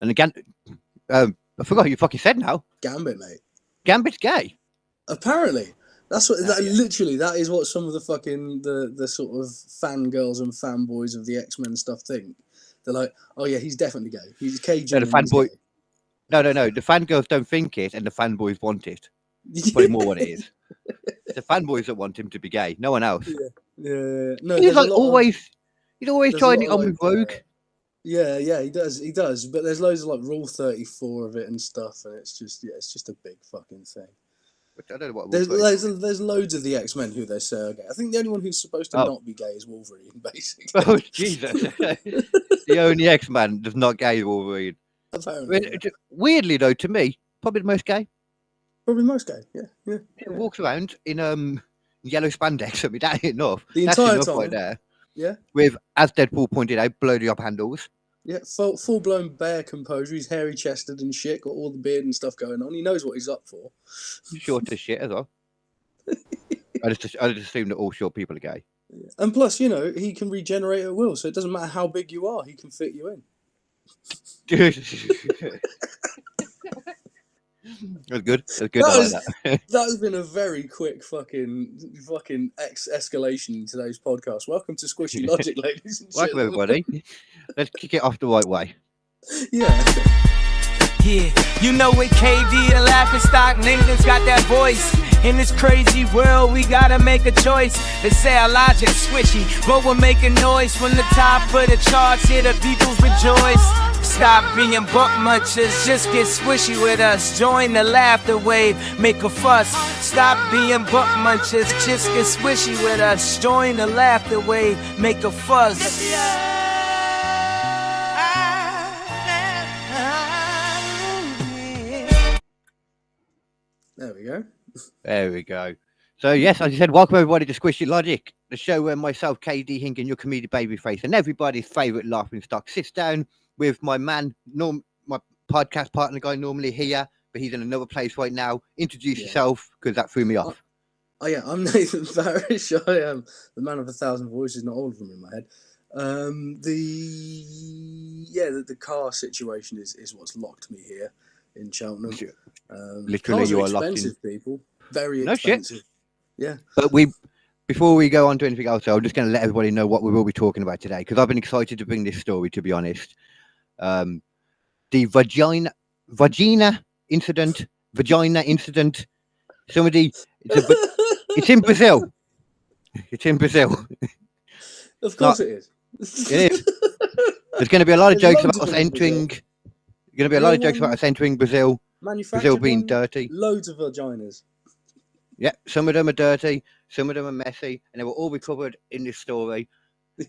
And again, I forgot what you fucking said now. Gambit, mate. Gambit's gay. Apparently. That's what Yeah. literally that is what some of the fucking the sort of fangirls and fanboys of the X-Men stuff think. They're like, oh yeah, he's definitely gay. He's Cajun. No, the fanboy. No. The fangirls don't think it, and the fanboys want it. That's probably more what it is. The fanboys that want him to be gay. No one else. Yeah. No, He's like always. He's always trying it on with Rogue. Yeah, he does. But there's loads of like Rule 34 of it and stuff, and it's just a big fucking thing. I don't know what there's loads of the X-Men who they say are gay. I think the only one who's supposed to not be gay is Wolverine, basically. Oh Jesus! The only X-Man that's not gay is Wolverine. Apparently, weirdly though, to me, probably the most gay. Probably most gay. Yeah. He walks around in yellow spandex. I mean, that ain't enough. The That's entire enough time. right there. Yeah. With, as Deadpool pointed out, bloody up handles. Yeah, full blown bear composure. He's hairy chested and shit. Got all the beard and stuff going on. He knows what he's up for. Short as shit as well. I just assume that all short people are gay. Yeah. And plus, he can regenerate at will, so it doesn't matter how big you are. He can fit you in. That's good. That has been a very quick fucking escalation in today's podcast. Welcome to Squishy Logic, ladies and gentlemen. Welcome, everybody. Let's kick it off the right way. Yeah. Yeah, you know it, KD, the laughing stock niggas got that voice. In this crazy world, we gotta make a choice. They say our logic swishy, but we're making noise from the top of the charts. Here the people rejoice. Stop being buck munchers, just get swishy with us. Join the laughter wave, make a fuss. Stop being buck munchers, just get swishy with us. Join the laughter wave, make a fuss. There we go. So, yes, as you said, welcome everybody to Squishy Logic, the show where myself, KD Hinken, your comedic babyface, and everybody's favourite laughing stock sits down with my man, my podcast partner guy normally here, but he's in another place right now. Introduce yourself, because that threw me off. Oh, yeah, I'm Nathan Parish. I am the man of 1,000 voices, not all of them in my head. The car situation is what's locked me here in Cheltenham. Literally, you are expensive, people. Very No expensive. shit. Yeah. But before we go on to anything else, I'm just going to let everybody know what we will be talking about today, because I've been excited to bring this story, to be honest. The vagina incident. It's in Brazil. It's in Brazil. Of course it is. It is. There's going to be a lot of jokes about us entering. There's going to be a lot of jokes about us entering Brazil. Brazil being dirty. Loads of vaginas. Yeah, some of them are dirty, some of them are messy, and they will all be covered in this story.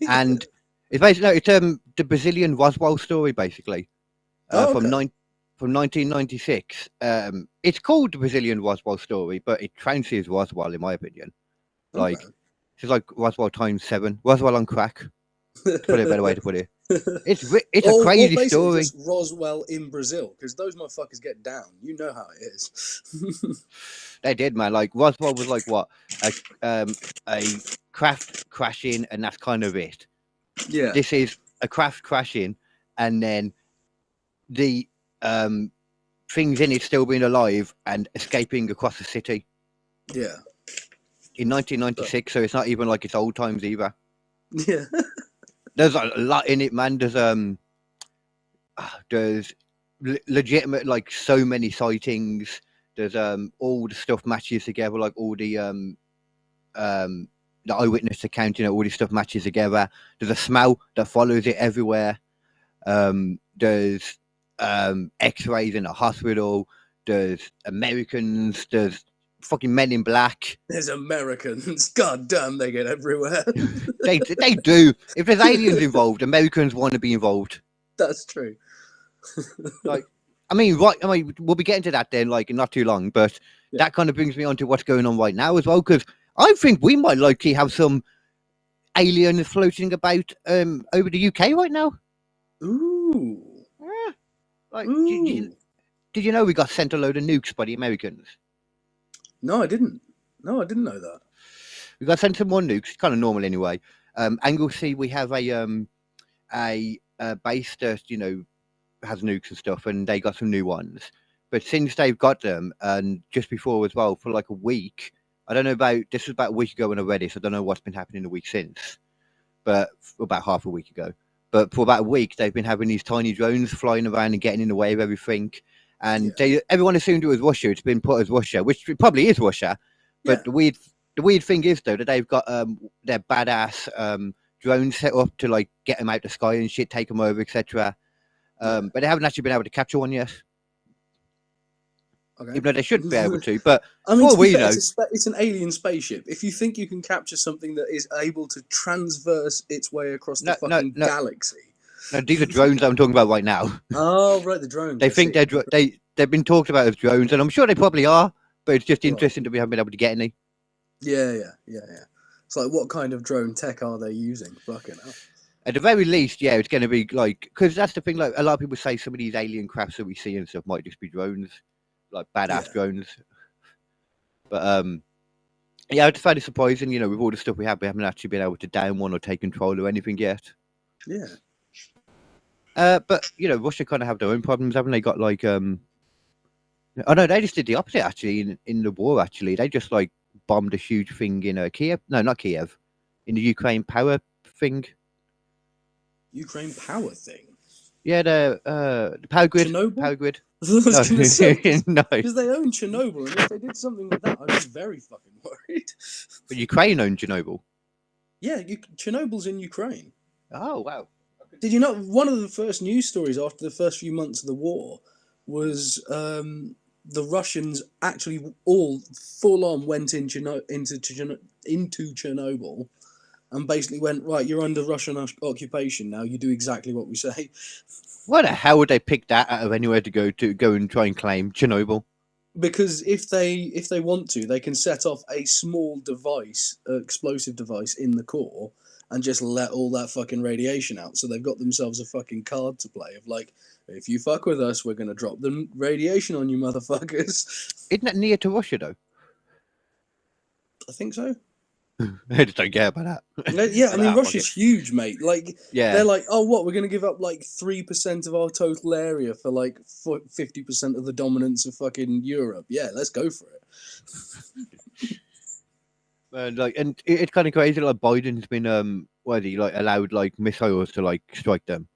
And it's basically the Brazilian Roswell story, basically, from 1996. It's called the Brazilian Roswell story, but it fancies Roswell, in my opinion. It's like Roswell times 7, Roswell on crack. That's probably a better way to put it. It's a crazy story. Just Roswell in Brazil, because those motherfuckers get down. You know how it is. They did, man. Like Roswell was like what a craft crashing, and that's kind of it. Yeah. This is a craft crashing, and then the things in it still being alive and escaping across the city. Yeah. In 1996, so it's not even like it's old times either. Yeah. There's a lot in it, man. There's legitimate, like, so many sightings. There's all the stuff matches together, like all the eyewitness account, all this stuff matches together. There's a smell that follows it everywhere. There's X-rays in a hospital. There's Americans. There's fucking Men in Black. There's Americans. God damn, they get everywhere. they do. If there's aliens involved, Americans want to be involved. That's true. We'll be getting to that then, like, in not too long, but that kind of brings me on to what's going on right now as well, because I think we might likely have some aliens floating about over the UK right now. Ooh. Yeah. Did you know we got sent a load of nukes by the Americans? No, I didn't know that. We got sent some more nukes, kind of normal anyway. Anglesey, we have a base that, has nukes and stuff, and they got some new ones. But since they've got them, and just before as well, for like a week, I don't know this was about a week ago when I read it, so I don't know what's been happening the week since, but about half a week ago. But for about a week, they've been having these tiny drones flying around and getting in the way of everything. And everyone assumed it was Russia. It's been put as Russia, which it probably is Russia. But the weird thing is, though, that they've got their badass drones set up to like get them out the sky and shit, take them over, etc. But they haven't actually been able to capture one yet. Okay. Even though they should be able to. But I mean, for all we know, it's an alien spaceship. If you think you can capture something that is able to transverse its way across the fucking galaxy. No, these are drones I'm talking about right now. Oh, right, the drones. They think they've been talked about as drones, and I'm sure they probably are, but it's just interesting that we haven't been able to get any. Yeah. It's like, what kind of drone tech are they using? Fucking hell. At the very least, it's going to be like, because that's the thing, like, a lot of people say some of these alien crafts that we see and stuff might just be drones, like badass drones. But, I just find it surprising, with all the stuff we haven't actually been able to down one or take control of anything yet. Yeah. But Russia kind of have their own problems, haven't they? Got like, oh no, they just did the opposite actually in the war. Actually, they just like bombed a huge thing in Kiev. No, not Kiev, in the Ukraine power thing. Ukraine power thing. Yeah, the power grid. Chernobyl? Power grid. I was gonna say, No, because they own Chernobyl, and if they did something with that, I'd be very fucking worried. but Ukraine owned Chernobyl. Yeah, Chernobyl's in Ukraine. Oh wow. Did you know one of the first news stories after the first few months of the war was the Russians actually all full on went into Chernobyl and basically went, right, you're under Russian occupation now. You do exactly what we say. Why the hell would they pick that out of anywhere to go and try and claim Chernobyl? Because if they want to, they can set off a small device, explosive device in the core, and just let all that fucking radiation out. So they've got themselves a fucking card to play of like, if you fuck with us, we're going to drop the radiation on you motherfuckers. Isn't that near to Russia, though? I think so. I just don't care about that. Yeah, I mean, Russia's huge, mate. Like, yeah. They're like, oh, what? We're going to give up like 3% of our total area for like 50% of the dominance of fucking Europe. Yeah, let's go for it. And it's kind of crazy. Like Biden's been allowed like missiles to like strike them,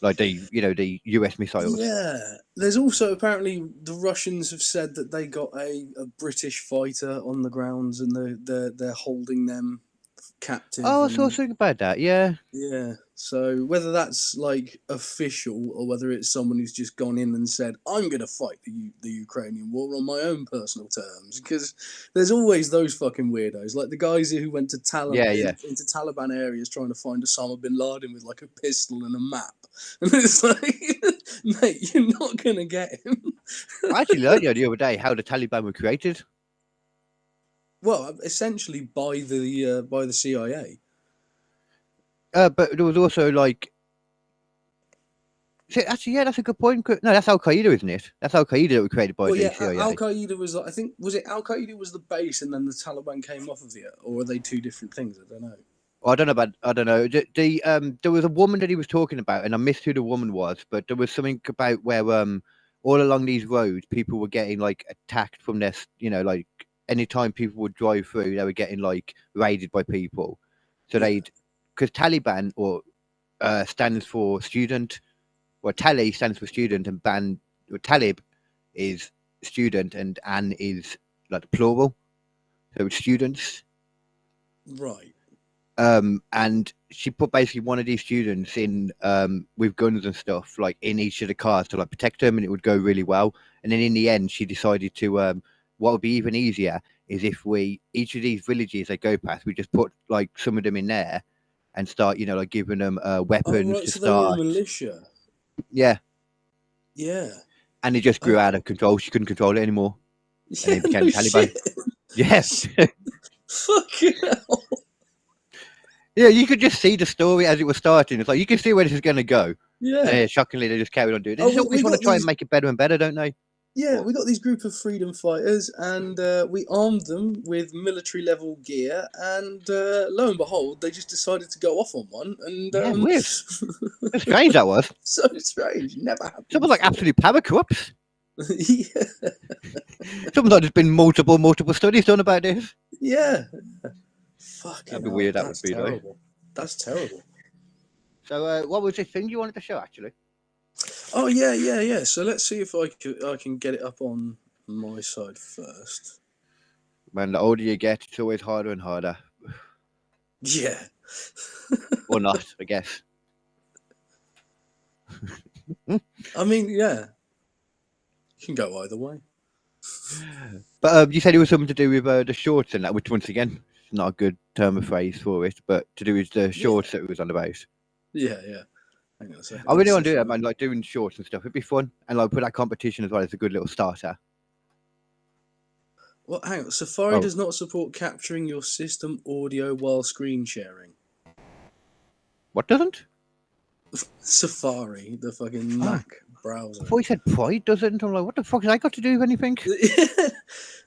like the US missiles. Yeah, there's also apparently the Russians have said that they got a British fighter on the grounds and they're holding them captive. Oh, I saw something about that. Yeah. Yeah. So whether that's like official or whether it's someone who's just gone in and said, I'm going to fight the Ukrainian war on my own personal terms, because there's always those fucking weirdos, like the guys who went to into Taliban areas trying to find Osama bin Laden with like a pistol and a map. And it's like, mate, you're not going to get him. I actually learned the other day how the Taliban were created. Well, essentially by the CIA. But there was also like, actually, yeah, that's a good point. No, that's Al Qaeda, isn't it? That's Al Qaeda that was created by the CIA. Al Qaeda was, I think, was it Al Qaeda was the base, and then the Taliban came off of it, or were they two different things? I don't know. I don't know. There was a woman that he was talking about, and I missed who the woman was, but there was something about where all along these roads, people were getting like attacked from their, like anytime people would drive through, they were getting like raided by people. So because Taliban stands for student, or Tali stands for student, and Talib is student, and An is like the plural, so it's students. Right. And she put basically one of these students in with guns and stuff, like in each of the cars to like protect them, and it would go really well. And then in the end, she decided to what would be even easier is if each of these villages they go past, we just put like some of them in there and start, like giving them weapons to so start. They were militia. Yeah. Yeah. And it just grew out of control. She couldn't control it anymore. Yeah, and it became Taliban. Yes. Fucking hell. Yeah, you could just see the story as it was starting. It's like you can see where this is going to go. Yeah. And shockingly, they just carried on doing it. They just always want to try and make it better and better, don't they? Yeah, we got these group of freedom fighters, and we armed them with military-level gear, and lo and behold, they just decided to go off on one, and Yeah, weird. How strange that was. so strange. Never happened. Someone like before. absolute power corrupts. Yeah. Someone like there's been multiple studies done about this. Yeah. Fucking That'd be hell, weird, that that's would be, though. terrible. That's terrible. So, what was this thing you wanted to show, actually? Oh yeah. So let's see if I can get it up on my side first. Man, the older you get, it's always harder and harder. Yeah. Or not, I guess. I mean, yeah. You can go either way. But you said it was something to do with the shorts and that, which once again, is not a good term of phrase for it, but to do with the shorts that it was on about. Yeah. Hang on a second. I really want to do that, man. Like doing shorts and stuff. It'd be fun, and like put that competition as well as a good little starter. Well, hang on. Safari does not support capturing your system audio while screen sharing. What doesn't? Safari, the fucking Mac browser. I thought you said Pride doesn't. I'm like, what the fuck has I got to do with anything?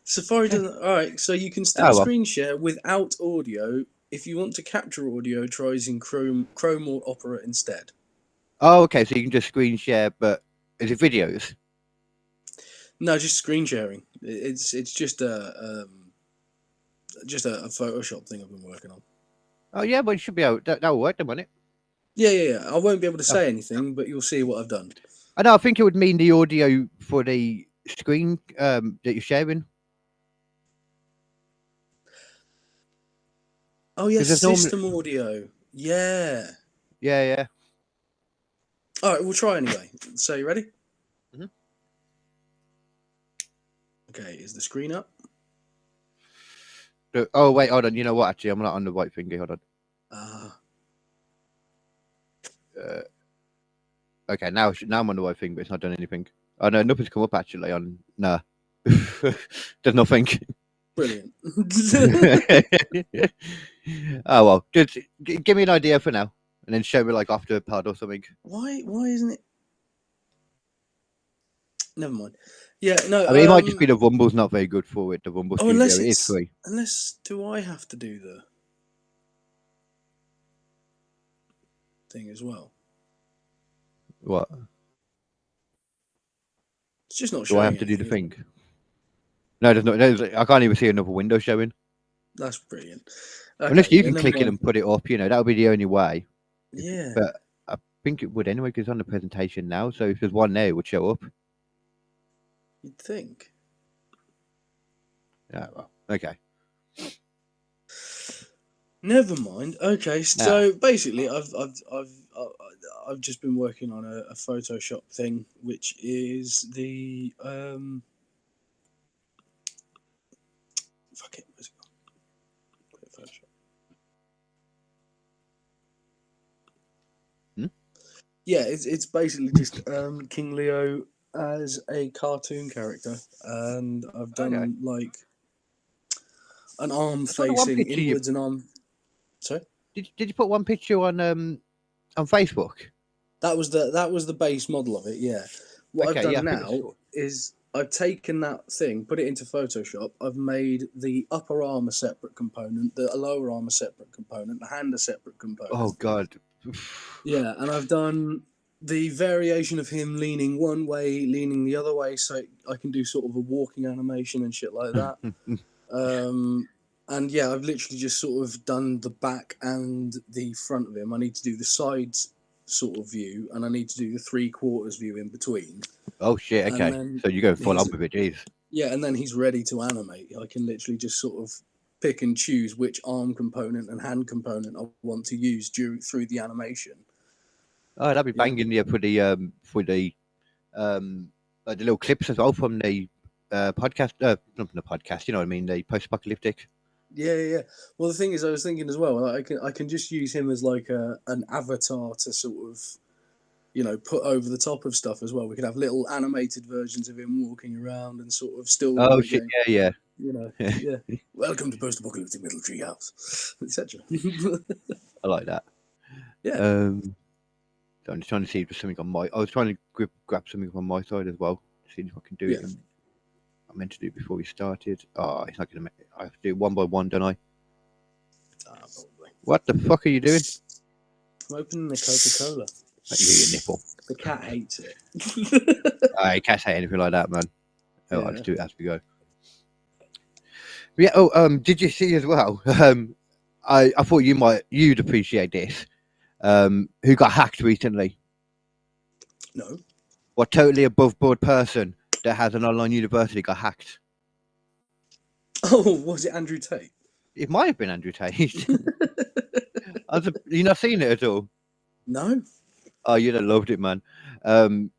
Safari doesn't. All right, so you can still screen share without audio. If you want to capture audio, try using Chrome or Opera instead. Oh, okay. So you can just screen share, but is it videos? No, just screen sharing. It's just a Photoshop thing I've been working on. Oh yeah, but it should be out. That'll work then, won't it? Yeah. I won't be able to say anything, but you'll see what I've done. I know. I think it would mean the audio for the screen that you're sharing. Oh yeah, system audio. Yeah. Yeah. All right, we'll try anyway. So you ready? Mm-hmm. Okay, is the screen up? Oh wait, hold on. You know what? Actually, I'm not on the right finger. Hold on. Okay, now I'm on the right thing, but it's not done anything. Oh no, nothing's come up actually. No, there's nothing. Brilliant. Oh well, just give me an idea for now, and then show me like after a pod or something. Why isn't it? Never mind. Yeah, no. I mean, it might just be the Rumble's not very good for it. The Rumble Studio is free. Unless, do I have to do the thing as well? What? It's just not showing. Do I have to do the thing? No, there's not. I can't even see another window showing. That's brilliant. Okay, unless you can click it and put it up, that would be the only way. Yeah. But I think it would anyway because it's on the presentation now. So if there's one there, it would show up. You'd think. Yeah. Well, okay. Never mind. Okay, so basically, I've just been working on a Photoshop thing, which is the fuck it, where's it gone? Quit Photoshop. Yeah, it's basically just King Leo as a cartoon character, and I've done like an arm facing inwards, an arm. Sorry. Did you put one picture on Facebook? That was the base model of it. Yeah. What I've done now is I've taken that thing, put it into Photoshop. I've made the upper arm a separate component, the lower arm a separate component, the hand a separate component. Oh God. Yeah, and I've done the variation of him leaning one way, leaning the other way, so I can do sort of a walking animation and shit like that. And yeah, I've literally just sort of done the back and the front of him. I need to do the sides sort of view, and I need to do the 3/4 view in between. Oh shit! Okay, then, so you go full on with it, jeez. Yeah, and then he's ready to animate. I can literally just sort of pick and choose which arm component and hand component I want to use through the animation. Oh, that'd be banging for the little clips as well from the podcast. Not from the podcast, you know what I mean? The post-apocalyptic. Yeah. Well, the thing is, I was thinking as well. I can just use him as like an avatar to sort of, put over the top of stuff as well. We could have little animated versions of him walking around and sort of still. Oh shit! Yeah. Yeah. Welcome to post-apocalyptic middle tree house, etc. I like that. Yeah. So I'm just trying to see if there's something on my. I was trying to grab something on my side as well. See if I can do it. I meant to do it before we started. Oh, it's not going to make it. I have to do it one by one, don't I? Probably. What the fuck are you doing? I'm opening the Coca-Cola. You hear your nipple. The cat hates it. I can't say anything like that, man. Oh, Yeah. I'll just do it as we go. Yeah. Oh, did you see as well? I thought you'd appreciate this. Who got hacked recently? No. What totally above board person that has an online university got hacked? Oh, was it Andrew Tate? It might have been Andrew Tate. You not seen it at all? No. Oh, you'd have loved it, man. The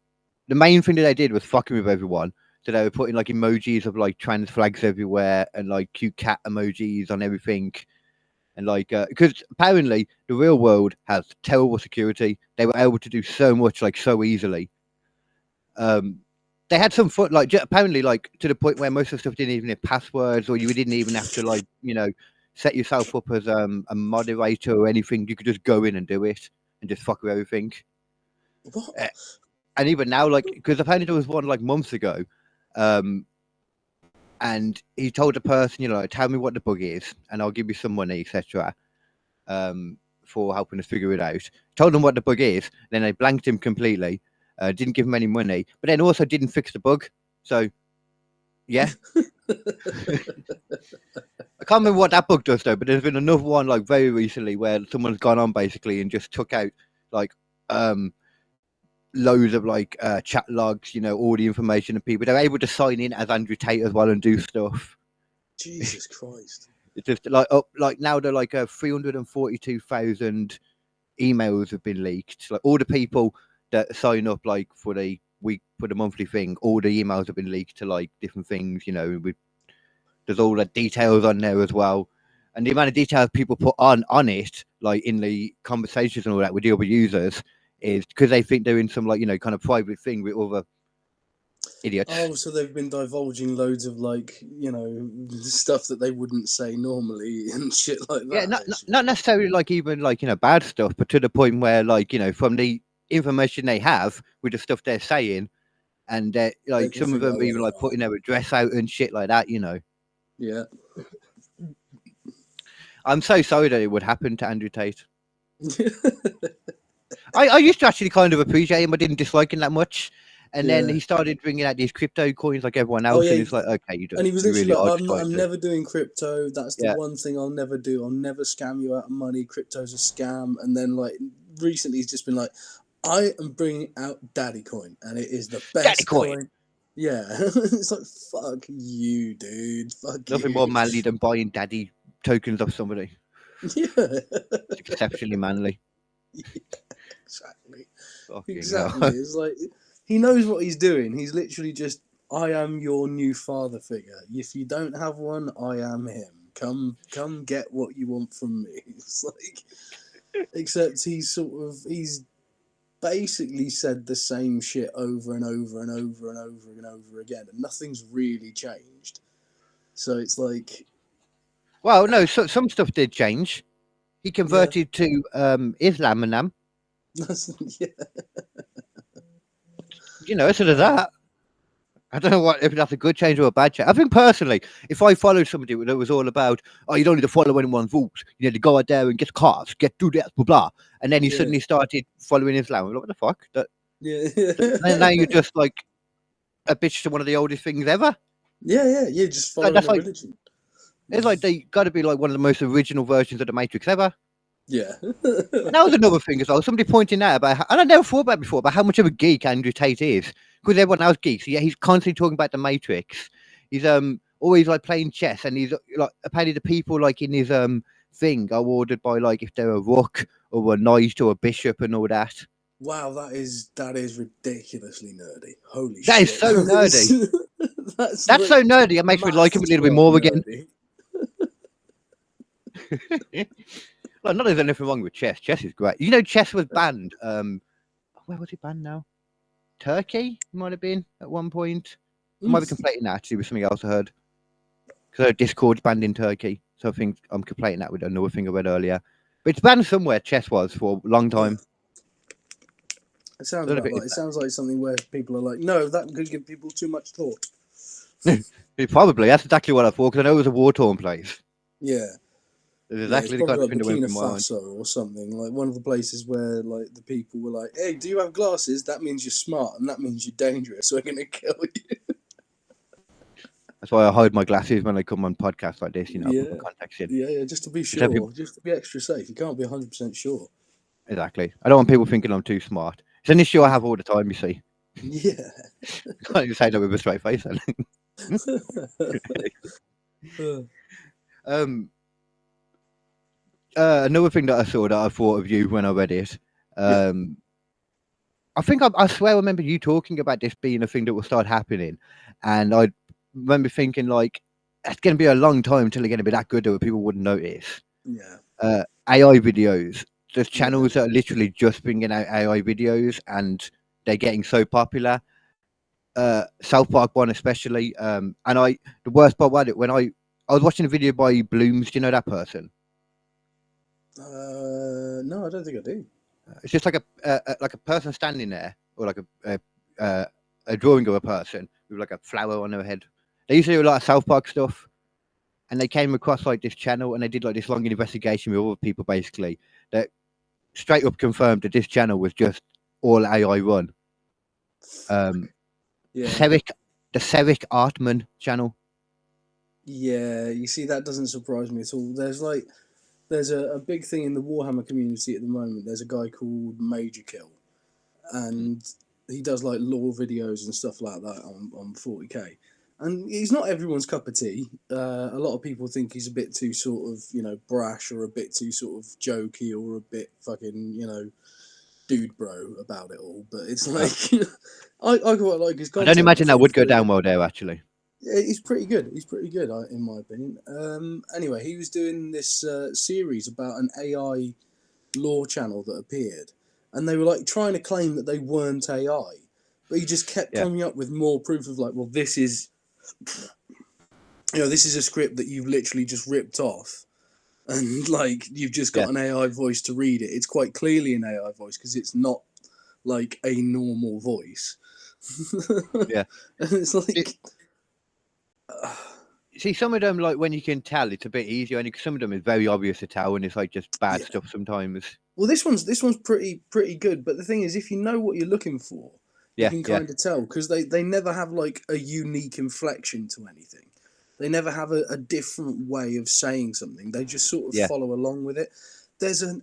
main thing that they did was fucking with everyone. So they were putting like emojis of like trans flags everywhere and like cute cat emojis on everything. And like, because apparently the real world has terrible security. They were able to do so much like so easily. They had some fun, like apparently like to the point where most of the stuff didn't even have passwords, or you didn't even have to like, set yourself up as a moderator or anything. You could just go in and do it and just fuck with everything. What? And even now, like, because apparently there was one like months ago, and he told the person, tell me what the bug is, and I'll give you some money, etc. For helping us figure it out. Told them what the bug is, then they blanked him completely. Didn't give him any money, but then also didn't fix the bug. So, yeah. I can't remember what that bug does though, but there's been another one like very recently where someone's gone on basically and just took out like loads of like chat logs, all the information of people. They're able to sign in as Andrew Tate as well and do stuff. Jesus Christ! It's just like up, like now they're like 342,000 emails have been leaked. Like all the people that sign up like for the monthly thing, all the emails have been leaked to like different things. There's all the details on there as well, and the amount of details people put on it, like in the conversations and all that with the other users, is because they think they're in some like kind of private thing with other idiots. Oh, so they've been divulging loads of like stuff that they wouldn't say normally and shit like that. Yeah, not necessarily like even like bad stuff, but to the point where like from the information they have with the stuff they're saying, and like some of them even like putting their address out and shit like that. Yeah. I'm so sorry that it would happen to Andrew Tate. I used to actually kind of appreciate him. I didn't dislike him that much. And then he started bringing out these crypto coins like everyone else. And it's like, okay, you do. And he was literally like, I'm never doing crypto. That's the one thing I'll never do. I'll never scam you out of money. Crypto's a scam. And then like recently he's just been like, I am bringing out Daddy Coin. And it is the best Daddy coin. Yeah. It's like, fuck you, dude. Fuck Nothing you. more manly than buying daddy tokens off somebody. Yeah. It's exceptionally manly. Yeah, exactly. Fucking Exactly. hell. It's like he knows what he's doing. He's literally just, I am your new father figure. If you don't have one, I am him. Come get what you want from me. It's like, except he's basically said the same shit over and over and over and over and over again, and nothing's really changed. So it's like, well, no, so some stuff did change. He converted to Islam and them. yeah. So there's that. I don't know if that's a good change or a bad change. I think personally, if I followed somebody that was all about, you don't need to follow anyone's rules, you need to go out there and get cars, do that, blah blah, and then he suddenly started following Islam. I'm like, what the fuck? And now you're just like a bitch to one of the oldest things ever. Yeah. Just following the religion. It's like they got to be like one of the most original versions of the Matrix ever. Yeah. And that was another thing as well. Somebody pointing out about, and I never thought about it before, about how much of a geek Andrew Tate is. Because everyone else geeks. Yeah, he's constantly talking about the Matrix. He's always like playing chess, and he's like apparently the people like in his thing are ordered by like if they're a rook or a knight or a bishop and all that. Wow, that is ridiculously nerdy. Holy shit. That is so nerdy. That's like so nerdy. It makes me like him a little bit more again. Well, not that there's anything wrong with chess. Chess is great. Chess was banned. Where was it banned now? Turkey might have been at one point. I might be conflating that actually with something else I heard. Because Discord's banned in Turkey. So I think I'm conflating that with another thing I read earlier. But it's banned somewhere, chess was, for a long time. It sounds Don't know about if right. It sounds like something where people are like, no, that could give people too much thought. Probably. That's exactly what I thought, because I know it was a war-torn place. Yeah. It's Yeah, exactly it's the probably kind of like thing that went Burkina through my mind. Faso or something. Like one of the places where like the people were like, hey, do you have glasses? That means you're smart and that means you're dangerous. So we're going to kill you. That's why I hide my glasses when I come on podcasts like this, you know, Yeah. put my contacts in. Yeah, just to be Just have sure. people- Just to be extra safe. You can't be 100% sure. Exactly. I don't want people thinking I'm too smart. It's an issue I have all the time, you see. Yeah. I can't even say that with a straight face. Another thing that I saw that I thought of you when I read it. I think I swear I remember you talking about this being a thing that will start happening, and I remember thinking like, it's going to be a long time until they're going to be that good that people wouldn't notice. Yeah. AI videos. There's channels that are literally just bringing out AI videos, and they're getting so popular. South Park one especially. And the worst part about it, when I was watching a video by Blooms. Do you know that person? No, I don't think I do. It's just like a person standing there, or like a drawing of a person with like a flower on their head. They used to do a lot of South Park stuff, and they came across like this channel, and they did like this long investigation with other people, basically, that straight up confirmed that this channel was just all AI run. Yeah. The Seric Artman channel. Yeah, you see, that doesn't surprise me at all. There's a big thing in the Warhammer community at the moment. There's a guy called Major Kill, and he does like lore videos and stuff like that on 40k. And he's not everyone's cup of tea. A lot of people think he's a bit too sort of, brash, or a bit too sort of jokey, or a bit fucking, dude bro about it all. But it's like, I quite like his content. I don't imagine that would go down well there, actually. Yeah, he's pretty good. He's pretty good, in my opinion. Anyway, he was doing this series about an AI lore channel that appeared, and they were like trying to claim that they weren't AI, but he just kept coming up with more proof of like, well, this is, this is a script that you've literally just ripped off, and like you've just got an AI voice to read it. It's quite clearly an AI voice because it's not like a normal voice. Yeah, and it's like. See, some of them, like when you can tell, it's a bit easier, and some of them is very obvious to tell, and it's like just bad stuff sometimes. Well, this one's pretty good, but the thing is, if you know what you're looking for, you can kind of tell, because they never have like a unique inflection to anything. They never have a different way of saying something. They just sort of follow along with it. There's an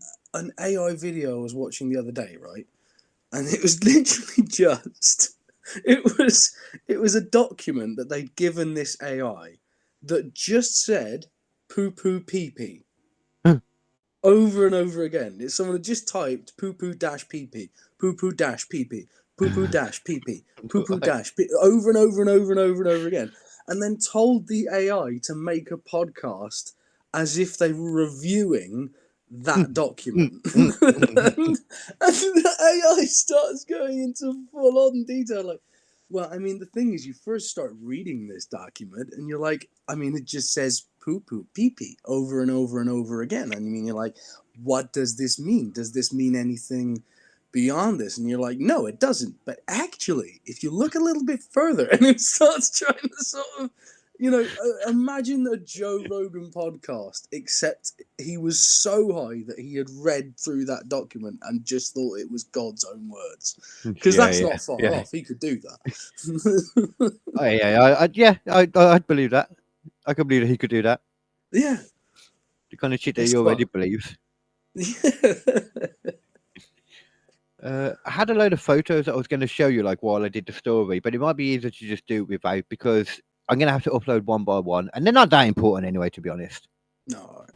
AI video I was watching the other day, right, and it was literally just. It was a document that they'd given this AI that just said poo poo pee pee over and over again. Someone had just typed poo poo dash pee pee, poo poo dash pee pee, poo poo dash pee pee, poo poo dash pee, over and over and over and over and over again, and then told the AI to make a podcast as if they were reviewing that document. And the AI starts going into full-on detail, like, well, I mean, the thing is, you first start reading this document, and you're like, I mean, it just says poo poo pee pee over and over and over again. And I mean, you're like, what does this mean? Does this mean anything beyond this? And you're like, no, it doesn't. But actually, if you look a little bit further, and it starts trying to sort of, imagine a Joe Rogan podcast, except he was so high that he had read through that document and just thought it was God's own words. Because that's not far off. He could do that. I'd believe that. I could believe that he could do that. Yeah. The kind of shit that he already believes. I had a load of photos that I was going to show you, like while I did the story, but it might be easier to just do it without, because I'm going to have to upload one by one, and they're not that important anyway, to be honest. No.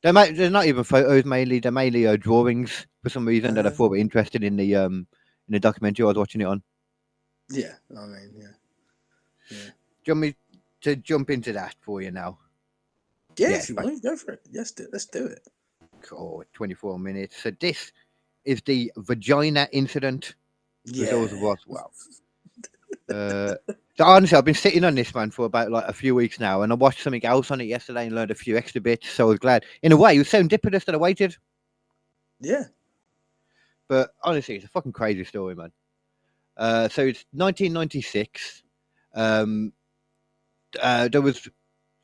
They're not even photos, mainly. They're mainly drawings, for some reason, that I thought were interested in the documentary I was watching it on. Yeah, I mean, yeah. Do you want me to jump into that for you now? Yeah, if you want, go for it. Yes, let's do it. Cool, 24 minutes. So this is the Varginha incident. Yeah. Those of Roswell. So honestly, I've been sitting on this one for about like a few weeks now, and I watched something else on it yesterday and learned a few extra bits. So I was glad. In a way, it was serendipitous that I waited. Yeah. But honestly, it's a fucking crazy story, man. So it's 1996. There was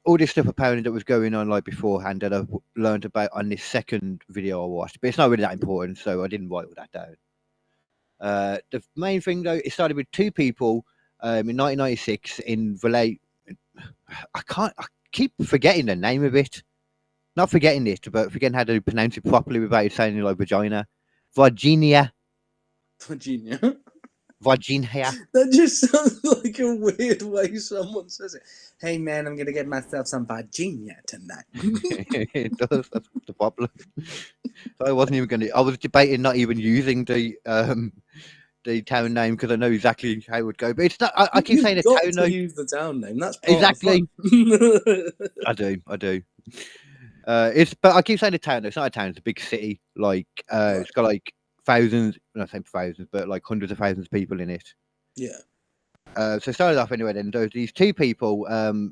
all this stuff apparently that was going on like beforehand that I've learned about on this second video I watched, but it's not really that important, so I didn't write all that down. The main thing though, it started with two people in 1996 in Valais. I keep forgetting the name of it. Not forgetting it, but forgetting how to pronounce it properly without it sounding like vagina. Varginha. Virginia. Varginha. That just sounds like a weird way someone says it. Hey man, I'm gonna get myself some Virginia tonight. It does. That's the problem. So I wasn't even going to. I was debating not even using the town name because I know exactly how it would go. But it's not. I keep saying the You've got town to name. use the town name. That's part Exactly. Of the fun. I do. But I keep saying the town. It's not a town. It's a big city. Like it's got like thousands. Not saying thousands, but like hundreds of thousands of people in it. Yeah. So it started off anyway. Then there was these two people.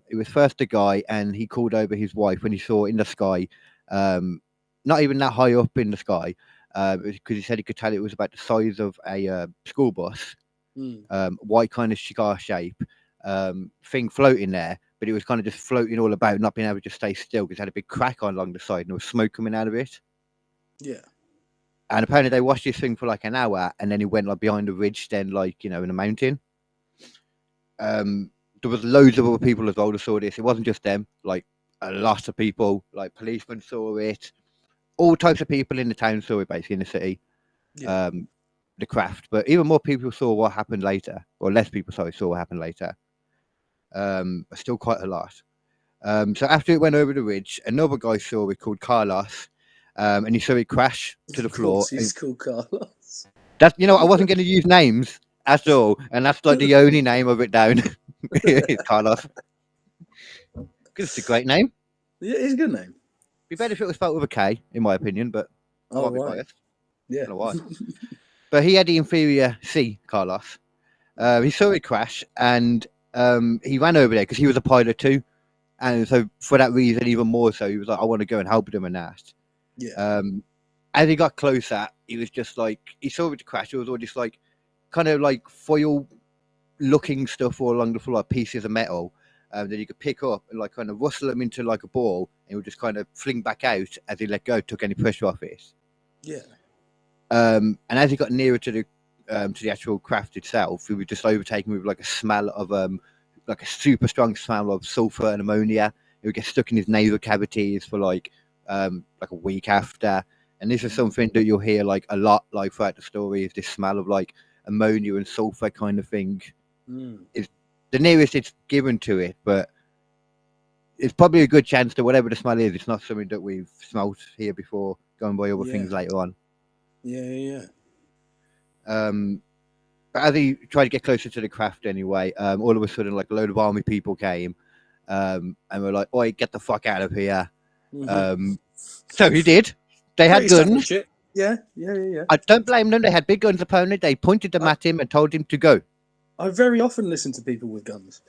It was first a guy, and he called over his wife when he saw in the sky, not even that high up in the sky, because he said he could tell it was about the size of a school bus, white kind of cigar shape thing floating there. But it was kind of just floating all about, not being able to just stay still because it had a big crack on along the side and there was smoke coming out of it. Yeah. And apparently they watched this thing for like an hour, and then it went like behind the ridge, then like in a mountain. There was loads of other people as well that saw this. It wasn't just them. Like a lot of people, like policemen saw it. All types of people in the town saw it, basically in the city. Yeah. The craft, but even more people saw what happened later, or less people saw what happened later. Still quite a lot. So after it went over the ridge, another guy saw it called Carlos, and he saw it crash to the floor. He's called Carlos. That's I wasn't going to use names at all, and that's like the only name I've written down. It's Carlos. Because it's a great name. Yeah, it's a good name. Be better if it was spelled with a K, in my opinion, but I might be biased. Yeah. I don't know why. But he had the inferior C, Carlos. He saw it crash, and he ran over there because he was a pilot too. And so for that reason, even more so, he was like, I want to go and help them and that. Yeah. As he got closer, he was just like, he saw it crash. It was all just like, kind of like foil looking stuff all along the floor, like pieces of metal that you could pick up and like kind of rustle them into like a ball, and it would just kind of fling back out as he let go, took any pressure off it. Yeah. And as he got nearer to the actual craft itself, he was just overtaken with like a smell of like a super strong smell of sulfur and ammonia. It would get stuck in his nasal cavities for like a week after. And this is something that you'll hear like a lot like throughout the story, is this smell of like ammonia and sulfur kind of thing. It's the nearest it's given to it, but it's probably a good chance that whatever the smell is, it's not something that we've smelt here before, going by other things later on. Yeah. But as he tried to get closer to the craft anyway, all of a sudden, like a load of army people came, and were like, "Oi, get the fuck out of here!" So he did. They had guns. Yeah. I don't blame them. They had big guns upon it. They pointed them at him and told him to go. I very often listen to people with guns.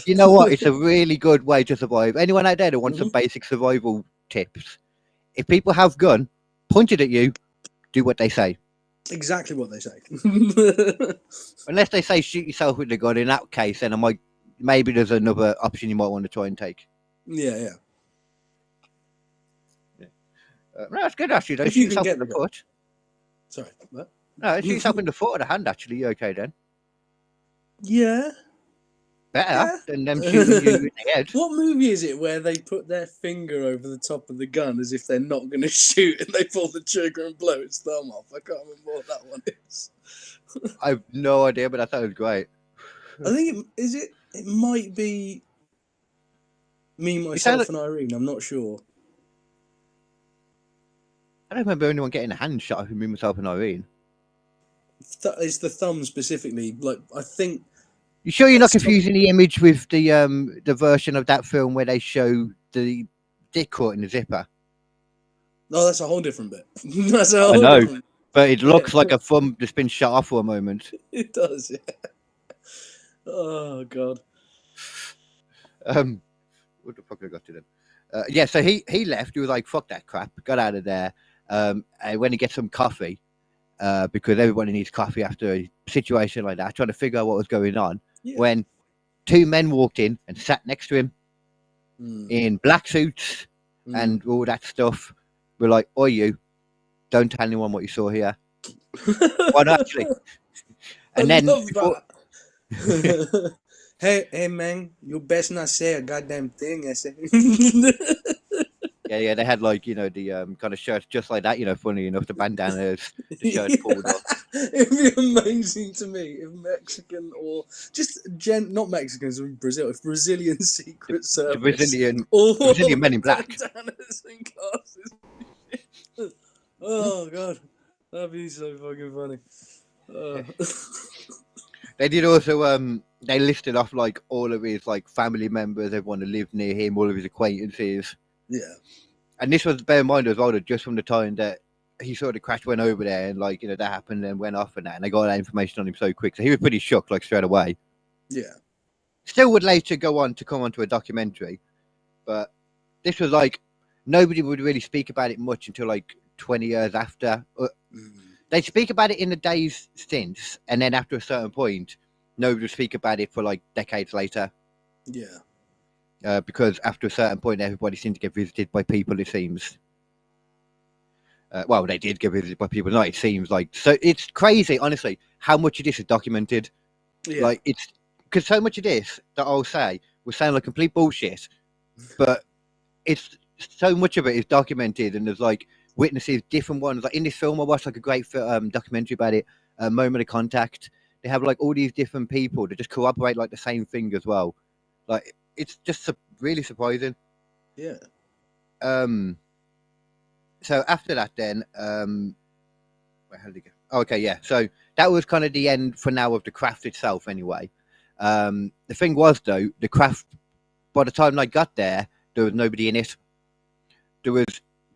You know what? It's a really good way to survive. Anyone out there that wants some basic survival tips, if people have gun pointed at you, do what they say. Exactly what they say. Unless they say shoot yourself with the gun, in that case, then maybe there's another option you might want to try and take. Yeah. No, that's good actually. Don't If shoot you can yourself get in the the foot. Sorry, what? No, shoot yourself in the foot or the hand. Actually, you okay then? Yeah. Better than them shooting you in the head. What movie is it where they put their finger over the top of the gun as if they're not going to shoot, and they pull the trigger and blow its thumb off? I can't remember what that one is. I have no idea, but that sounds great. I think it might be Me, Myself, and Irene. I'm not sure. I don't remember anyone getting a hand shot of Me, Myself, and Irene. It's the thumb specifically. Like, I think. You sure you're not confusing the image with the version of that film where they show the dick caught in the zipper? No, that's a whole different bit. That's a whole different bit. But it looks like a thumb that's been shot off for a moment. It does, yeah. Oh God. What the fuck I got to them? Yeah, so he left. He was like, "Fuck that crap," got out of there, and when he gets some coffee, because everybody needs coffee after a situation like that, trying to figure out what was going on, when two men walked in and sat next to him in black suits and all that stuff. We're like, "Oh, you don't tell anyone what you saw here." Why not, actually? And I then love before... that. Hey, man, you best not say a goddamn thing. I say. Yeah, they had like, you know, the kind of shirts just like that, you know, funny enough, the bandanas, the shirts pulled up. It'd be amazing to me if Mexican or just not Mexicans, Brazil, if Brazilian Secret Service, The Brazilian Men in Black. bandanas and glasses. Oh god, that'd be so fucking funny. They did also they listed off like all of his like family members, everyone who lived near him, all of his acquaintances. Yeah. And this was, bear in mind as well, that just from the time that he saw the crash, went over there, and like, you know, that happened and went off and that, and they got that information on him so quick, so he was pretty shocked like straight away. Yeah. Still would later go on to come onto a documentary, but this was like, nobody would really speak about it much until like 20 years after. They speak about it in the days since, and then after a certain point, nobody would speak about it for like decades later. Yeah. Because after a certain point, everybody seemed to get visited by people, it seems. Well, they did get visited by people, not it seems like. So it's crazy, honestly, how much of this is documented. Yeah. Like, it's because so much of this that I'll say will sound like complete bullshit, but it's so much of it is documented, and there's like witnesses, different ones. Like in this film, I watched like a great documentary about it, Moment of Contact. They have like all these different people that just corroborate like the same thing as well. Like, it's just really surprising. Yeah. So after that, then, where did he go? Oh, okay, yeah. So that was kind of the end for now of the craft itself, anyway. The thing was, though, the craft, by the time I got there was nobody in it. There was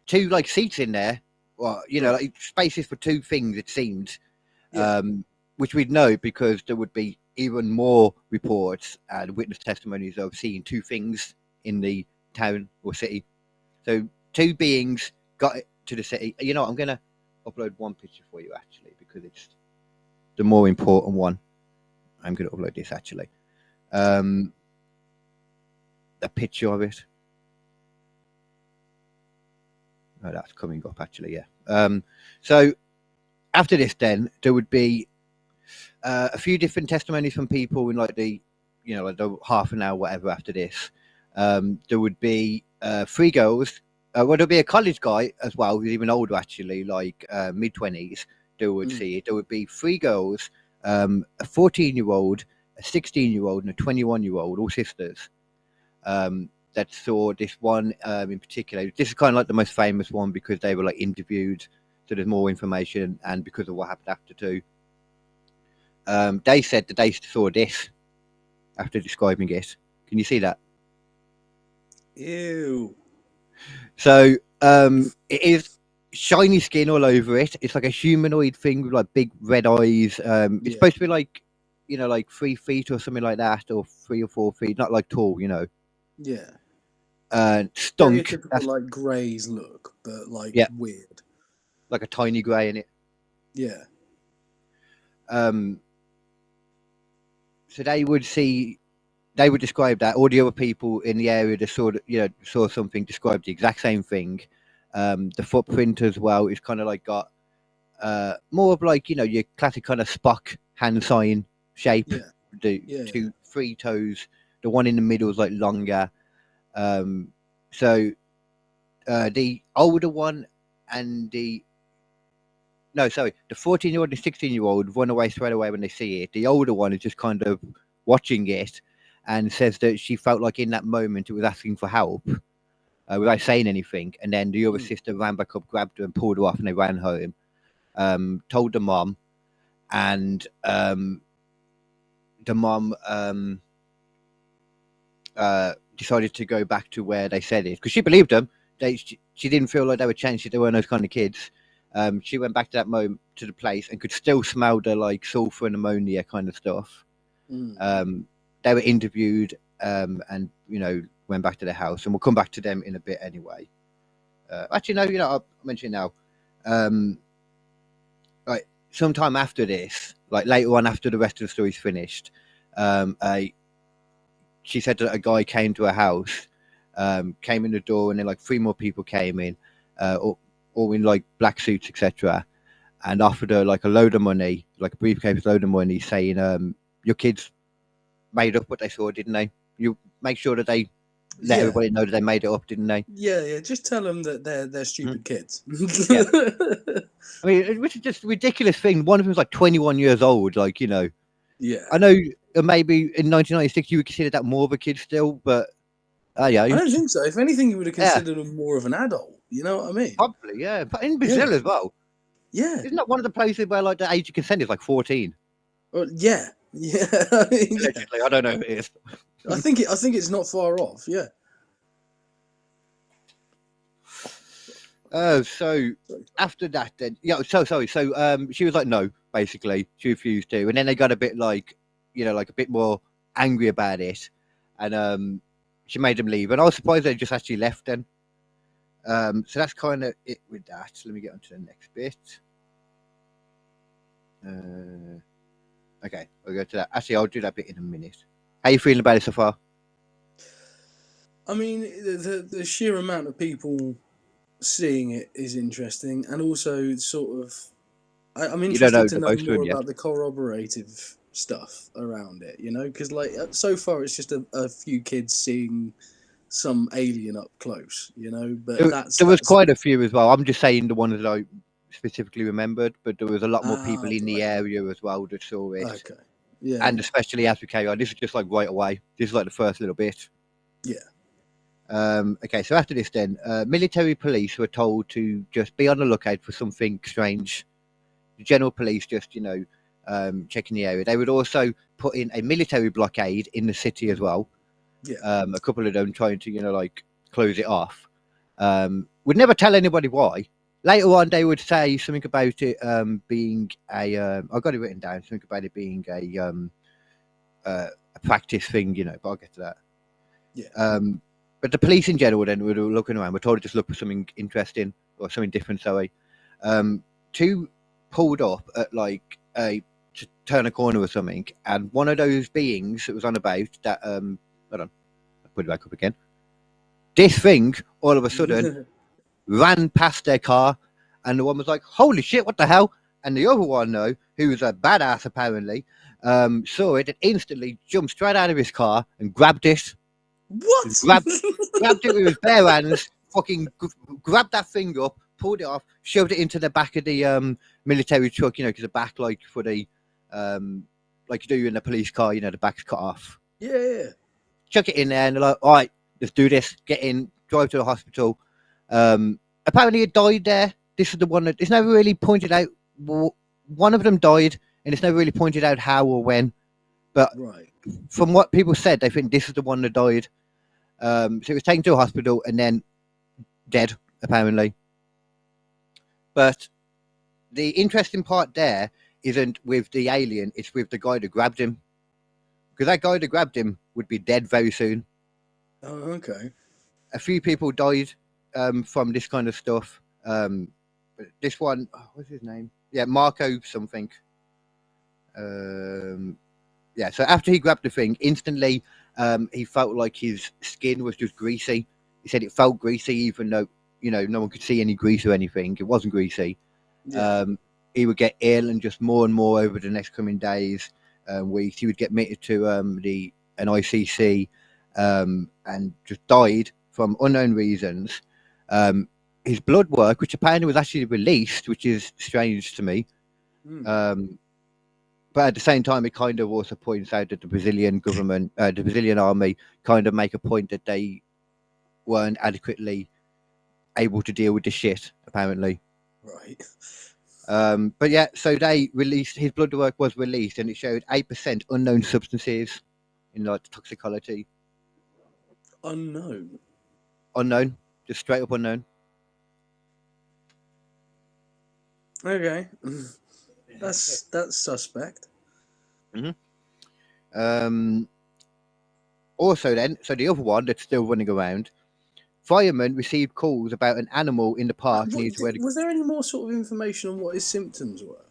two like seats in there, well, you know, like spaces for two things, it seemed. Yeah. Which we'd know because there would be even more reports and witness testimonies of seeing two things in the town or city. So two beings got to the city. You know, I'm going to upload one picture for you, actually, because it's the more important one. I'm going to upload this, actually. A picture of it. Oh, that's coming up, actually, yeah. So after this, then, there would be a few different testimonies from people in like the, you know, like the half an hour, whatever after this. There would be three girls. Well, there'll be a college guy as well, who's even older, actually, like mid-20s. They would see it. There would be three girls, a 14-year-old, a 16-year-old, and a 21-year-old, all sisters. That saw this one in particular. This is kind of like the most famous one because they were like interviewed, so there's more information, and because of what happened after too. They said that they saw this after describing it. Can you see that? Ew. So it is shiny skin all over it. It's like a humanoid thing with like big red eyes. It's supposed to be like, you know, like 3 feet or something like that, or 3 or 4 feet, not like tall, you know. Yeah. Stunk. Stereotypical like greys look, but like weird. Like a tiny grey in it. Yeah. So they would describe that. All the other people in the area that saw something described the exact same thing. The footprint as well is kind of like got more of like, you know, your classic kind of Spock hand sign shape. Yeah. The 3 toes. The one in the middle is like longer. So the older one and the 14-year-old and 16-year-old run away straight away when they see it. The older one is just kind of watching it and says that she felt like in that moment it was asking for help without saying anything. And then the other sister ran back up, grabbed her and pulled her off, and they ran home. Told the mom, and the mom decided to go back to where they said it because she believed them. She didn't feel like they were changed. They weren't those kind of kids. She went back to that moment to the place and could still smell the like sulfur and ammonia kind of stuff. They were interviewed and, you know, went back to the house, and we'll come back to them in a bit anyway. Actually, no, you know, I'll mention now. like sometime after this, like later on after the rest of the story's finished, she said that a guy came to her house, came in the door, and then like 3 more people came in, all in like black suits, etc., and offered her like a load of money, like a briefcase load of money, saying, "Your kids made up what they saw, didn't they? You make sure that they let everybody know that they made it up, didn't they?" Yeah. Just tell them that they're stupid kids. Yeah. I mean, which is just a ridiculous thing. One of them was like 21 years old. Like, you know, Yeah. I know maybe in 1996 you would consider that more of a kid still, but yeah, I don't think so. If anything, you would have considered him more of an adult. You know what I mean? probably, yeah. But in Brazil as well. Yeah. Isn't that one of the places where like the age of consent is like 14? Yeah. I mean, Allegedly, I don't know if it is. I think it's not far off. Yeah. Oh, so after that, then So sorry. So she was like, no, basically, she refused to, and then they got a bit like, you know, like a bit more angry about it, and she made them leave, and I was surprised they just actually left then. So that's kind of it with that. Let me get on to the next bit. Okay, we'll go to that. Actually, I'll do that bit in a minute. How you feeling about it so far? I mean, the sheer amount of people seeing it is interesting, and also sort of, I'm interested to know more about the corroborative stuff around it. You know, because like so far it's just a few kids seeing some alien up close. You know, but there was quite a few as well. I'm just saying the ones that I specifically remembered, but there was a lot more people in the area as well that saw it. Okay. Yeah. And especially as we carry on, this is just like right away. This is like the first little bit. Yeah. Okay, so after this then, military police were told to just be on the lookout for something strange. The general police just, you know, checking the area. They would also put in a military blockade in the city as well. Yeah. A couple of them trying to, you know, like close it off. Would never tell anybody why. Later on, they would say something about it being a. I got it written down. Something about it being a practice thing, you know. But I'll get to that. Yeah. But the police in general then were looking around. We're told to just look for something interesting or something different. Sorry. 2 pulled up at like to turn a corner or something, and one of those beings that was on about that. Hold on, I'll put it back up again. This thing all of a sudden ran past their car, and the one was like, "Holy shit, what the hell?" And the other one, though, who was a badass apparently, saw it and instantly jumped straight out of his car and grabbed it. What? Grabbed it with his bare hands, fucking grabbed that thing up, pulled it off, shoved it into the back of the military truck, you know, because the back, like for the, like you do in a police car, you know, the back's cut off. Yeah. Chuck it in there, and they're like, all right, let's do this, get in, drive to the hospital. Apparently it died there. This is the one that it's never really pointed out. One of them died, and it's never really pointed out how or when. But from what people said, they think this is the one that died. So it was taken to a hospital and then dead, apparently. But the interesting part there isn't with the alien, it's with the guy that grabbed him. Because that guy that grabbed him would be dead very soon. Oh, okay. A few people died from this kind of stuff. But this one, what's his name? Yeah, Marco something. Yeah, so after he grabbed the thing, instantly he felt like his skin was just greasy. He said it felt greasy, even though, you know, no one could see any grease or anything. It wasn't greasy. Yeah. He would get ill, and just more and more over the next coming days, weeks. He would get admitted to an ICC, and just died from unknown reasons. His blood work, which apparently was actually released, which is strange to me. But at the same time, it kind of also points out that the Brazilian government, the Brazilian army, kind of make a point that they weren't adequately able to deal with the shit, apparently. Right. But yeah, so they released, his blood work was released, and it showed 8% unknown substances in like toxicology. Unknown. Unknown, just straight up unknown. Okay. That's suspect. Also then, so the other one that's still running around, firemen received calls about an animal in the park near to where Was there any more sort of information on what his symptoms were?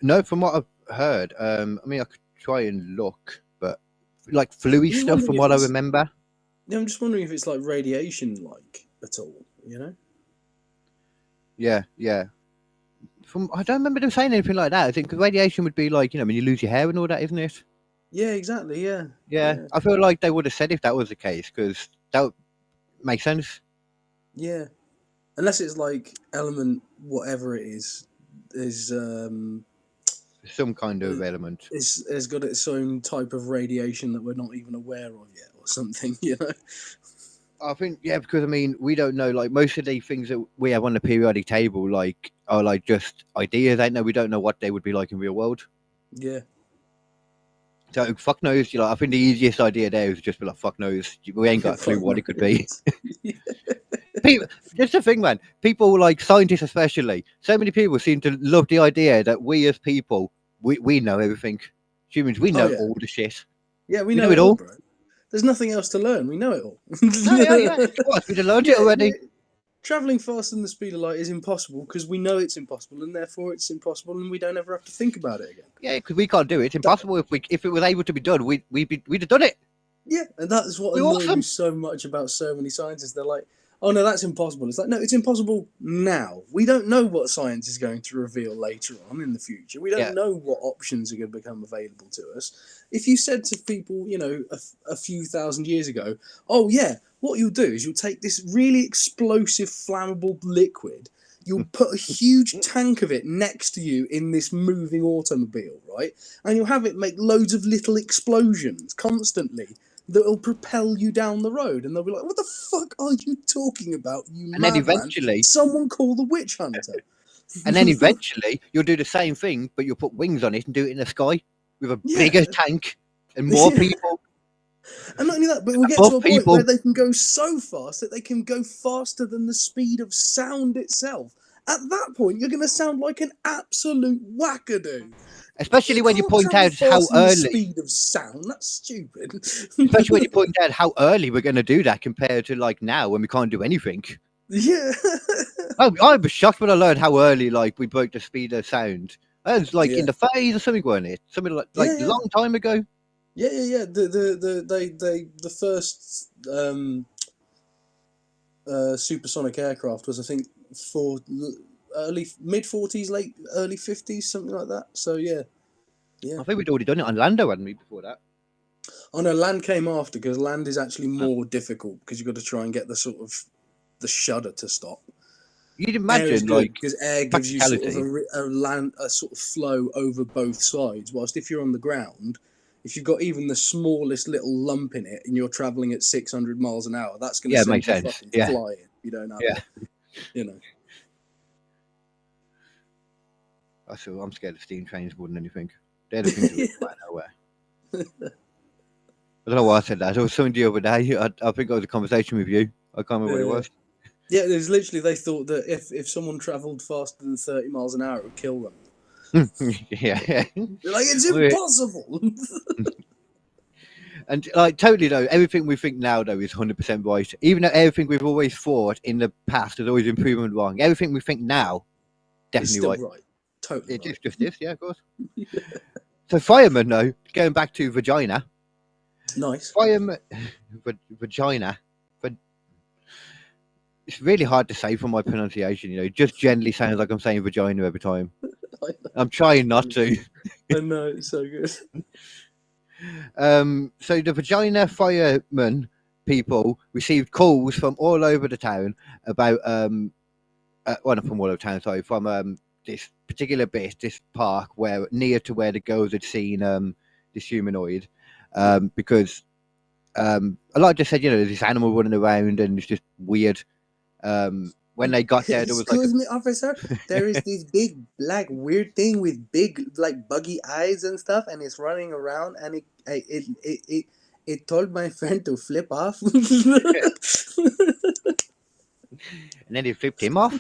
No, from what I've heard, I mean, I could try and look, but like fluey just stuff wondering from if what I it's- remember. Yeah, I'm just wondering if it's like radiation, like at all. You know? Yeah. From I don't remember them saying anything like that. I think 'cause radiation would be like, when you lose your hair and all that, isn't it? Yeah, exactly. Yeah. Yeah. I feel like they would have said if that was the case, because that would make sense. Yeah. Unless it's like element whatever it is Some kind of element. has got its own type of radiation that we're not even aware of yet, or something. You know. I think, yeah, because I mean, we don't know. Like most of the things that we have on the periodic table, like are like just ideas. I know we don't know what they would be like in real world. Yeah. So fuck knows. I think the easiest idea there is just be like, fuck knows. We ain't got a clue what it could be. People, that's the thing, man. People like scientists, especially. So many people seem to love the idea that we as people, we know everything. Humans, we know all the shit. Yeah, we We know know it all. bro. There's nothing else to learn. We know it all. Yeah. What? We'd have learned it already. Traveling faster than the speed of light is impossible because we know it's impossible, and therefore it's impossible, and we don't ever have to think about it again. Yeah, because we can't do it. It's impossible. If it was able to be done, we'd have done it. Yeah, and that's what We're annoys awesome. me so much about so many scientists. They're like, "Oh no, that's impossible." It's like, no, it's impossible now. We don't know what science is going to reveal later on in the future. We don't know what options are going to become available to us. If you said to people, a few thousand years ago, "Oh yeah, what you'll do is you'll take this really explosive, flammable liquid, you'll put a huge tank of it next to you in this moving automobile, right? And you'll have it make loads of little explosions constantly that will propel you down the road." And they'll be like, "What the fuck are you talking about, you And then madman? eventually, Someone call the witch hunter." and then eventually, you'll do the same thing, but you'll put wings on it and do it in the sky with a bigger tank and more people. And not only that, but we'll get to a point where they can go so fast that they can go faster than the speed of sound itself. At that point, you're going to sound like an absolute wackadoo. Especially when you can't point travel out how faster than the early. speed of sound. That's stupid. Especially when you point out how early we're going to do that compared to like now when we can't do anything. Yeah. I was shocked when I learned how early like we broke the speed of sound. That was like in the 30s or something, wasn't it? Something like a long time ago. Yeah. The first supersonic aircraft was, I think, for mid-40s, early 50s, something like that. So yeah. I think we'd already done it on land, hadn't we, before that? Oh no, land came after, because land is actually more difficult because you've got to try and get the sort of the shudder to stop. You'd imagine, because air gives you sort of a sort of flow over both sides. Whilst if you're on the ground, if you've got even the smallest little lump in it and you're travelling at 600 miles an hour, that's going to send you fucking flying. You don't have it. I'm scared of steam trains more than anything. They're the things that fly nowhere. I don't know why I said that. There was something the other day. I think it was a conversation with you. I can't remember what it was. Yeah, it was literally, they thought that if someone travelled faster than 30 miles an hour, it would kill them. Yeah. They're like, it's impossible. And like totally though, everything we think now though is 100% right. Even though everything we've always thought in the past has always been proven wrong. Everything we think now, definitely right. Totally. It just is, yeah, of course. So fireman though, going back to vagina. Nice. Fireman, vagina. It's really hard to say from my pronunciation. It just generally sounds like I'm saying vagina every time. I'm trying not to. I know, it's so good. So the vagina fireman people received calls from all over the town about not from all over town, sorry, from this particular bit, this park near to where the girls had seen this humanoid, because a lot just said there's this animal running around and it's just weird. When they got there, there was Excuse me, officer. There is this big black weird thing with big buggy eyes and stuff, and it's running around, and it told my friend to flip off. And then it flipped him off.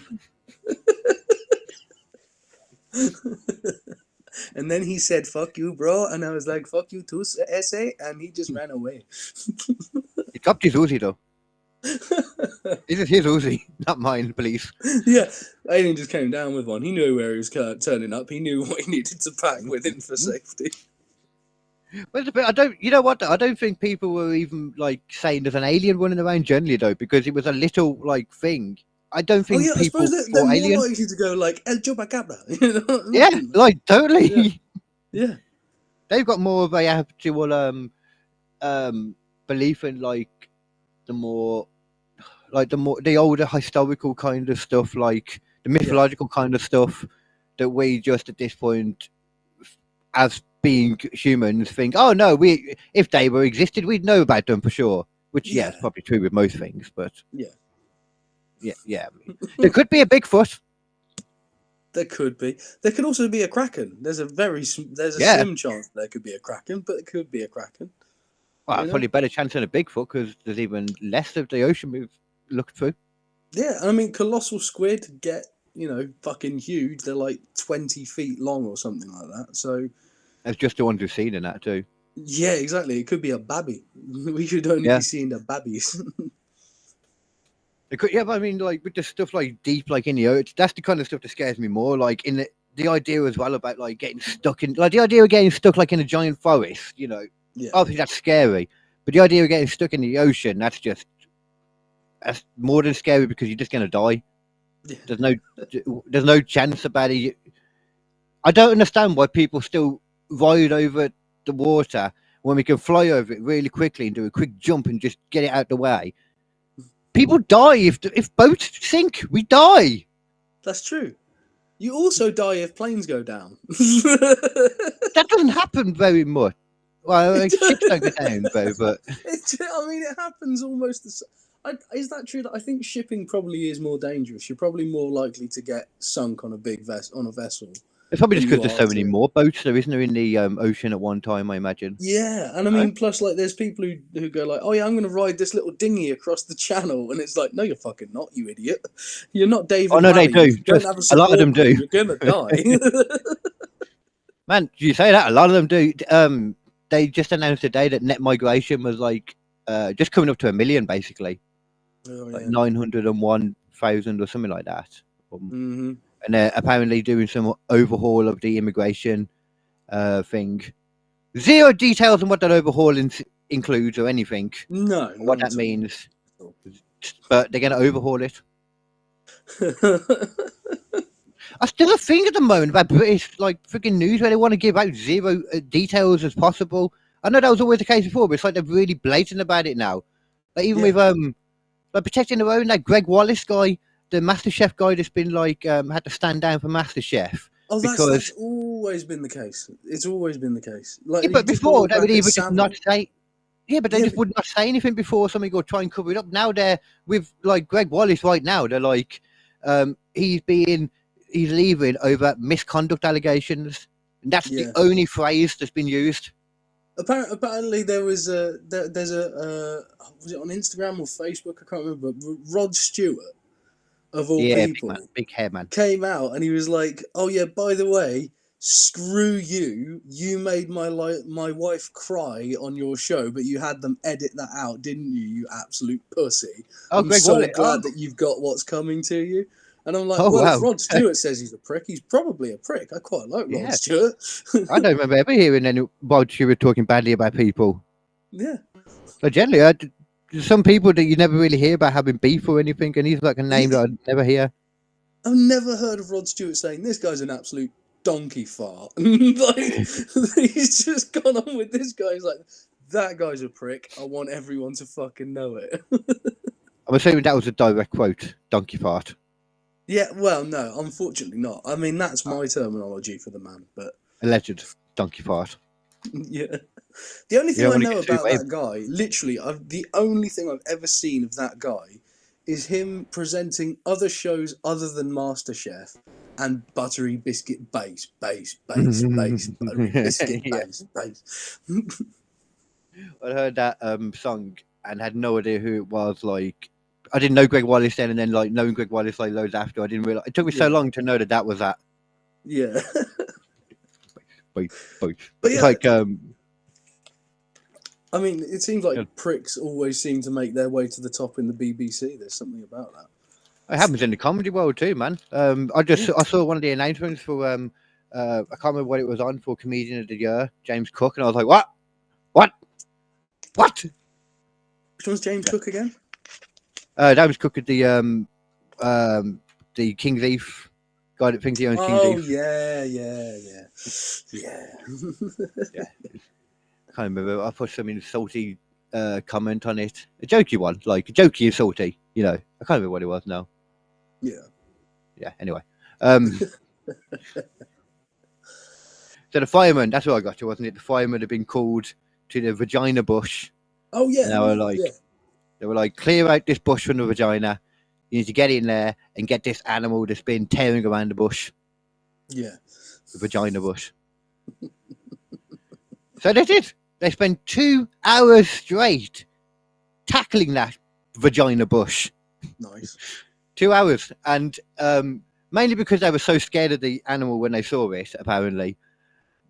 And then he said, "Fuck you, bro," and I was like, "Fuck you too, essay," and he just ran away. He dropped his Uzi though. This is his Uzi, not mine, please. Yeah, Alien just came down with one. He knew where he was turning up. He knew what he needed to pack with him for safety. Well, I don't. You know what? I don't think people were even like saying there's an alien running around generally though, because it was a little like thing. I don't think I people suppose saw they're alien. more likely to go like El Chupacabra. You know what I Yeah, mean? like totally. Yeah. They've got more of a actual belief in like the older historical kind of stuff, like the mythological kind of stuff that we just at this point, as being humans, think, oh no, if they were existed, we'd know about them for sure. Which yeah, it's probably true with most things, but yeah. There could be a Bigfoot. There could be. There could also be a Kraken. There's a slim chance there could be a Kraken, but it could be a Kraken. Well, probably a better chance than a Bigfoot because there's even less of the ocean we've looked through. Yeah, I mean, colossal squid get, fucking huge. They're like 20 feet long or something like that. So that's just the ones we've seen in that too. Yeah, exactly. It could be a babby. We should only be seeing the babbies. It could, but I mean, like with the stuff like deep, like in the earth, that's the kind of stuff that scares me more. Like in the idea as well about like getting stuck in, like the idea of getting stuck like in a giant forest. Obviously that's scary, but the idea of getting stuck in the ocean, that's more than scary because you're just gonna die. Yeah. There's no chance about it. I don't understand why people still ride over the water when we can fly over it really quickly and do a quick jump and just get it out the way. People die if boats sink. We die. That's true. You also die if planes go down. That doesn't happen very much. Well, ships don't go down though, but it happens almost. Is that true? I think shipping probably is more dangerous. You're probably more likely to get sunk on a vessel. It's probably just because there's so many more boats there, isn't there, in the ocean at one time, I imagine. Yeah, and I mean, plus, like, there's people who go like, oh yeah, I'm going to ride this little dinghy across the channel, and it's like, no, you're fucking not, you idiot. You're not David. Oh no, Raleigh. they do. A lot of them do. You're gonna die. Man, you say that? A lot of them do. They just announced today that net migration was like just coming up to 1 million, basically. Oh, yeah. Like 901,000 or something like that. And they're apparently doing some overhaul of the immigration thing. Zero details on what that overhaul includes or anything. No. What that means. But they're going to overhaul it. I still a thing at the moment about British like freaking news where they want to give out zero details as possible. I know that was always the case before, but it's like they're really blatant about it now. Like even with like protecting their own, like Greg Wallace guy, the MasterChef guy that's been like had to stand down for MasterChef. Oh, that's always been the case. It's always been the case. Like, yeah, but before they would even just not say. Yeah, but they just would not say anything before somebody go try and cover it up. Now they're with like Greg Wallace right now. They're like, he's leaving over misconduct allegations. And that's the only phrase that's been used. Apparently there was there's was it on Instagram or Facebook? I can't remember. Rod Stewart, of all people, big hair man, came out and he was like, "Oh yeah, by the way, screw you. You made my wife cry on your show, but you had them edit that out, didn't you? You absolute pussy. I'm so glad that you've got what's coming to you." And I'm like, if Rod Stewart says he's a prick, he's probably a prick. I quite like Rod Stewart. I don't remember ever hearing any Rod Stewart talking badly about people. Yeah. But generally, some people that you never really hear about having beef or anything, and he's like a name that I'd never hear. I've never heard of Rod Stewart saying, this guy's an absolute donkey fart. Like, he's just gone on with this guy. He's like, that guy's a prick. I want everyone to fucking know it. I'm assuming that was a direct quote, donkey fart. Yeah, well, no, unfortunately not. I mean, that's my terminology for the man, but... Alleged donkey fart. Yeah. The only thing I know about that guy, literally, the only thing I've ever seen of that guy is him presenting other shows other than MasterChef and Buttery Biscuit Base, Buttery Biscuit Base. I heard that song and had no idea who it was, like... I didn't know Greg Wallace then, and then like knowing Greg Wallace like loads after, I didn't realize. It took me so long to know that was that. Yeah. But yeah, like I mean, it seems like Yeah. pricks always seem to make their way to the top in the BBC. There's something about that. It happens in the comedy world too, man. I saw one of the announcements for I can't remember what it was on for Comedian of the Year, James Cook, and I was like, what? Which one's James Cook again? James Cook at the King's Eve guy that thinks he owns King's Oh Eve. yeah. Yeah. Can't remember. I put some salty comment on it, a jokey one, like jokey and salty. You know, I can't remember what it was now. Yeah. Anyway, so the fireman. That's what I got to, wasn't it? The fireman had been called to the vagina bush. Oh yeah. And they were like, clear out this bush from the vagina. You need to get in there and get this animal that's been tearing around the bush. Yeah. The vagina bush. So they did. They spent 2 hours straight tackling that vagina bush. Nice. 2 hours. And mainly because they were so scared of the animal when they saw it, apparently.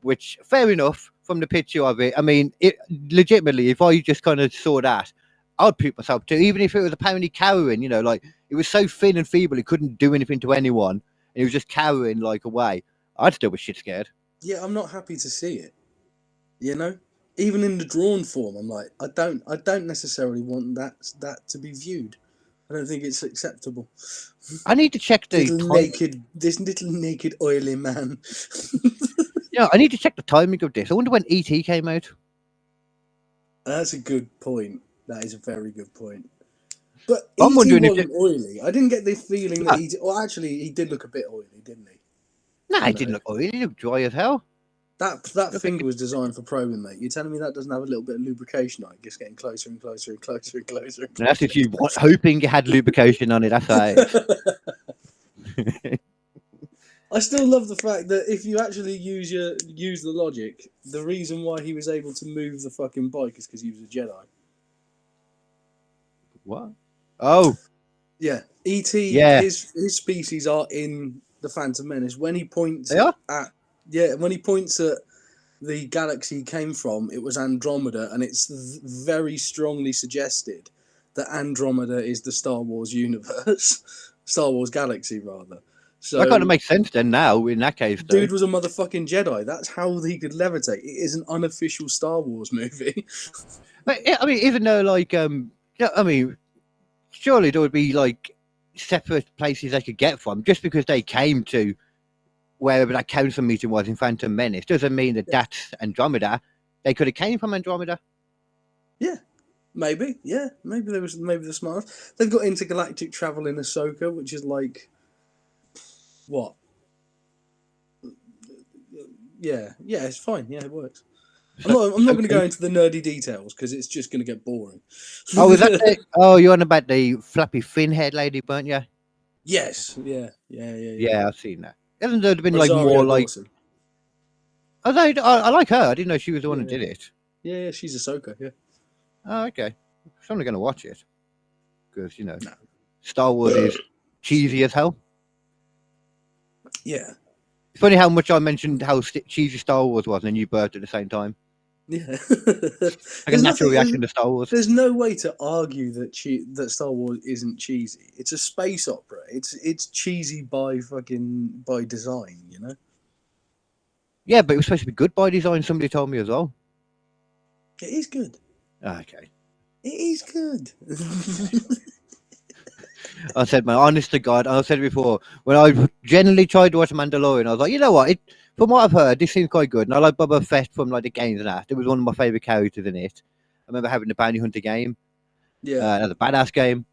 Which, fair enough, from the picture of it. I mean, legitimately, if I just kind of saw that, I'd poop myself too. Even if it was apparently cowering, you know, like, it was so thin and feeble, it couldn't do anything to anyone. And it was just cowering, like, away. I'd still be shit scared. Yeah, I'm not happy to see it. You know? Even in the drawn form, I'm like, I don't necessarily want that to be viewed. I don't think it's acceptable. I need to check the This little naked oily man. Yeah, I need to check the timing of this. I wonder when E.T. came out. That's a good point. That is a very good point. But I'm E.T. wondering if wasn't oily. I didn't get the feeling that E.T. Well, actually, he did look a bit oily, didn't he? Nah, he didn't look oily. He looked dry as hell. That finger was designed for probing, mate. You're telling me that doesn't have a little bit of lubrication on it, just getting closer and closer and closer and closer and closer. That's if you hoping you had lubrication on it. That's how it is. I still love the fact that if you actually use the logic, the reason why he was able to move the fucking bike is because he was a Jedi. What? Oh, yeah. E.T. Yeah. His species are in the Phantom Menace. When he points They are? when he points at the galaxy he came from, it was Andromeda, and it's very strongly suggested that Andromeda is the Star Wars universe, Star Wars galaxy rather. So that kind of makes sense then. Now, in that case, though. Dude was a motherfucking Jedi. That's how he could levitate. It is an unofficial Star Wars movie. But, yeah, I mean, even though, like, yeah, I mean, surely there would be like separate places they could get from. Just because they came to wherever that council meeting was in Phantom Menace doesn't mean that that's Andromeda. They could have came from Andromeda. Yeah, maybe. Yeah, maybe they're smart. They've got intergalactic travel in Ahsoka, which is like what? Yeah, it's fine. Yeah, it works. I'm not going to go into the nerdy details because it's just going to get boring. Oh, is that oh, you're on about the flappy fin head lady, weren't you? Yes. Yeah. Yeah, I've seen that. Hasn't there been Rosario like more like? Dawson. I like her. I didn't know she was the one that did it. Yeah, she's Ahsoka. Yeah. Oh, okay. So I'm going to watch it because Star Wars is cheesy as hell. Yeah. It's funny how much I mentioned how cheesy Star Wars was, and then you burped at the same time. Yeah. Like a natural reaction to Star Wars. There's no way to argue that Star Wars isn't cheesy. It's a space opera. It's cheesy by design, you know? Yeah, but it was supposed to be good by design, somebody told me as well. It is good. Okay. It is good. I said, man, honest to God, I said it before, when I generally tried to watch Mandalorian, I was like, you know what, from what I've heard, this seems quite good. And I like Boba Fett from like the games and that. It was one of my favourite characters in it. I remember having the Bounty Hunter game. Yeah. Another badass game.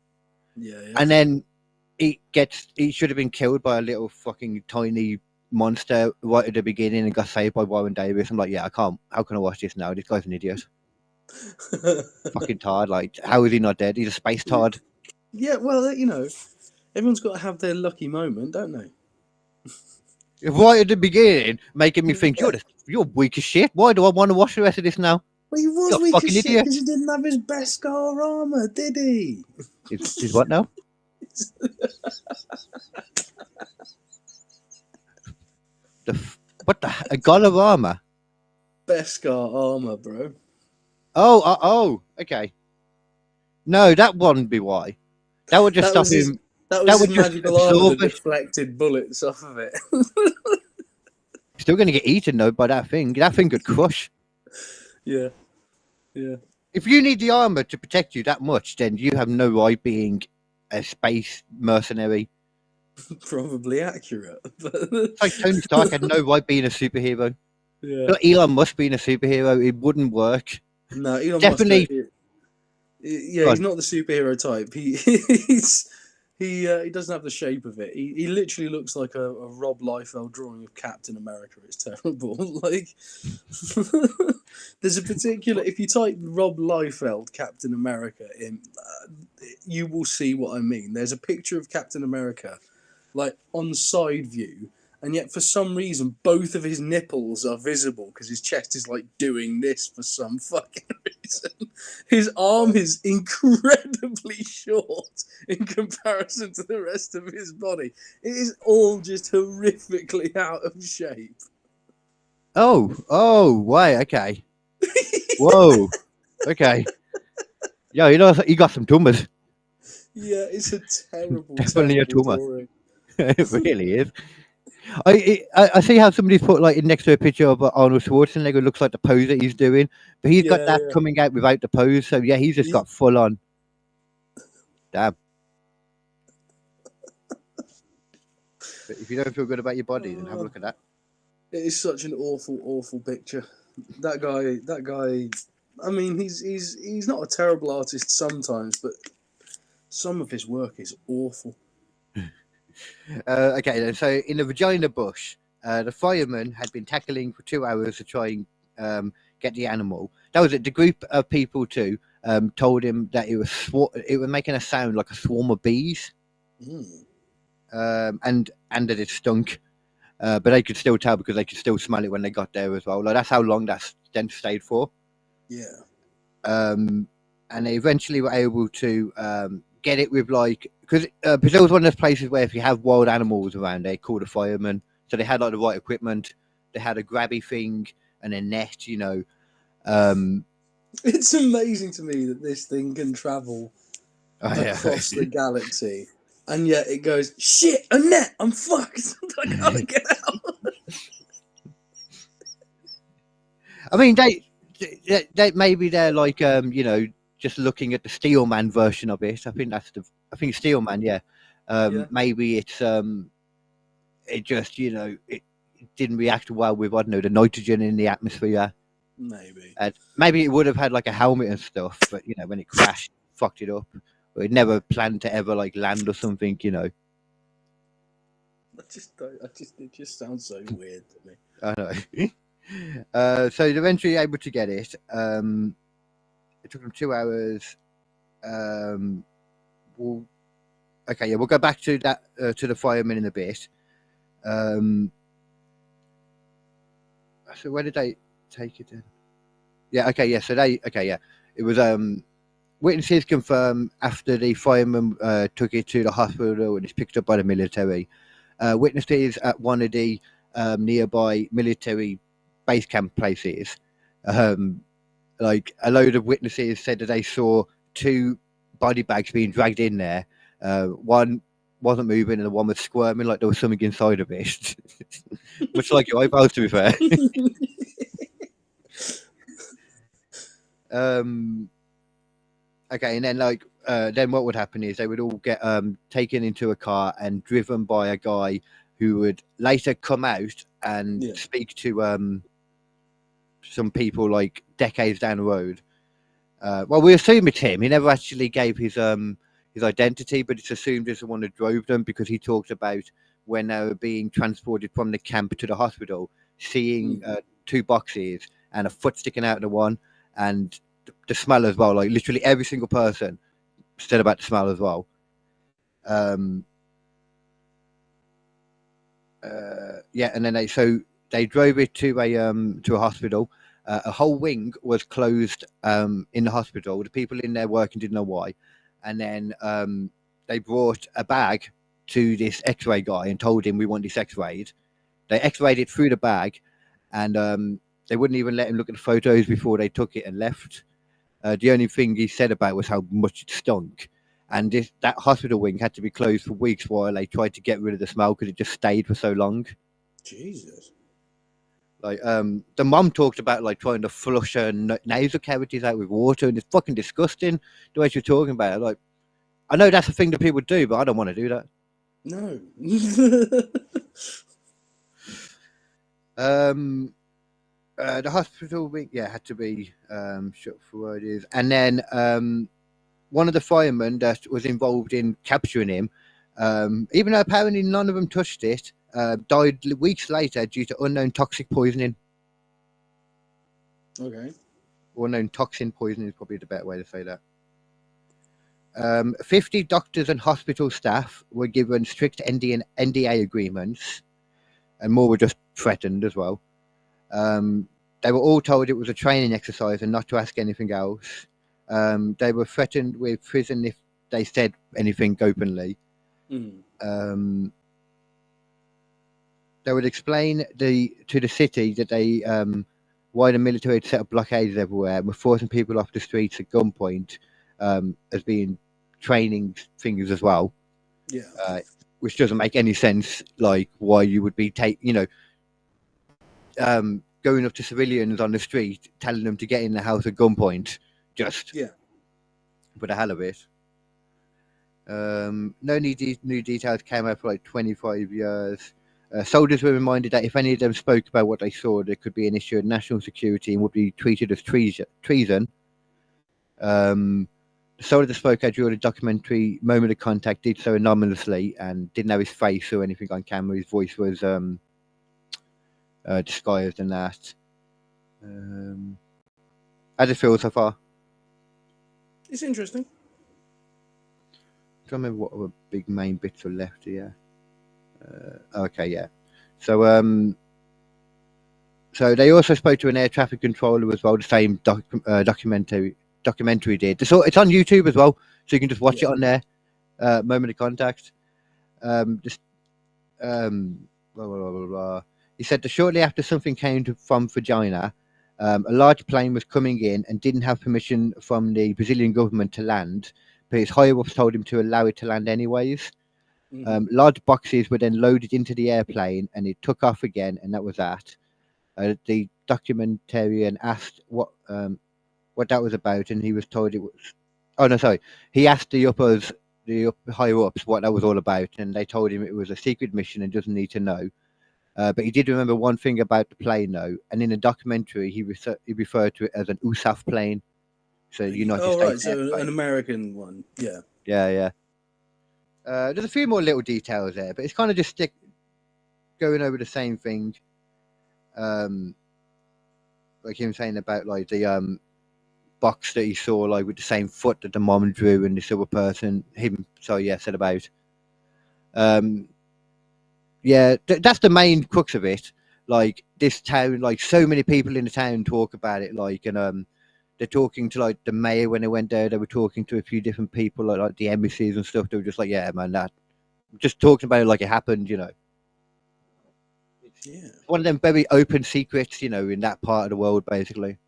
Yeah. And then he should have been killed by a little fucking tiny monster right at the beginning and got saved by Warren Davis. I'm like, yeah, I can't. How can I watch this now? This guy's an idiot. Fucking tard. Like, how is he not dead? He's a space tard. Yeah, well, everyone's got to have their lucky moment, don't they? Right at the beginning, making me think you're weak as shit. Why do I want to watch the rest of this now? Well, he was weak as shit because he didn't have his Beskar armor, did he? Is what now? A god of armor? Beskar armor, bro. Oh, okay. No, that wouldn't be why. That would just That stop was his, him. that That was his would just magical armor absorb that it. deflected bullets off of it. Still going to get eaten though by that thing. That thing could crush. Yeah. If you need the armor to protect you that much, then you have no right being a space mercenary. Probably accurate. But It's like Tony Stark had no right being a superhero. yeah. Not Elon Musk being a superhero. It wouldn't work. No, Elon Definitely. Musk. Yeah, Go he's on. not the superhero type. He doesn't have the shape of it. He literally looks like a Rob Liefeld drawing of Captain America. It's terrible. Like, there's a particular. If you type Rob Liefeld Captain America in, you will see what I mean. There's a picture of Captain America, like on side view, and yet for some reason both of his nipples are visible because his chest is like doing this for some fucking reason. His arm is incredibly short in comparison to the rest of his body. It is all just horrifically out of shape. Oh, why? Okay. Whoa. Okay. Yeah, you got some tumors. Yeah, it's a terrible, Definitely a terrible tumor. drawing. It really is. I see how somebody's put like next to a picture of Arnold Schwarzenegger. It looks like the pose that he's doing, but he's got Yeah, that yeah. coming out without the pose. So yeah, he's just got full on. Damn. But if you don't feel good about your body, then have a look at that. It is such an awful, awful picture. That guy. I mean, he's not a terrible artist sometimes, but some of his work is awful. Okay, then. So in the vagina bush, the fireman had been tackling for 2 hours to try and get the animal. That was it. The group of people too told him that it was making a sound like a swarm of bees, and that it stunk. But they could still tell because they could still smell it when they got there as well. Like that's how long that stench stayed for. Yeah. And they eventually were able to get it with because it was one of those places where if you have wild animals around, they call the firemen. So they had like the right equipment. They had a grabby thing and a net, It's amazing to me that this thing can travel across the galaxy, and yet it goes, shit, a net, I'm fucked. I can't get out. I mean, they maybe they're like just looking at the Steelman version of it. I think Steelman, yeah. Yeah. Maybe it's it just it didn't react well with I don't know the nitrogen in the atmosphere. Maybe. Maybe it would have had like a helmet and stuff, but when it crashed, fucked it up. But it never planned to ever like land or something. It just sounds so weird to me. I know. So they're eventually able to get it. It took them 2 hours. We'll go back to that to the firemen in a bit. So where did they take it in? Yeah, okay, yeah. So it was witnesses confirm after the firemen took it to the hospital and it's picked up by the military. Witnesses at one of the nearby military base camp places, like a load of witnesses said that they saw 2 body bags being dragged in there. One wasn't moving and the one was squirming like there was something inside of it. Much like your eyebrows, to be fair. Okay, and then then what would happen is they would all get taken into a car and driven by a guy who would later come out and speak to some people like decades down the road. Well, we assume it's him. He never actually gave his identity, but it's assumed it's the one that drove them because he talked about when they were being transported from the camp to the hospital, seeing 2 boxes and a foot sticking out of the one, and the smell as well. Like literally every single person said about the smell as well. And then they drove it to a hospital. A whole wing was closed in the hospital. The people in there working didn't know why. And then they brought a bag to this X-ray guy and told him we want this X-rayed. They X-rayed it through the bag, and they wouldn't even let him look at the photos before they took it and left. The only thing he said about was how much it stunk. And that hospital wing had to be closed for weeks while they tried to get rid of the smell because it just stayed for so long. Jesus. Like, the mum talked about like trying to flush her nasal cavities out with water, and it's fucking disgusting the way she's talking about it. Like, I know that's a thing that people do, but I don't want to do that. No. The hospital wing, had to be shut for what it is, and then one of the firemen that was involved in capturing him, even though apparently none of them touched it, died weeks later due to unknown toxic poisoning. Okay. Unknown toxin poisoning is probably the better way to say that. 50 doctors and hospital staff were given strict NDA agreements, and more were just threatened as well. They were all told it was a training exercise and not to ask anything else. They were threatened with prison if they said anything openly. They would explain to the city that why the military had set up blockades everywhere and were forcing people off the streets at gunpoint as being training things as well. Yeah. Which doesn't make any sense, like why you would be going up to civilians on the street, telling them to get in the house at gunpoint, just for the hell of it. No new details came out for like 25 years. Soldiers were reminded that if any of them spoke about what they saw, there could be an issue of national security and would be treated as treason. The soldier that spoke out during the documentary Moment of Contact did so anonymously and didn't have his face or anything on camera. His voice was disguised and that. How does it feel so far? It's interesting. I can't remember what other big main bits are left here. Okay, yeah. So they also spoke to an air traffic controller as well. The same documentary did. So it's on YouTube as well, so you can just watch it on there. Moment of Contact. Blah, blah, blah, blah. He said that shortly after something came from Varginha, a large plane was coming in and didn't have permission from the Brazilian government to land, but his higher-ups told him to allow it to land anyways. Large boxes were then loaded into the airplane and it took off again, and that was that. The documentarian asked what that was about, and he was told it was... Oh, no, sorry. He asked the higher-ups what that was all about, and they told him it was a secret mission and doesn't need to know. But he did remember one thing about the plane, though, and in the documentary, he referred to it as an USAF plane. So United States. Oh, right, so an American one, yeah. Yeah. There's a few more little details there, but it's kind of just going over the same thing. Like him saying about like the box that he saw, like with the same foot that the mom drew, and this other person, said about. That's the main crux of it. Like this town, like so many people in the town talk about it, like, and they're talking to like the mayor when they went there. They were talking to a few different people, like the embassies and stuff. They were just like, "Yeah, man, that." Just talking about it like it happened, you know. Yeah. One of them very open secrets, you know, in that part of the world, basically.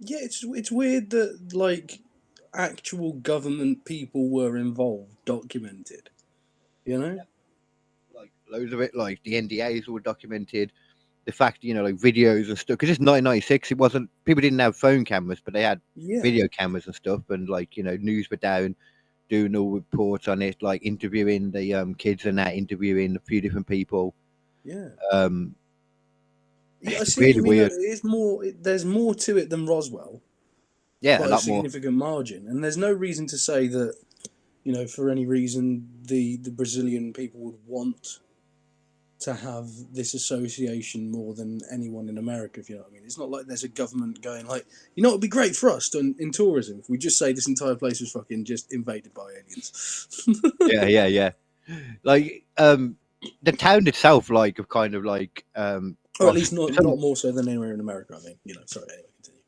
Yeah, it's weird that like actual government people were involved, documented. You know. Like loads of it, like the NDAs were documented. The fact, you know, like videos and stuff, because it's 1996, it wasn't, people didn't have phone cameras, but they had video cameras and stuff, and like, you know, news were down doing all reports on it, like interviewing the kids and that, interviewing a few different people. Yeah. It's I see really what you mean. weird. It's more. There's more to it than Roswell. Yeah, by a a lot more. significant margin, and there's no reason to say that, you know, for any reason the Brazilian people would want to have this association more than anyone in America, if you know what I mean. It's not like there's a government going like, you know, it'd be great for us in tourism if we just say this entire place was fucking just invaded by aliens. Yeah. Like the town itself, like, of kind of like or at least not more so than anywhere in America, I mean. You know, sorry, anyway, continue.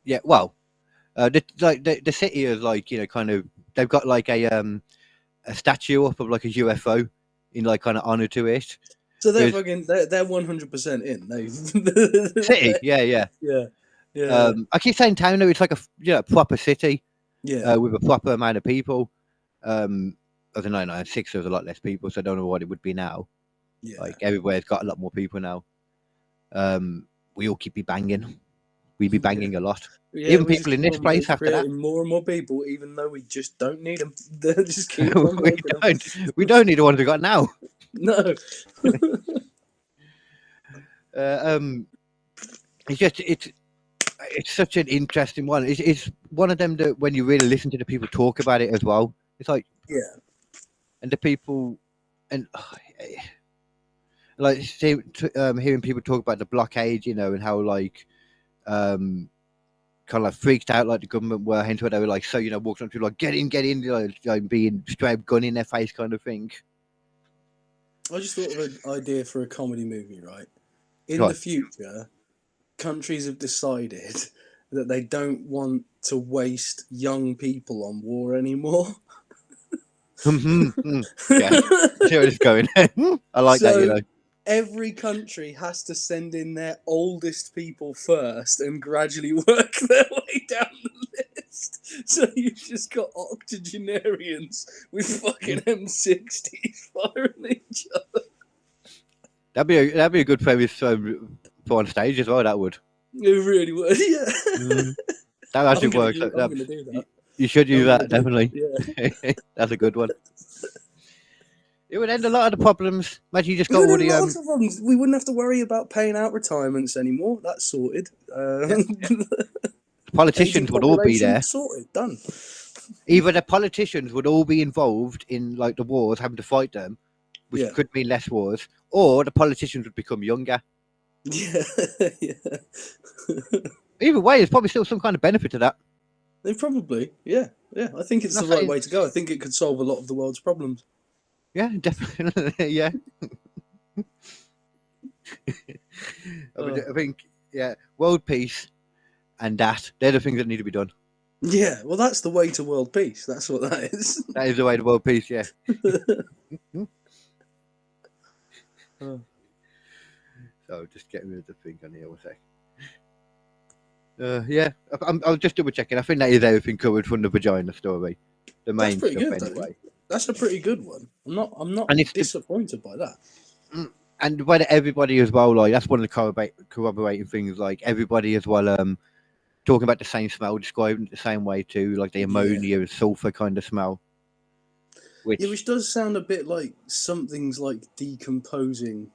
Yeah, well, the city is like, you know, kind of, they've got like a statue up of like a UFO in like kind of honor to it. So they're 100% in. City, yeah. Yeah. I keep saying town though. It's like a proper city Yeah. with a proper amount of people. I don't know. No, six there's a lot less people, so I don't know what it would be now. Yeah. Like everywhere's got a lot more people now. We all keep banging. We be banging a lot. Yeah, Even we people just in keep this on place after that. creating more and more people, even though we just don't need them. They just keep on we making them. don't. We don't need the ones we got now. No. It's such an interesting one. It's one of them that when you really listen to the people talk about it as well, it's like Yeah. and the people and like hearing people talk about the blockade, and how like kind of like freaked out like the government were, hence where they were like so walking up to people like get in, being straight gun in their face kind of thing. I just thought of an idea for a comedy movie, right? In Right. the future, countries have decided that they don't want to waste young people on war anymore. Yeah, see where it's going. I like that. Every country has to send in their oldest people first and gradually work their way down the list. So you've just got octogenarians with fucking M60s firing each other. That'd be a good premise for on stage as well. That would. It really would, yeah. That actually works. I'm going to do that. You should use that, definitely. Yeah. That's a good one. It would end a lot of the problems. Imagine you just got We all the lots of problems. We wouldn't have to worry about paying out retirements anymore. That's sorted. politicians would all be there. Sorted, done. Either the politicians would all be involved in like the wars, having to fight them, which could mean less wars, or the politicians would become younger. Yeah, yeah. Either way, there's probably still some kind of benefit to that. They probably, yeah. I think it's the right way to go. I think it could solve a lot of the world's problems. Yeah, definitely. Yeah. I think, world peace and they're the things that need to be done. Yeah, well, that's the way to world peace. That's what that is. That is the way to world peace, yeah. So just getting rid of the thing on here, one sec. I'll just double checking. I think that is everything covered from the vagina story. The main That's pretty stuff good, anyway. That's a pretty good one. I'm not disappointed by that. And the way that everybody as well, like that's one of the corroborating things. Like everybody as well, talking about the same smell, describing it the same way too, like the ammonia and sulfur kind of smell. Which does sound a bit like something's like decomposing,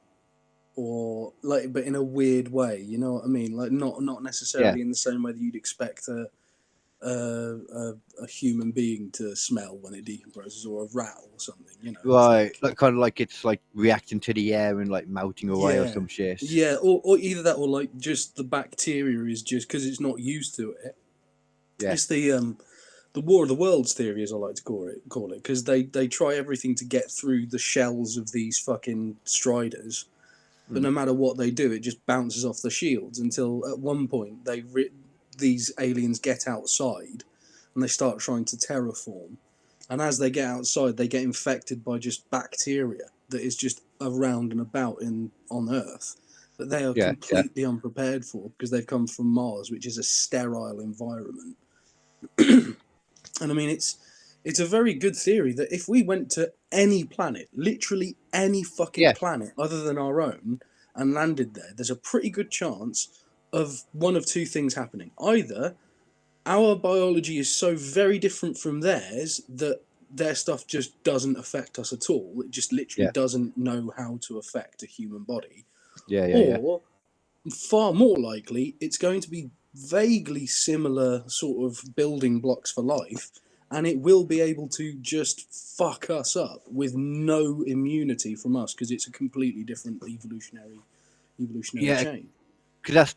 or like, but in a weird way. You know what I mean? Like not necessarily in the same way that you'd expect a human being to smell when it decomposes, or a rat or something. You know, right? Like kind of like it's like reacting to the air and like melting away or some shit. Yeah, or either that, or like just the bacteria is just because it's not used to it. Yeah. It's the War of the Worlds theory, as I like to call it, because they try everything to get through the shells of these fucking striders, but no matter what they do, it just bounces off the shields until at one point these aliens get outside and they start trying to terraform, and as they get outside, they get infected by just bacteria that is just around and about on Earth that they are completely unprepared for, because they've come from Mars, which is a sterile environment. And I mean, it's a very good theory that if we went to any planet, literally any fucking planet other than our own, and landed there, there's a pretty good chance of one of two things happening. Either our biology is so very different from theirs that their stuff just doesn't affect us at all. It just literally doesn't know how to affect a human body. Or, far more likely, it's going to be vaguely similar sort of building blocks for life, and it will be able to just fuck us up with no immunity from us, because it's a completely different evolutionary chain. Because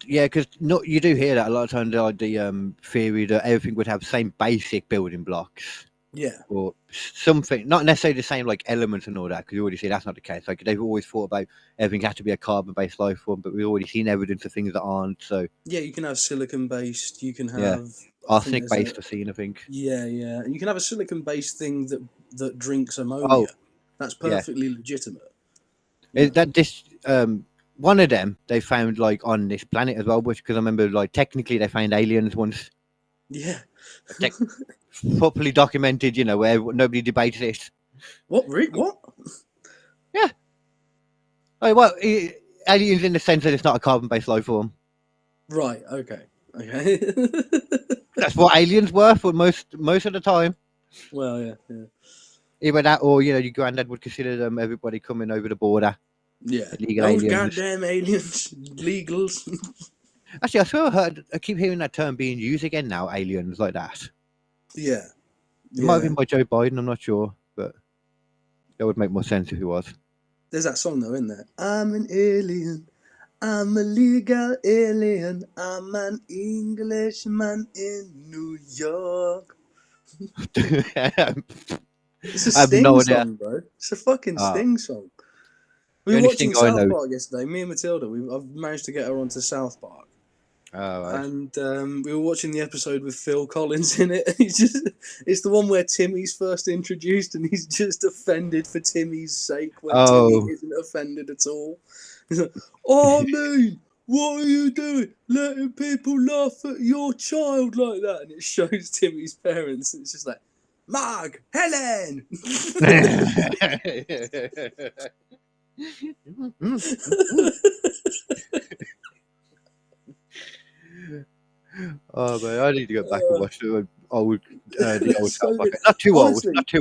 you do hear that a lot of times, like the theory that everything would have the same basic building blocks. Yeah. Or something, not necessarily the same like elements and all that, because you already see that's not the case. Like they've always thought about everything has to be a carbon-based life form, but we've already seen evidence of things that aren't. So yeah, you can have silicon-based. You can have arsenic-based. I've seen, I think. Yeah. You can have a silicon-based thing that drinks ammonia. That's perfectly legitimate. one of them they found like on this planet as well, because I remember like technically they found aliens once. Yeah. Tech- properly documented, where nobody debates this. What? What? Yeah. Oh, well, aliens in the sense that it's not a carbon-based life form. Right. Okay. Okay. That's what aliens were for most of the time. Well, yeah. Either that, or your granddad would consider them everybody coming over the border. Yeah. Illegal Those aliens. goddamn aliens, legals. Actually, I keep hearing that term being used again now. Aliens like that. Yeah. It might have been by Joe Biden. I'm not sure, but that would make more sense if he was. There's that song though, isn't there? I'm an alien. I'm a legal alien. I'm an Englishman in New York. It's a Sting song, bro. It's a fucking Sting song. We were watching South Park yesterday. Me and Matilda. I've managed to get her onto South Park. Oh, right. And we were watching the episode with Phil Collins in it. It's the one where Timmy's first introduced, and he's just offended for Timmy's sake when Timmy isn't offended at all. He's like, "Oh, man, what are you doing? Letting people laugh at your child like that?" And it shows Timmy's parents, and it's just like, "Marg, Helen." Oh man, I need to go back and watch the old South Park. Not too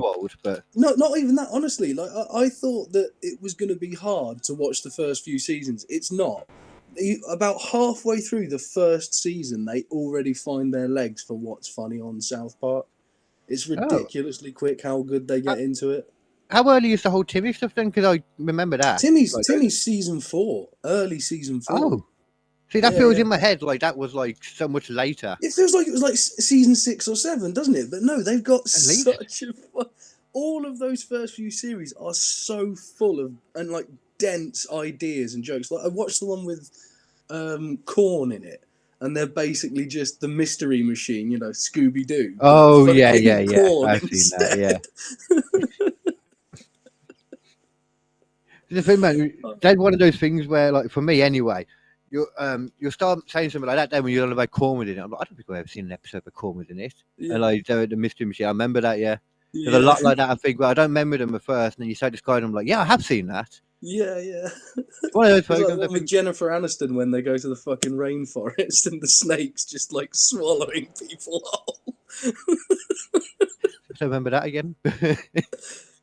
old, but not even that. Honestly, like I thought that it was going to be hard to watch the first few seasons. It's not. About halfway through the first season, they already find their legs for what's funny on South Park. It's ridiculously quick how good they get into it. How early is the whole Timmy stuff then? Because I remember that. Timmy's season 4, early season 4. Oh. See, that feels in my head like that was like so much later. It feels like it was like season 6 or 7, doesn't it? But no, they've got such a... All of those first few series are so full of and like dense ideas and jokes. Like I watched the one with Corn in it, and they're basically just the Mystery Machine, Scooby-Doo. Oh, yeah. I've seen that, yeah. The thing, man, that's one of those things where, like, for me anyway, you'll start saying something like that then when you're on about Cornwood in it. I'm like, I don't think I've ever seen an episode of Cornwood in it. Yeah. And like the Mystery Machine, I remember that, yeah. There's a lot like that. I think, well, I don't remember them at first, and then you start describing them, like, yeah, I have seen that. Yeah. One of those programs. Like with Jennifer Aniston when they go to the fucking rainforest and the snakes just like swallowing people whole. I don't remember that again.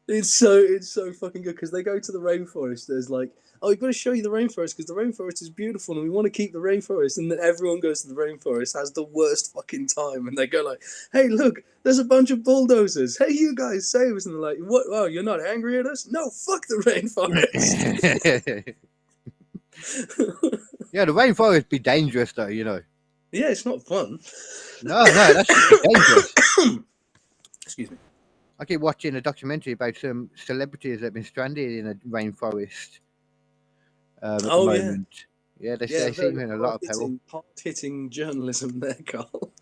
It's so fucking good because they go to the rainforest. There's like, oh, we've got to show you the rainforest because the rainforest is beautiful and we want to keep the rainforest. And then everyone goes to the rainforest, has the worst fucking time, and they go like, hey, look, there's a bunch of bulldozers. Hey, you guys, save us. And they're like, what? Oh, you're not angry at us? No, fuck the rainforest. Yeah, the rainforest be dangerous though, Yeah, it's not fun. No, that's dangerous. Excuse me. I keep watching a documentary about some celebrities that have been stranded in a rainforest. At the moment. Yeah, they seem in a lot of peril. Hard-hitting journalism there, Carl.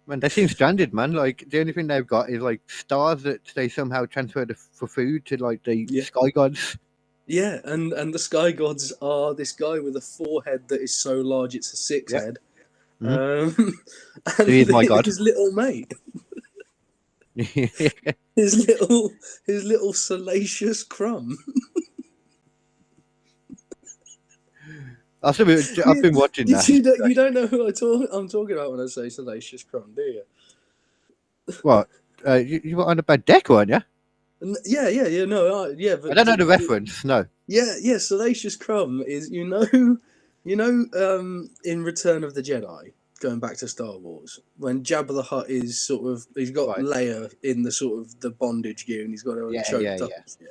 Man, they seem stranded, man. Like, the only thing they've got is, like, stars that they somehow transferred for food to, like, the sky gods. Yeah, and the sky gods are this guy with a forehead that is so large it's a 6 head. Mm-hmm. And he's my god. His little mate. his little salacious crumb. I've been watching that. You don't know who I'm talking about when I say salacious crumb, do you? What? You were on about Deck, weren't you? Yeah. No, but I don't know the reference. No. Yeah. Salacious crumb is in Return of the Jedi, going back to Star Wars, when Jabba the Hutt is sort of, he's got Leia in the sort of the bondage gear and he's got her choked up. Yeah.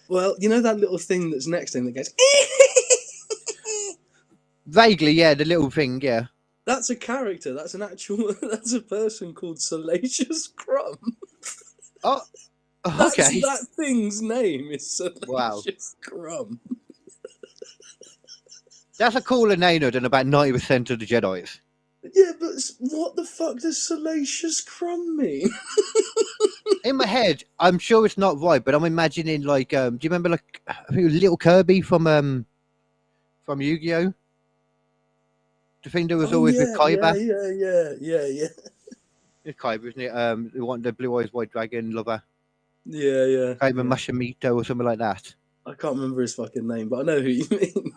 Well, that little thing that's next to him that goes. Vaguely, yeah, the little thing, yeah. That's a character. That's that's a person called Salacious Crumb. Oh, okay. That thing's name is Salacious Crumb. That's a cooler name than about 90% of the Jedis. Yeah, but what the fuck does salacious crumb mean? In my head, I'm sure it's not right, but I'm imagining like, do you remember like I think it was Little Kirby from Yu-Gi-Oh? The thing that was Oh always with yeah, Kaiba. yeah. It's Kaiba, isn't it? The one, the blue eyes white dragon lover, Yeah. Kaiba Mashamito or something like that. I can't remember his fucking name, but I know who you mean.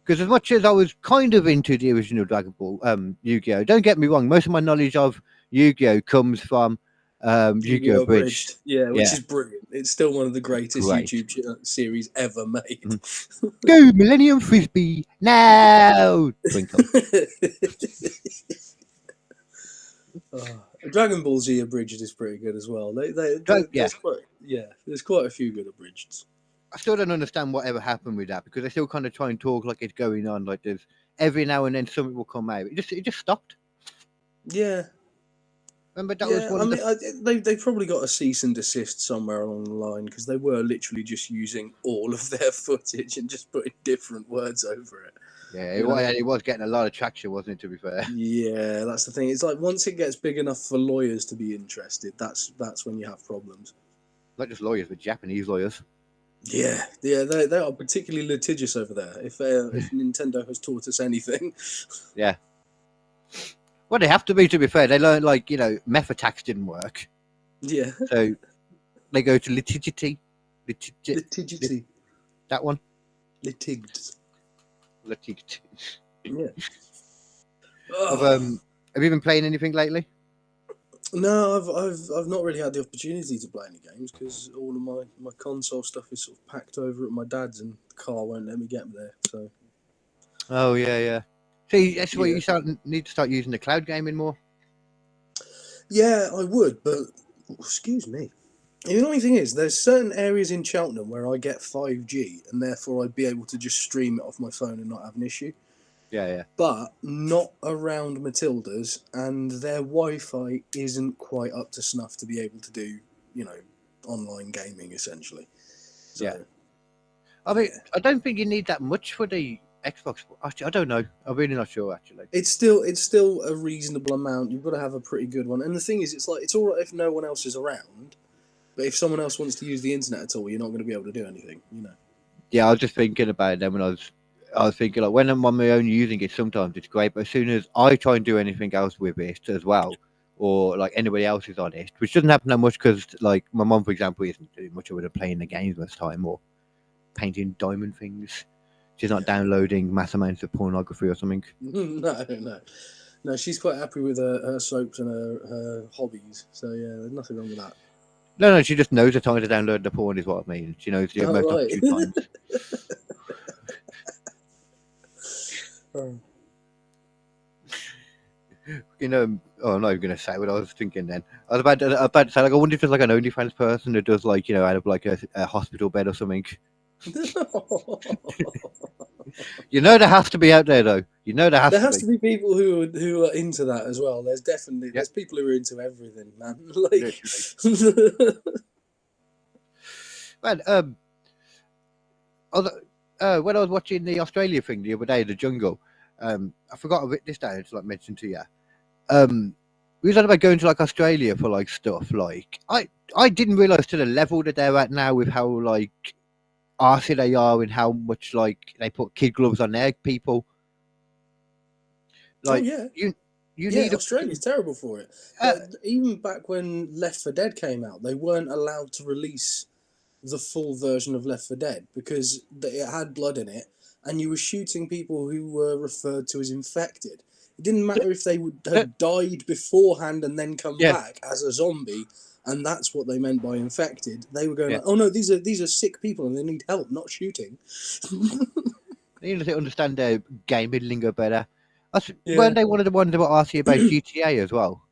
Because as much as I was kind of into the original Dragon Ball, Yu-Gi-Oh, don't get me wrong, most of my knowledge of Yu-Gi-Oh comes from Yu-Gi-Oh! Abridged. Yeah, which is brilliant. It's still one of the greatest Great. YouTube series ever made. Go Millennium Frisbee now! Twinkle. Dragon Ball Z Abridged is pretty good as well. There's quite a few good abridged. I still don't understand whatever happened with that because they still kind of try and talk like it's going on, like there's every now and then something will come out. It just stopped. Yeah. Remember that was one of the... they probably got a cease and desist somewhere along the line because they were literally just using all of their footage and just putting different words over it. Yeah, it was getting a lot of traction, wasn't it, to be fair? Yeah, that's the thing. It's like once it gets big enough for lawyers to be interested, that's when you have problems. Not just lawyers, but Japanese lawyers. Yeah, they are particularly litigious over there. If Nintendo has taught us anything. Yeah. Well, they have to be fair. They learned, like, meth attacks didn't work. Yeah. So they go to litigity. Litigity. That one? Litigged. Yeah. Have you been playing anything lately? No, I've not really had the opportunity to play any games because all of my console stuff is sort of packed over at my dad's and the car won't let me get there. So. Oh yeah. See, that's why you need to start using the cloud gaming more. Yeah, I would, but excuse me. The annoying thing is, there's certain areas in Cheltenham where I get 5G, and therefore I'd be able to just stream it off my phone and not have an issue. Yeah. But not around Matilda's, and their Wi-Fi isn't quite up to snuff to be able to do, online gaming essentially. So, yeah. I mean, I don't think you need that much for the Xbox. Actually, I don't know. I'm really not sure. Actually, it's still a reasonable amount. You've got to have a pretty good one. And the thing is, it's all right if no one else is around, but if someone else wants to use the internet at all, you're not going to be able to do anything. Yeah, I was just thinking about it then when I was thinking, like, when I'm on my own using it, sometimes it's great, but as soon as I try and do anything else with it as well, or like anybody else is on it, which doesn't happen that much because, like, my mum, for example, isn't doing much of it playing the games most time or painting diamond things. She's not downloading mass amounts of pornography or something. No. She's quite happy with her soaps and her hobbies. So yeah, there's nothing wrong with that. No, she just knows the time to download the porn is what I mean. She knows the most opportune times. I'm not even gonna say what I was thinking. Then I was about to say, like, I wonder if there's like an OnlyFans person that does, like, out of like a hospital bed or something. There has to be out there though. There has to be people who are into that as well. There's definitely there's people who are into everything, man. Like, man, when I was watching the Australia thing the other day, the jungle, I forgot to write this down to like mention to you. We was on about going to like Australia for like stuff. Like I didn't realise to the level that they're at now with how like arsey they are and how much like they put kid gloves on their people. Like, you need Australia's terrible for it. Even back when Left 4 Dead came out, they weren't allowed to release the full version of Left 4 Dead because it had blood in it, and you were shooting people who were referred to as infected. It didn't matter if they would have died beforehand and then come back as a zombie, and that's what they meant by infected. They were going like, "Oh no, these are sick people and they need help, not shooting." They need to understand their gaming lingo better. Weren't they one of the ones that were asking about GTA as well?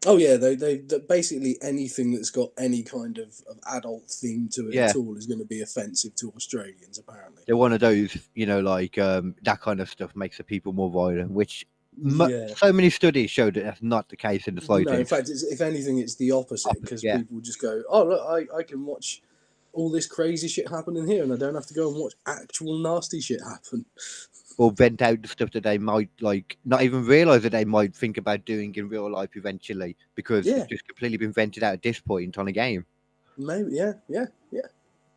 Oh yeah, they basically anything that's got any kind of adult theme to it at all is going to be offensive to Australians. Apparently, they're one of those, like that kind of stuff makes the people more violent, which so many studies show that that's not the case in the slightest. No, in fact, if anything, it's the opposite because people just go, "Oh look, I can watch all this crazy shit happen in here, and I don't have to go and watch actual nasty shit happen." or vent out the stuff that they might like not even realize that they might think about doing in real life eventually, because Yeah. it's just completely been vented out at this point on a game. Maybe, yeah.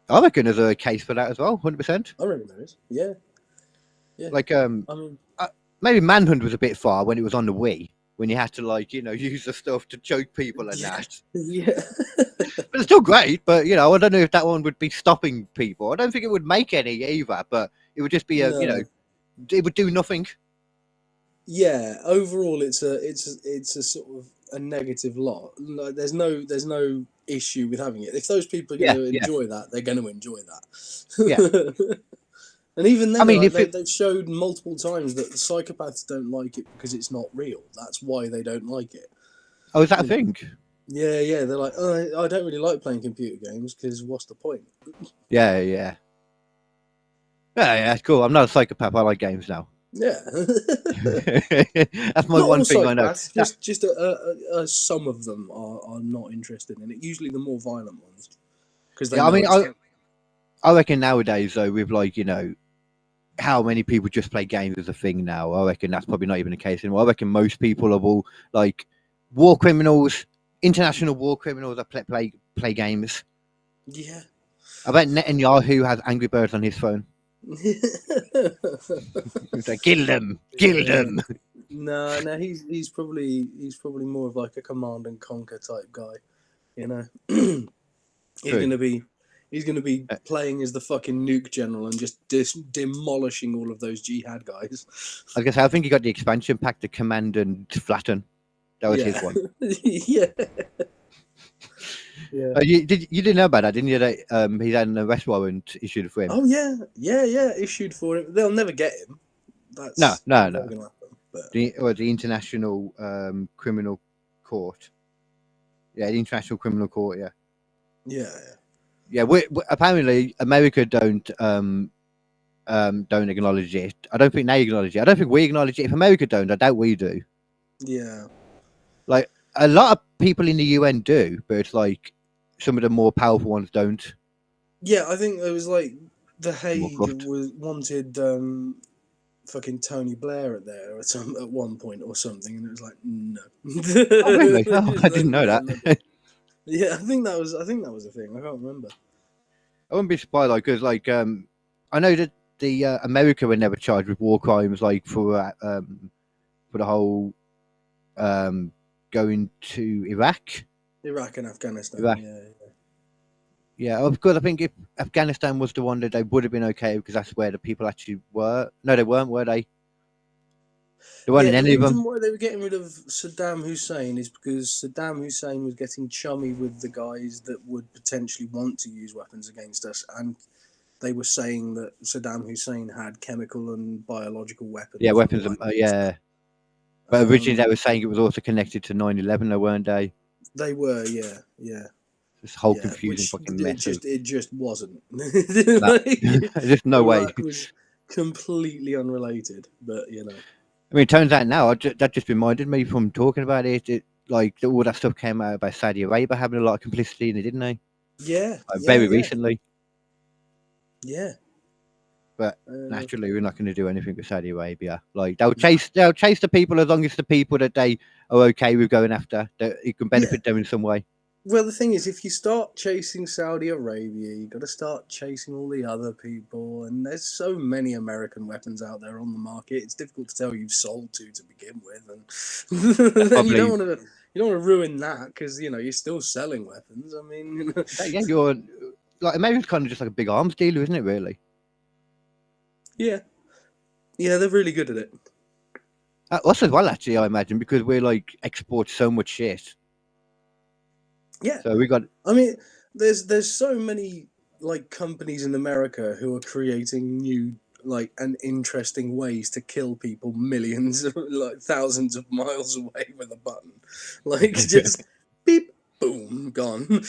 I reckon there's a case for that as well, 100%. I reckon there is. Yeah. Like I mean, maybe Manhunt was a bit far when it was on the Wii, when you had to like use the stuff to choke people and that. yeah. But it's still great. But I don't know if that one would be stopping people. I don't think it would make any either. But it would just be a No. it would do nothing. Yeah, overall, it's a sort of a negative lot. Like, there's no issue with having it. If those people are going to enjoy that, they're going to enjoy that. Yeah. And even then, I mean, they've showed multiple times that the psychopaths don't like it because it's not real. That's why they don't like it. Oh, is that a thing? Yeah. They're like, oh, I don't really like playing computer games because what's the point? Yeah, it's cool. I'm not a psychopath. I like games now. Yeah. That's my Not one all thing I know. psychopaths, just some of them are not interested in it. Usually the more violent ones. Because I reckon nowadays though, with like how many people just play games as a thing now, I reckon that's probably not even the case anymore. I reckon most people are all like war criminals, international war criminals that play games. Yeah. I bet Netanyahu has Angry Birds on his phone. He's like, kill them. No, he's probably more of like a command and conquer type guy, He's gonna be playing as the fucking nuke general and just demolishing all of those jihad guys. I guess I think he got the expansion pack to command and flatten. That was his one. Yeah. Yeah. You didn't know about that, didn't you? That he's had an arrest warrant issued for him. Oh yeah, issued for him. They'll never get him. That's no. Never gonna happen, but... The International Criminal Court. Yeah, the International Criminal Court. Yeah. We apparently America don't acknowledge it. I don't think they acknowledge it. I don't think we acknowledge it. If America don't, I doubt we do. Yeah. Like a lot of people in the UN do, but it's like some of the more powerful ones don't. Yeah, I think it was like the Hague wanted fucking Tony Blair at one point or something, and it was like no. Oh, really? Oh, I didn't know that. Yeah, I think that was a thing. I can't remember. I wouldn't be surprised, like, because like I know that the America were never charged with war crimes, like for the whole going to Iraq and Afghanistan. Yeah, because I think if Afghanistan was the one that they would have been okay, because that's where the people actually were. No, they weren't, were they? They weren't in any of them. The reason why they were getting rid of Saddam Hussein is because Saddam Hussein was getting chummy with the guys that would potentially want to use weapons against us, and they were saying that Saddam Hussein had chemical and biological weapons. Yeah, weapons. Yeah. But originally they were saying it was also connected to 9/11, though, weren't they? They were, yeah. This whole confusing fucking mess. It just wasn't. There's no way. It was completely unrelated, but I mean, it turns out now, that just reminded me from talking about it, like all that stuff came out about Saudi Arabia having a lot of complicity in it, didn't they? Yeah. Very recently. Yeah. But naturally, we're not going to do anything with Saudi Arabia. Like they'll chase the people as long as the people that they are okay with going after, that it can benefit them in some way. Well, the thing is, if you start chasing Saudi Arabia, you've got to start chasing all the other people. And there's so many American weapons out there on the market. It's difficult to tell who you've sold to begin with. And you don't want to ruin that because, you're still selling weapons. I mean... Yeah, you're... Like, America's kind of just like a big arms dealer, isn't it, really? Yeah. Yeah, they're really good at it. Us as well, actually, I imagine, because we're, like, export so much shit. Yeah. So we got... I mean, there's so many, like, companies in America who are creating new, like, and interesting ways to kill people millions, like, thousands of miles away with a button. Like, just beep, boom, gone.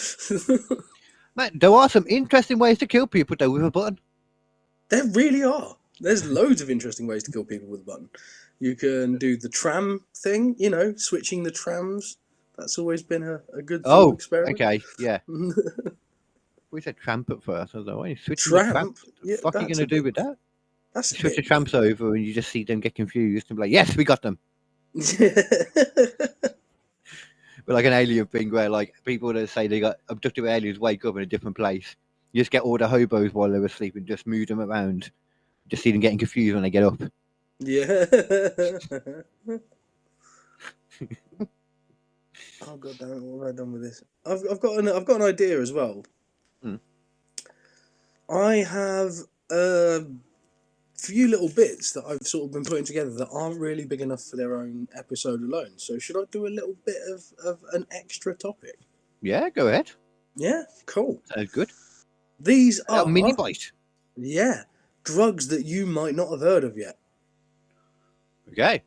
Man, there are some interesting ways to kill people, though, with a button. There really are. There's loads of interesting ways to kill people with a button. You can do the tram thing, switching the trams. That's always been a good experiment. Okay, yeah. We said tramp at first. I was like, why are you switching tramp? The tramp? What the fuck are you going to do with that? That's Switch the tramps over, and you just see them get confused and be like, "Yes, we got them." But like an alien thing where like people that say they got abducted aliens wake up in a different place. You just get all the hobos while they were sleeping, just move them around. Just see them getting confused when they get up. Yeah. Oh god damn it! What have I done with this? I've got an idea as well. Hmm. I have a few little bits that I've sort of been putting together that aren't really big enough for their own episode alone. So should I do a little bit of an extra topic? Yeah, go ahead. Yeah, cool. Sounds good. These A are mini bite. drugs that you might not have heard of yet. Okay.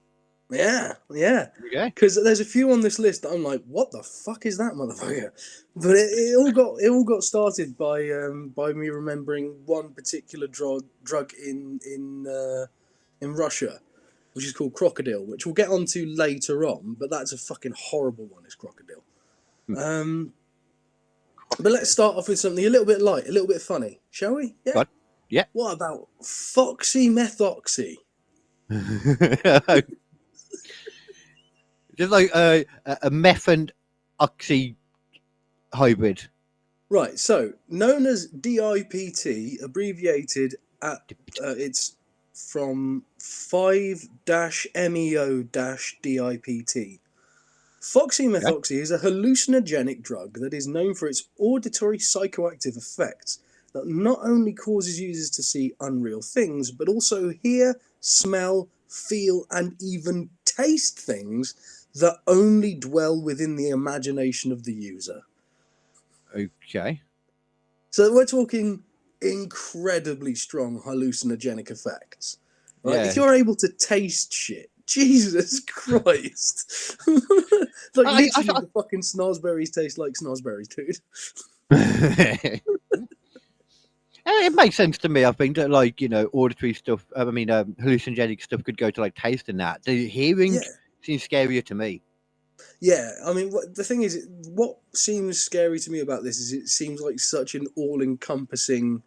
Yeah. Okay. Because there's a few on this list that I'm like, what the fuck is that motherfucker? But it all got started by me remembering one particular drug in Russia, which is called crocodile, which we'll get onto later on. But that's a fucking horrible one. It's crocodile. But let's start off with something a little bit light, a little bit funny, shall we? Yeah. God. Yeah. What about foxymethoxy? Just like a meth and oxy hybrid. Right, so known as DIPT, abbreviated at it's from 5-MEO-DIPT. Foxymethoxy is a hallucinogenic drug that is known for its auditory psychoactive effects that not only causes users to see unreal things, but also hear, smell, feel, and even taste things that only dwell within the imagination of the user. Okay. So we're talking incredibly strong hallucinogenic effects. Right? Yeah. If you're able to taste shit, Jesus Christ. Like literally the fucking snozzberries taste like snozzberries, dude. It makes sense to me. I think that, like, you know, auditory stuff, hallucinogenic stuff could go to, like, taste and that. The hearing seems scarier to me. Yeah, I mean, the thing is, what seems scary to me about this is it seems like such an all-encompassing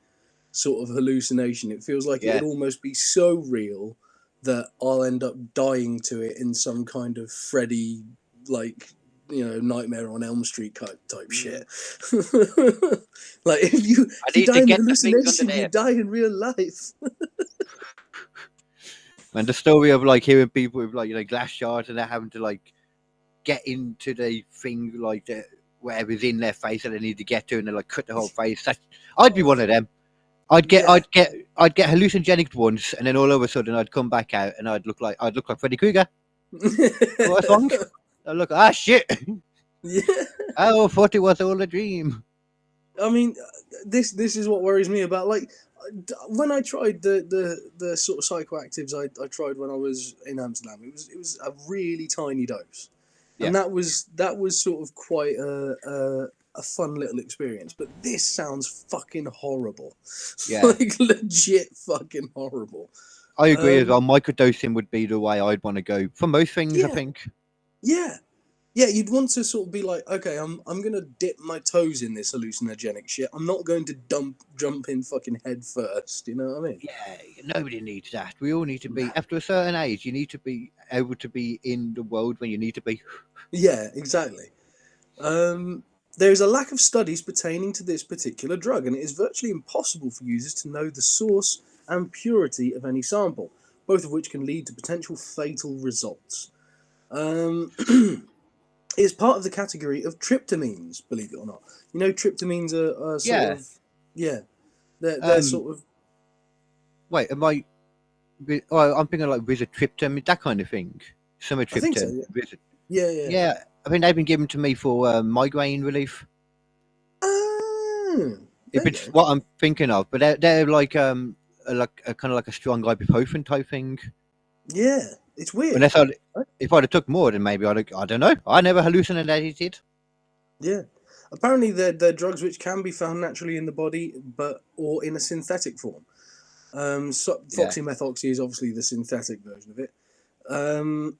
sort of hallucination. It feels like it would almost be so real that I'll end up dying to it in some kind of Freddy, like, you know, Nightmare on Elm Street type shit. Like, if you die in hallucination, you die in real life. And the story of, like, hearing people with, like, you know, glass shards and they're having to, like, get into the thing, like, whatever's in their face that they need to get to, and they, like, cut the whole face. I'd be one of them. I'd get hallucinogenic once, and then all of a sudden I'd come back out and I'd look like Freddy Krueger. What's wrong? I look, shit. Yeah. Oh, I thought it was all a dream. I mean, this is what worries me about, like, when I tried the sort of psychoactives I tried when I was in Amsterdam, it was a really tiny dose, and that was sort of quite a fun little experience. But this sounds fucking horrible. Yeah, like legit fucking horrible. I agree as well. Microdosing would be the way I'd want to go for most things. I think. Yeah, you'd want to sort of be like, okay, I'm gonna dip my toes in this hallucinogenic shit. I'm not going to jump in fucking head first. You know what I mean? Yeah, nobody needs that. We all need to be after a certain age. You need to be able to be in the world when you need to be. Yeah, exactly. There is a lack of studies pertaining to this particular drug, and it is virtually impossible for users to know the source and purity of any sample, both of which can lead to potential fatal results. It's part of the category of tryptamines, believe it or not. You know, tryptamines are sort of... Yeah. They're sort of... Wait, am I... Oh, I'm thinking like rizatriptan, that kind of thing. Sumatriptan. I think so, yeah. Yeah, I think they've been given to me for migraine relief. If it's what I'm thinking of. But they're like kind of like a strong ibuprofen type thing. Yeah. It's weird. Unless if I'd have took more, then maybe I don't know. I never hallucinated. Yeah. Apparently, they're drugs which can be found naturally in the body, or in a synthetic form. Foxymethoxy is obviously the synthetic version of it. In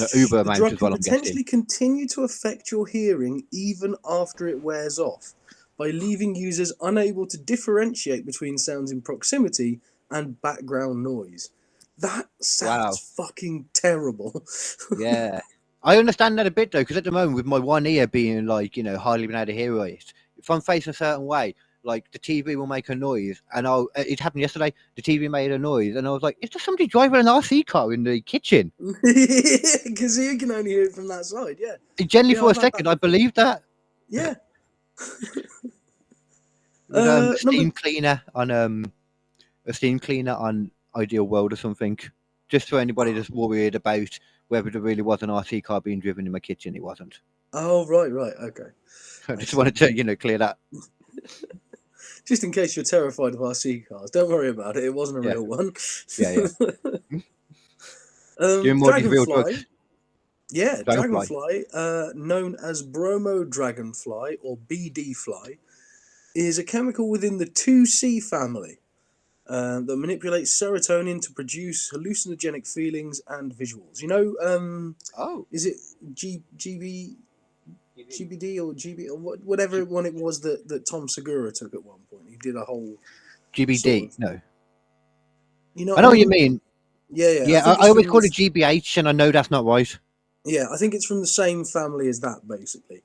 an Uber amount as well, I'm guessing. Potentially continue to affect your hearing even after it wears off, by leaving users unable to differentiate between sounds in proximity and background noise. That sounds fucking terrible. Yeah. I understand that a bit though, because at the moment with my one ear being like, hardly been able to hear it, if I'm facing a certain way, like the TV will make a noise, and it happened yesterday. The TV made a noise, and I was like, "Is there somebody driving an RC car in the kitchen?" Because you can only hear it from that side. Yeah. Generally, for a second, I believed that. Yeah. With steam cleaner on Ideal World or something. Just for anybody that's worried about whether there really was an RC car being driven in my kitchen, it wasn't. Oh right, okay. I just wanted to clear that. Just in case you're terrified of RC cars, don't worry about it. It wasn't a real one. Yeah. Dragonfly. Yeah, dragonfly, known as bromo dragonfly or BD fly, is a chemical within the 2C family that manipulates serotonin to produce hallucinogenic feelings and visuals. Is it GBD or GB or whatever one it was that Tom Segura took at one point? He did a whole GBD. No, I know what you mean. Yeah. I always call it GBH, and I know that's not right. Yeah, I think it's from the same family as that, basically.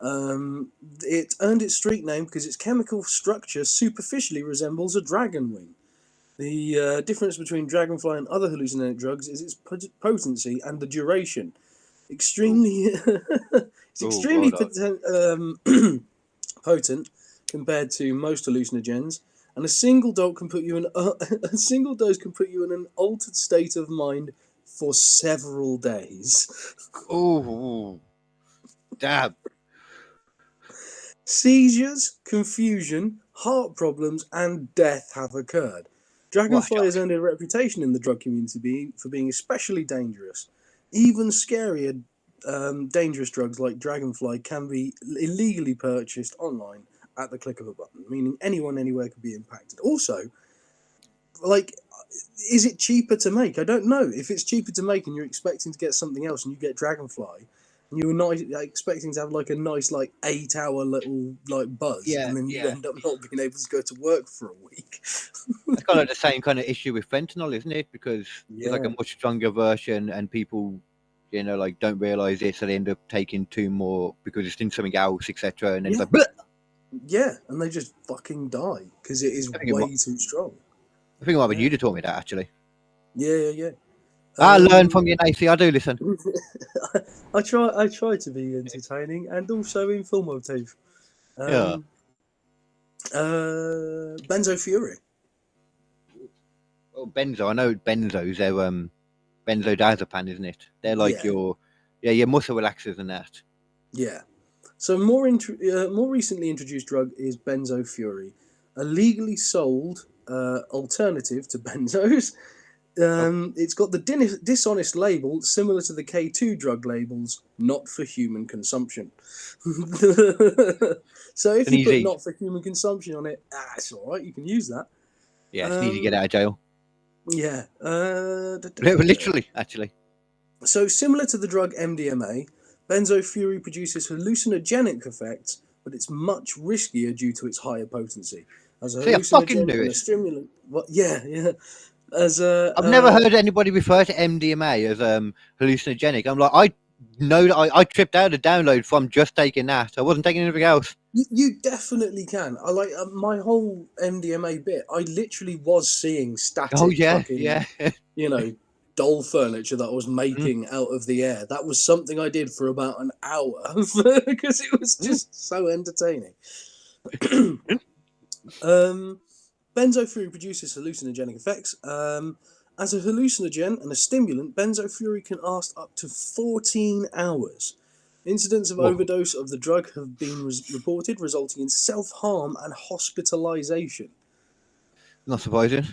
It earned its street name because its chemical structure superficially resembles a dragon wing. The difference between dragonfly and other hallucinogenic drugs is its potency and the duration. Extremely potent compared to most hallucinogens, and a single dose can put you in an altered state of mind for several days. Oh, damn. Seizures, confusion, heart problems, and death have occurred. Dragonfly has earned a reputation in the drug community for being especially dangerous. Even scarier dangerous drugs like Dragonfly can be illegally purchased online at the click of a button, meaning anyone anywhere could be impacted. Also, is it cheaper to make? I don't know. If it's cheaper to make and you're expecting to get something else and you get Dragonfly, and you were not expecting to have a nice 8-hour little buzz, and then you end up not being able to go to work for a week. It's kind of the same kind of issue with fentanyl, isn't it? Because it's like a much stronger version, and people, don't realise it, so they end up taking two more because it's in something else, etc. And then it's like, bleh! Yeah, and they just fucking die because it is way too strong. I think it might be you to taught me that, actually. Yeah. I learn from you, Nathan. I do listen. I try to be entertaining and also in full motif. Benzo Fury. Oh, benzo. I know benzos. They're benzodiazepam, isn't it? They're like your muscle relaxers and that. Yeah. So more recently introduced drug is Benzo Fury, a legally sold alternative to benzos. It's got the dishonest label similar to the K2 drug labels, not for human consumption. So if you put not for human consumption on it, it's all right. You can use that. Yeah, it's easy to get out of jail. Yeah. Literally, actually. So similar to the drug MDMA, Benzo Fury produces hallucinogenic effects, but it's much riskier due to its higher potency. As a hallucinogen and a stimulant. Yeah. I've never heard anybody refer to MDMA as hallucinogenic. I'm like, I know that I tripped out a download from just taking that. I wasn't taking anything else. You definitely can. I like my whole MDMA bit. I literally was seeing static. Oh yeah, doll furniture that I was making out of the air. That was something I did for about an hour because it was just so entertaining. Benzo Fury produces hallucinogenic effects. As a hallucinogen and a stimulant, Benzo Fury can last up to 14 hours. Incidents of overdose of the drug have been reported, resulting in self-harm and hospitalization. Not surprising.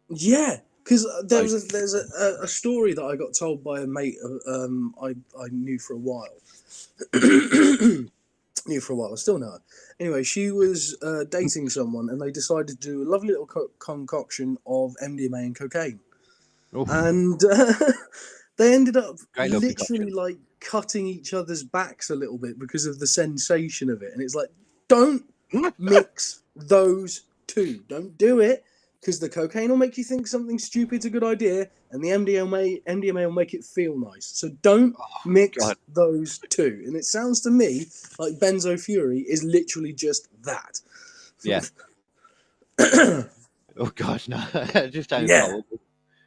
Yeah, because there's a story that I got told by a mate I knew for a while. I still know her. Anyway, she was dating someone, and they decided to do a lovely little concoction of MDMA and cocaine. Oof. And they ended up literally cutting each other's backs a little bit because of the sensation of it. And it's like, don't mix those two. Don't do it. because the cocaine will make you think something stupid's a good idea, and the MDMA will make it feel nice. So don't mix God. those two. And it sounds to me like Benzo Fury is literally just that. Yeah. Oh God, no! It just sounds Yeah. horrible.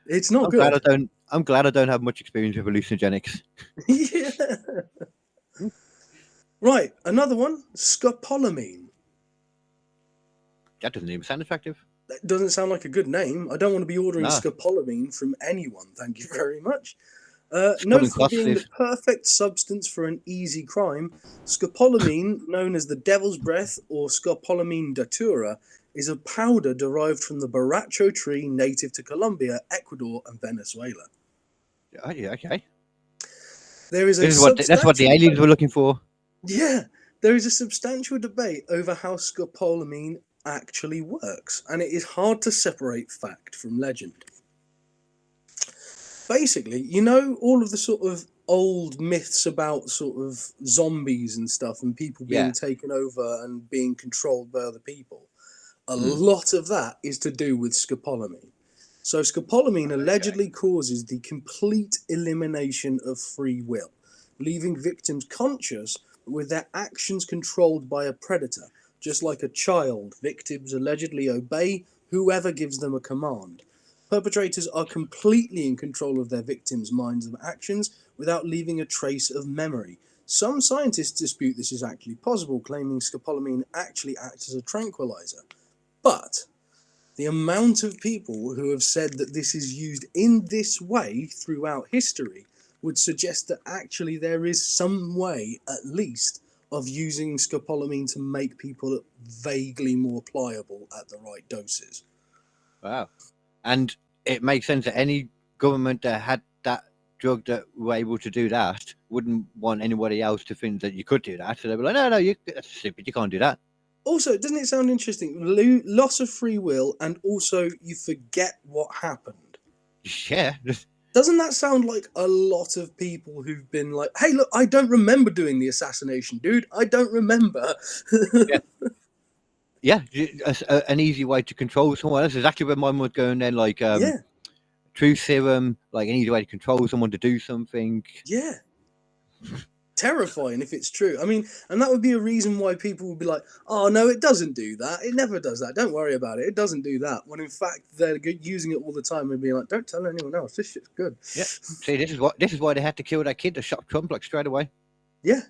It's not I'm good. glad I don't. I'm glad I don't have much experience with hallucinogenics. Yeah. Right, another one, scopolamine. That doesn't even sound attractive. That doesn't sound like a good name. I don't want to be ordering No. scopolamine from anyone, thank you very much. It's Known pulling for being the crosses. perfect substance for an easy crime, scopolamine, known as the devil's breath or scopolamine datura, is a powder derived from the baracho tree native to Colombia, Ecuador, and Venezuela. Oh, yeah, okay. There is a That's what the substantial aliens were looking for. Yeah, there is a substantial debate over how scopolamine actually works, and it is hard to separate fact from legend. Basically, you know all of the sort of old myths about sort of zombies and stuff and people being Yeah. taken over and being controlled by other people. A lot of that is to do with scopolamine. So scopolamine allegedly causes the complete elimination of free will, leaving victims conscious but with their actions controlled by a predator. Just like a child, victims allegedly obey whoever gives them a command. Perpetrators are completely in control of their victims' minds and actions without leaving a trace of memory. Some scientists dispute this is actually possible, claiming scopolamine actually acts as a tranquilizer. But the amount of people who have said that this is used in this way throughout history would suggest that actually there is some way, at least, of using scopolamine to make people vaguely more pliable at the right doses. Wow. And it makes sense that any government that had that drug that were able to do that wouldn't want anybody else to think that you could do that. So they'd be like, no, that's stupid. You can't do that. Also, doesn't it sound interesting? Loss of free will, and also you forget what happened. Yeah. Doesn't that sound like a lot of people who've been like, hey, look, I don't remember doing the assassination, dude. I don't remember. Yeah. An easy way to control someone. That's exactly where my mum was going then. Like, truth serum, like an easy way to control someone to do something. Yeah. Terrifying if it's true. I mean, and that would be a reason why people would be like, oh, no, it doesn't do that. It never does that. Don't worry about it. It doesn't do that. When in fact, they're using it all the time and being like, don't tell anyone else. This shit's good. Yeah. See, this is why they had to kill that kid that shot Trump like straight away. Yeah.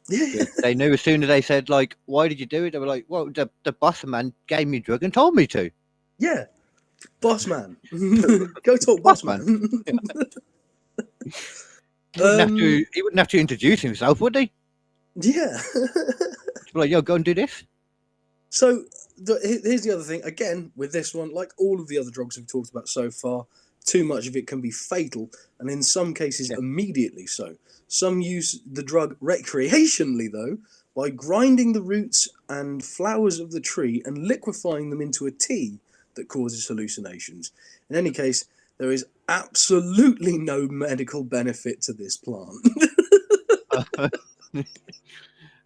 Yeah. They knew as soon as they said, like, why did you do it? They were like, well, the boss man gave me drug and told me to. Yeah. Boss man. Go talk boss man. He wouldn't have to introduce himself, would he? Yeah. Like, yo, go and do this. So here's the other thing. Again, with this one, like all of the other drugs we've talked about so far, too much of it can be fatal, and in some cases immediately so. Some use the drug recreationally, though, by grinding the roots and flowers of the tree and liquefying them into a tea that causes hallucinations. In any case, there is absolutely no medical benefit to this plant. A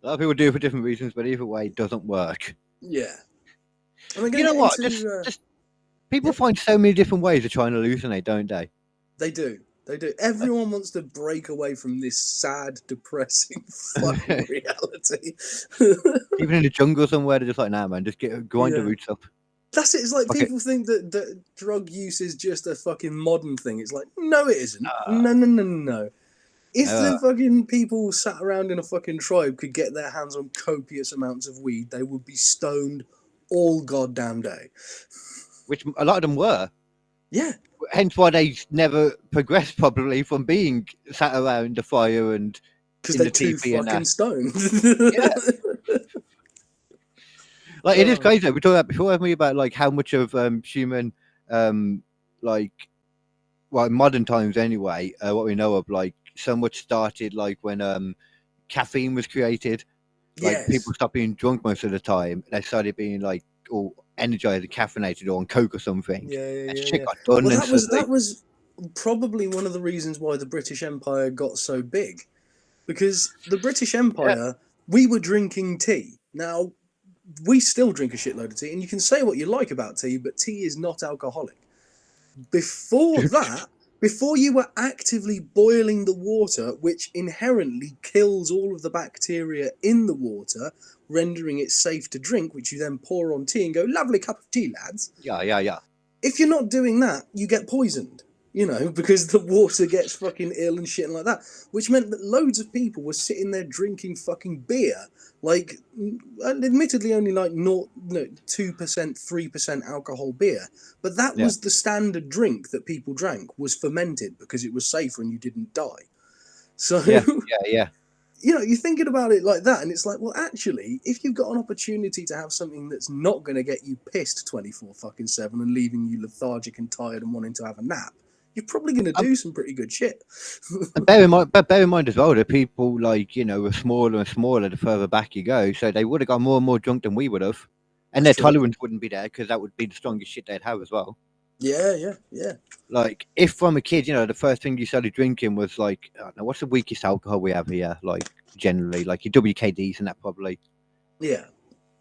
lot of people do it for different reasons, but either way, it doesn't work. Yeah. You know what? Just people find so many different ways to try and hallucinate, don't they? They do. They do. Everyone wants to break away from this sad, depressing fucking reality. Even in the jungle somewhere, they're just like, nah, man, just grind the roots up. That's it. It's like people think that drug use is just a fucking modern thing. It's like, no, it isn't. No. If the fucking people sat around in a fucking tribe could get their hands on copious amounts of weed, they would be stoned all goddamn day. Which a lot of them were. Yeah. Hence why they never progressed probably from being sat around the fire and because they're too fucking stoned. Yeah. Like it is crazy. We talked about before, haven't we, about like how much of human, like, well, in modern times anyway, what we know of, like, so much started like when caffeine was created. Like people stopped being drunk most of the time. They started being like all energized and caffeinated or on coke or something. Shit got done. Well, that was probably one of the reasons why the British Empire got so big, because the British Empire, we were drinking tea. Now, we still drink a shitload of tea, and you can say what you like about tea, but tea is not alcoholic. Before that, before you were actively boiling the water, which inherently kills all of the bacteria in the water, rendering it safe to drink, which you then pour on tea and go, lovely cup of tea, lads. Yeah. If you're not doing that, you get poisoned, because the water gets fucking ill and shit like that, which meant that loads of people were sitting there drinking fucking beer, like, admittedly only like 2%, 3% alcohol beer, but that was the standard drink that people drank, was fermented because it was safer and you didn't die. So, yeah. You're thinking about it like that, and it's like, well, actually, if you've got an opportunity to have something that's not going to get you pissed 24/7 and leaving you lethargic and tired and wanting to have a nap, you're probably going to do some pretty good shit. And bear in mind as well that people were smaller and smaller the further back you go, so they would have got more and more drunk than we would have, and their tolerance wouldn't be there because that would be the strongest shit they'd have as well. Yeah. Like, if from a kid, the first thing you started drinking was like, I don't know, what's the weakest alcohol we have here? Like, generally, like your WKDs and that probably. Yeah.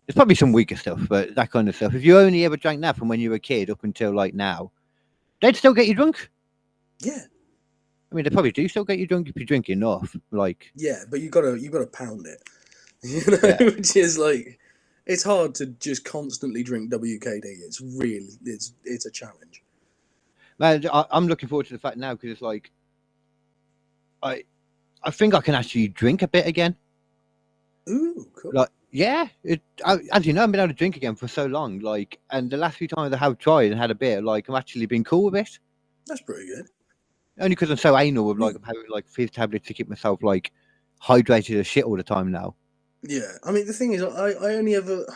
There's probably some weaker stuff, but that kind of stuff. If you only ever drank that from when you were a kid up until like now, they'd still get you drunk. Yeah. I mean, they probably do still get you drunk if you drink enough. Like. Yeah, but you gotta pound it. Which is like, it's hard to just constantly drink WKD. It's a challenge. Man, I'm looking forward to the fact now because it's like, I think I can actually drink a bit again. Ooh, cool. Like, yeah, as you know, I've been able to drink again for so long. Like, and the last few times I have tried and had a bit, like, I'm actually been cool with it. That's pretty good. Only because I'm so anal with like I'm having like fizz tablets to keep myself like hydrated as shit all the time now. Yeah, I mean the thing is, I only ever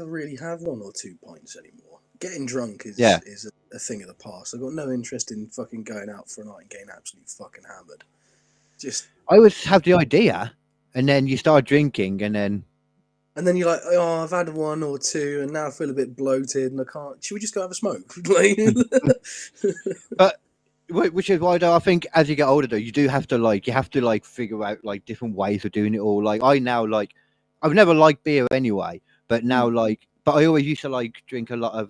really have 1 or 2 pints anymore. Getting drunk is a thing of the past. I've got no interest in fucking going out for a night and getting absolutely fucking hammered. I always have the idea, and then you start drinking, and then you're like, oh, I've had 1 or 2, and now I feel a bit bloated, and I can't. Should we just go have a smoke? But which is why, though, I think as you get older, though, you have to figure out like different ways of doing it all. Like I now I've never liked beer anyway, but now but I always used to like drink a lot of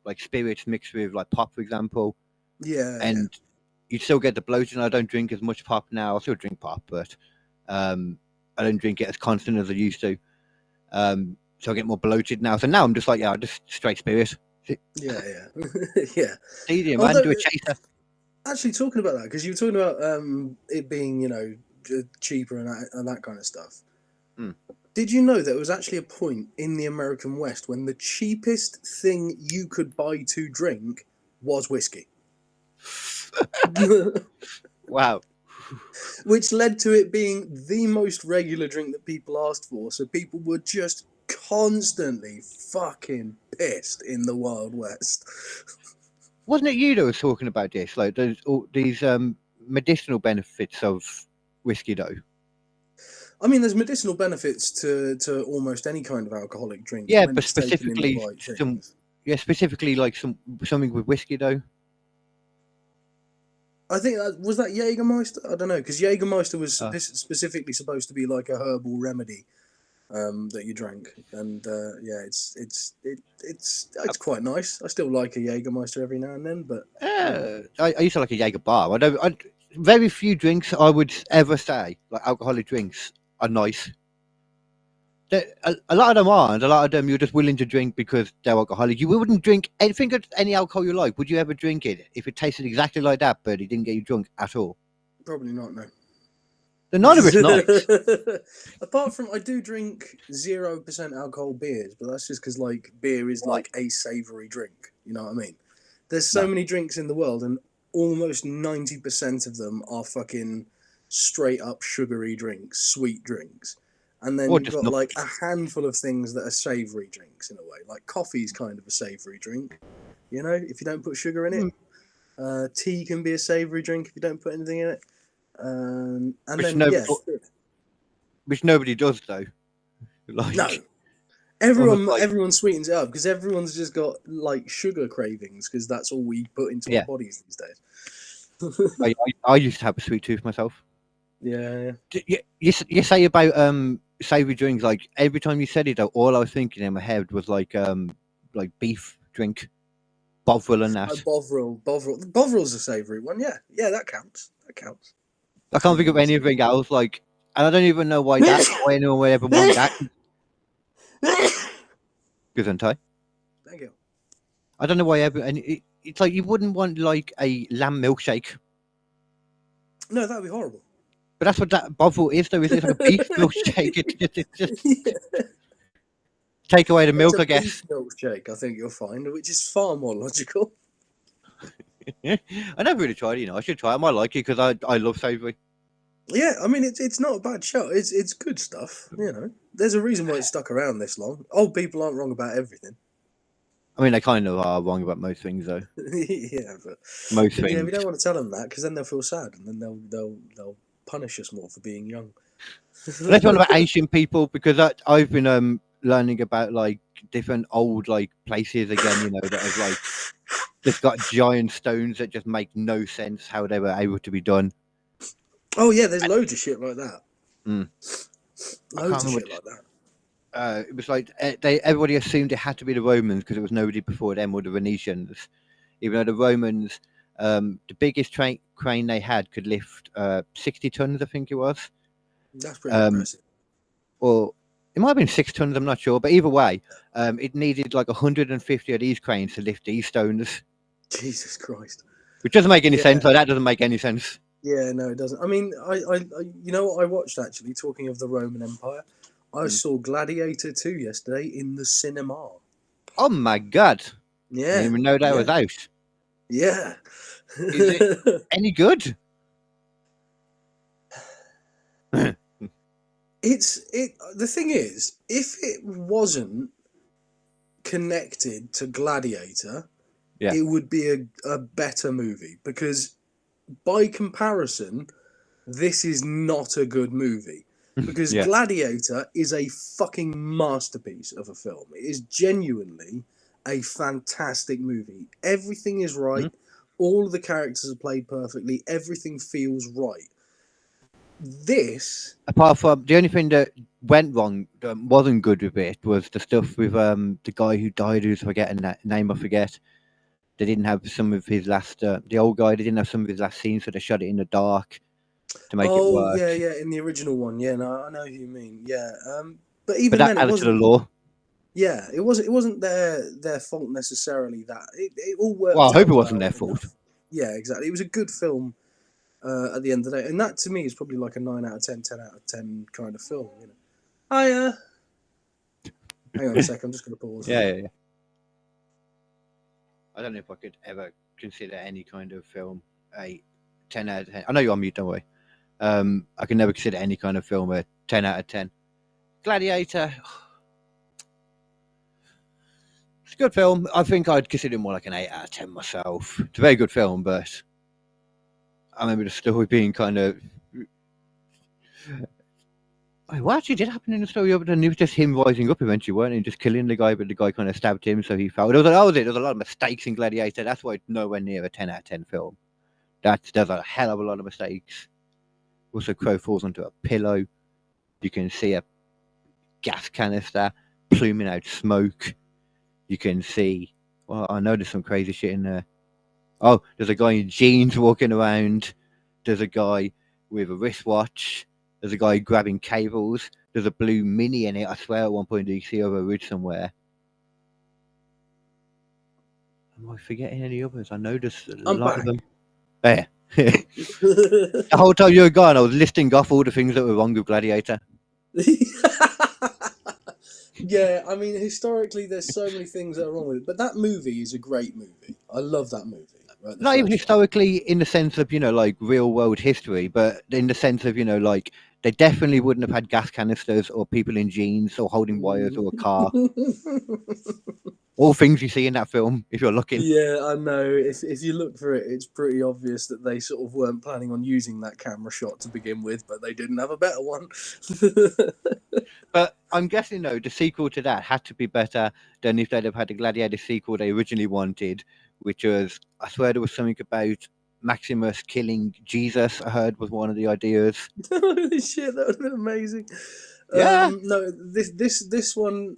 like spirits mixed with like pop, for example. Yeah, and you still get the bloating. I don't drink as much pop now. I still drink pop, but I don't drink it as constant as I used to. So I get more bloated now. So now I'm just like, just straight spirit. Yeah. Yeah. Easy, man. Do a chaser. Actually, talking about that, because you were talking about it being, cheaper and that kind of stuff. Mm. Did you know that there was actually a point in the American West when the cheapest thing you could buy to drink was whiskey? Wow. Which led to it being the most regular drink that people asked for. So people were just constantly fucking pissed in the Wild West. Wasn't it you that was talking about this? Like these medicinal benefits of whiskey, though. I mean, there's medicinal benefits to almost any kind of alcoholic drink. Yeah, but specifically specifically like something with whiskey, though. I think was that Jägermeister. I don't know, because Jägermeister was specifically supposed to be like a herbal remedy that you drank, and it's quite nice. I still like a Jägermeister every now and then, but I used to like a Jaeger bar. Very few drinks I would ever say like alcoholic drinks are nice. A lot of them are, and a lot of them you're just willing to drink because they're alcoholic. You wouldn't drink anything of any alcohol you like. Would you ever drink it if it tasted exactly like that, but it didn't get you drunk at all? Probably not, no. Then none of it's nice. Apart from, I do drink 0% alcohol beers, but that's just because like beer is like a savoury drink. You know what I mean? There's so many drinks in the world, and almost 90% of them are fucking straight up sugary drinks, sweet drinks. And then you've got like a handful of things that are savoury drinks in a way. Like coffee's kind of a savoury drink, if you don't put sugar in it. Tea can be a savoury drink if you don't put anything in it. Which nobody does, though. No. Everyone sweetens it up because everyone's just got like sugar cravings because that's all we put into our bodies these days. I used to have a sweet tooth myself. Yeah. You say about savoury drinks. Like every time you said it, though, all I was thinking in my head was like beef drink, Bovril and that. Bovril's a savoury one. Yeah, that counts. I can't think of anything else. Like, and I don't even know why anyone would ever want that. Gesundheit. Thank you. I don't know why it's like you wouldn't want like a lamb milkshake. No, that'd be horrible. But that's what that Bovril is, though. Is it like a beef milkshake? It's just take away the milk, I guess. Beef milkshake, I think you'll find, which is far more logical. I never really tried it. I should try it. I might like it because I love savoury. Yeah, I mean it's not a bad show. It's good stuff. There's a reason why it's stuck around this long. Old people aren't wrong about everything. I mean, they kind of are wrong about most things, though. Yeah, but most things. Yeah, we don't want to tell them that because then they'll feel sad and then they'll punish us more for being young. Let's talk about Asian people because I've been learning about like different old like places again. That have like just got giant stones that just make no sense how they were able to be done. Oh yeah, there's loads of shit like that. Loads of shit like that. It was like everybody assumed it had to be the Romans because there was nobody before them or the Venetians. Even though the Romans, the biggest crane they had could lift 60 tons, I think it was. That's pretty impressive. Or it might have been 6 tons, I'm not sure. But either way, it needed like 150 of these cranes to lift these stones. Jesus Christ. Which doesn't make any sense. Like, that doesn't make any sense. Yeah, no, it doesn't. I mean, I you know what I watched actually, talking of the Roman Empire? I saw Gladiator 2 yesterday in the cinema. Oh my God. Yeah. I didn't even know that was out. Yeah. Is it any good? The thing is, if it wasn't connected to Gladiator, it would be a better movie because by comparison, this is not a good movie. Because Gladiator is a fucking masterpiece of a film. It is genuinely a fantastic movie. Everything is right. All of the characters are played perfectly. Everything feels right. This... Apart from... The only thing that went wrong, that wasn't good with it, was the stuff with the guy who died, who's forgetting that name, I forget. They didn't have some of his last... the old guy, they didn't have some of his last scenes, so they shot it in the dark. To make it work. Yeah, in the original one. Yeah, no, I know who you mean. Yeah, but even then, it wasn't to the law. Yeah, it wasn't their fault necessarily. That it all worked. Well, I hope it wasn't their fault. Yeah, exactly. It was a good film at the end of the day, and that to me is probably like a 9 out of 10, 10 out of 10 kind of film. Hang on a sec. I'm just going to pause. Yeah. I don't know if I could ever consider any kind of film a 10 out of 10. I know you're on mute, don't worry. I can never consider any kind of film a 10 out of 10. Gladiator. It's a good film. I think I'd consider it more like an 8 out of 10 myself. It's a very good film, but I remember the story being kind of... Wait, what actually did happen in the story other than it was just him rising up eventually, weren't he? Just killing the guy, but the guy kind of stabbed him, so he fell. There was a lot of mistakes in Gladiator. That's why it's nowhere near a 10 out of 10 film. There's a hell of a lot of mistakes. Also, Crow falls onto a pillow. You can see a gas canister pluming out smoke. You can see... Well, I know there's some crazy shit in there. Oh, there's a guy in jeans walking around. There's a guy with a wristwatch. There's a guy grabbing cables. There's a blue Mini in it. I swear at one point you see over a ridge somewhere. Am I forgetting any others? I know there's a lot of them. There. The whole time you were gone, I was listing off all the things that were wrong with Gladiator. Yeah, I mean, historically, there's so many things that are wrong with it, but that movie is a great movie. I love that movie. Right, not even historically in the sense of, like real world history, but in the sense of, like they definitely wouldn't have had gas canisters or people in jeans or holding wires or a car. All things you see in that film, if you're looking. Yeah, I know. If you look for it, it's pretty obvious that they sort of weren't planning on using that camera shot to begin with, but they didn't have a better one. But I'm guessing, though, the sequel to that had to be better than if they'd have had the Gladiator sequel they originally wanted, which was, I swear there was something about Maximus killing Jesus, I heard was one of the ideas. Holy shit, that would have been amazing. Yeah. No, this one.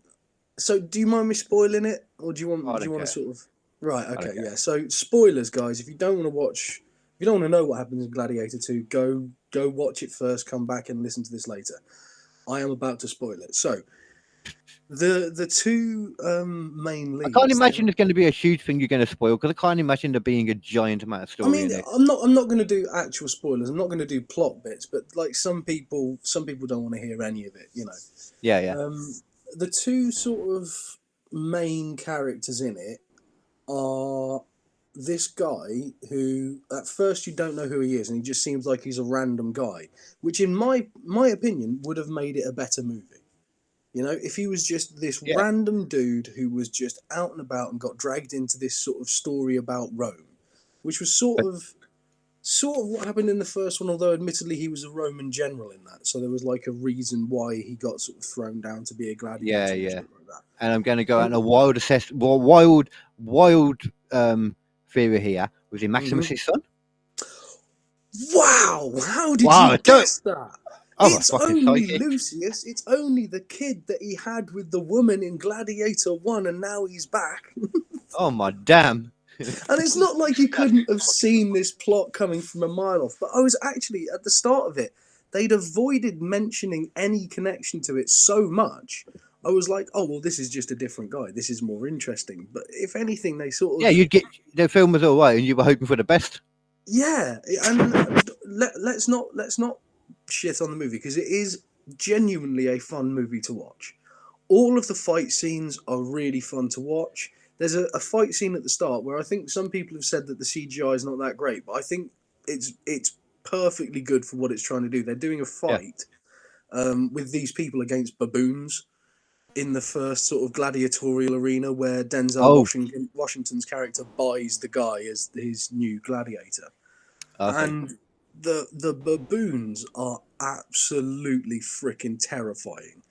So, do you mind me spoiling it, or do you want I do you don't want to care. sort of? Right. I don't Okay. care. Yeah. So, spoilers, guys. If you don't want to watch, if you don't want to know what happens in Gladiator 2, go watch it first. Come back and listen to this later. I am about to spoil it. So, the two main I can't leads. imagine there's going to be a huge thing you're going to spoil because I can't imagine there being a giant amount of I story mean, in it. I'm not going to do actual spoilers. I'm not going to do plot bits, but like some people don't want to hear any of it. You know. Yeah, yeah. The two sort of main characters in it are this guy who at first you don't know who he is, and he just seems like he's a random guy, which in my opinion would have made it a better movie. You know, if he was just this Yeah. random dude who was just out and about and got dragged into this sort of story about Rome, which was sort of what happened in the first one, although admittedly he was a Roman general in that, so there was like a reason why he got sort of thrown down to be a gladiator Yeah, and yeah. shit like that. And I'm going to go out on And, a wild theory here. Was he Maximus's son? wow, how did Wow, you guess that? I'm a It's fucking only psychic. Lucius, it's only the kid that he had with the woman in Gladiator 1 and now he's back. Oh my damn. And it's not like you couldn't have seen this plot coming from a mile off, but I was actually, at the start of it, they'd avoided mentioning any connection to it so much. I was like, oh, well, this is just a different guy. This is more interesting. But if anything, they sort of... Yeah, you'd get the film was all right, and you were hoping for the best. Yeah, and let's not shit on the movie, because it is genuinely a fun movie to watch. All of the fight scenes are really fun to watch. There's a fight scene at the start where I think some people have said that the CGI is not that great, but I think it's perfectly good for what it's trying to do. They're doing a fight with these people against baboons in the first sort of gladiatorial arena where Denzel Washington's character buys the guy as his new gladiator. Okay. And the baboons are absolutely freaking terrifying.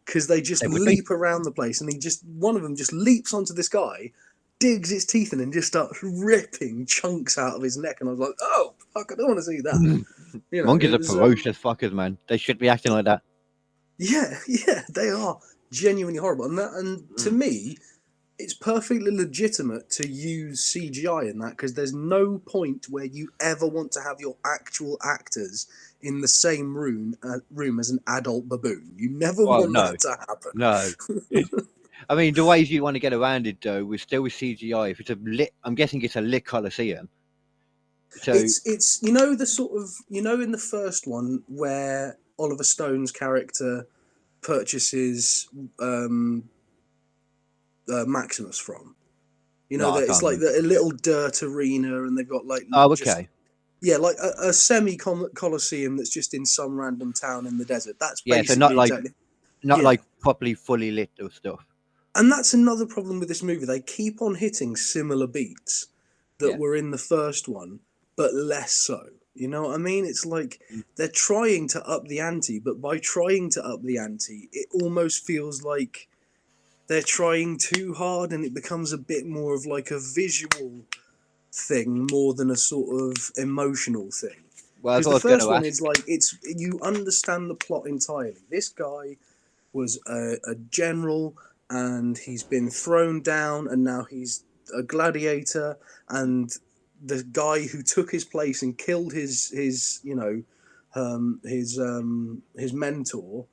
Because they just leap around the place, and one of them just leaps onto this guy, digs its teeth in, and just starts ripping chunks out of his neck. And I was like, "Oh, fuck! I don't want to see that." You know, Monkeys are ferocious fuckers, man. They should be acting like that. Yeah, they are genuinely horrible, and to me, it's perfectly legitimate to use CGI in that, because there's no point where you ever want to have your actual actors in the same room as an adult baboon. You never want that to happen. No. I mean, the ways you want to get around it, though, was still with CGI. If it's I'm guessing it's a lit Coliseum. So it's you know, the sort of, you know, in the first one where Oliver Stone's character purchases Maximus from. You know, that it's like a little dirt arena, and they've got like like a semi Colosseum that's just in some random town in the desert. That's basically so not like properly fully lit or stuff. And that's another problem with this movie. They keep on hitting similar beats that were in the first one, but less so. You know what I mean? It's like they're trying to up the ante, but by trying to up the ante, it almost feels like they're trying too hard, and it becomes a bit more of like a visual thing more than a sort of emotional thing. Because the first one is like, you understand the plot entirely. This guy was a general, and he's been thrown down, and now he's a gladiator, and the guy who took his place and killed his mentor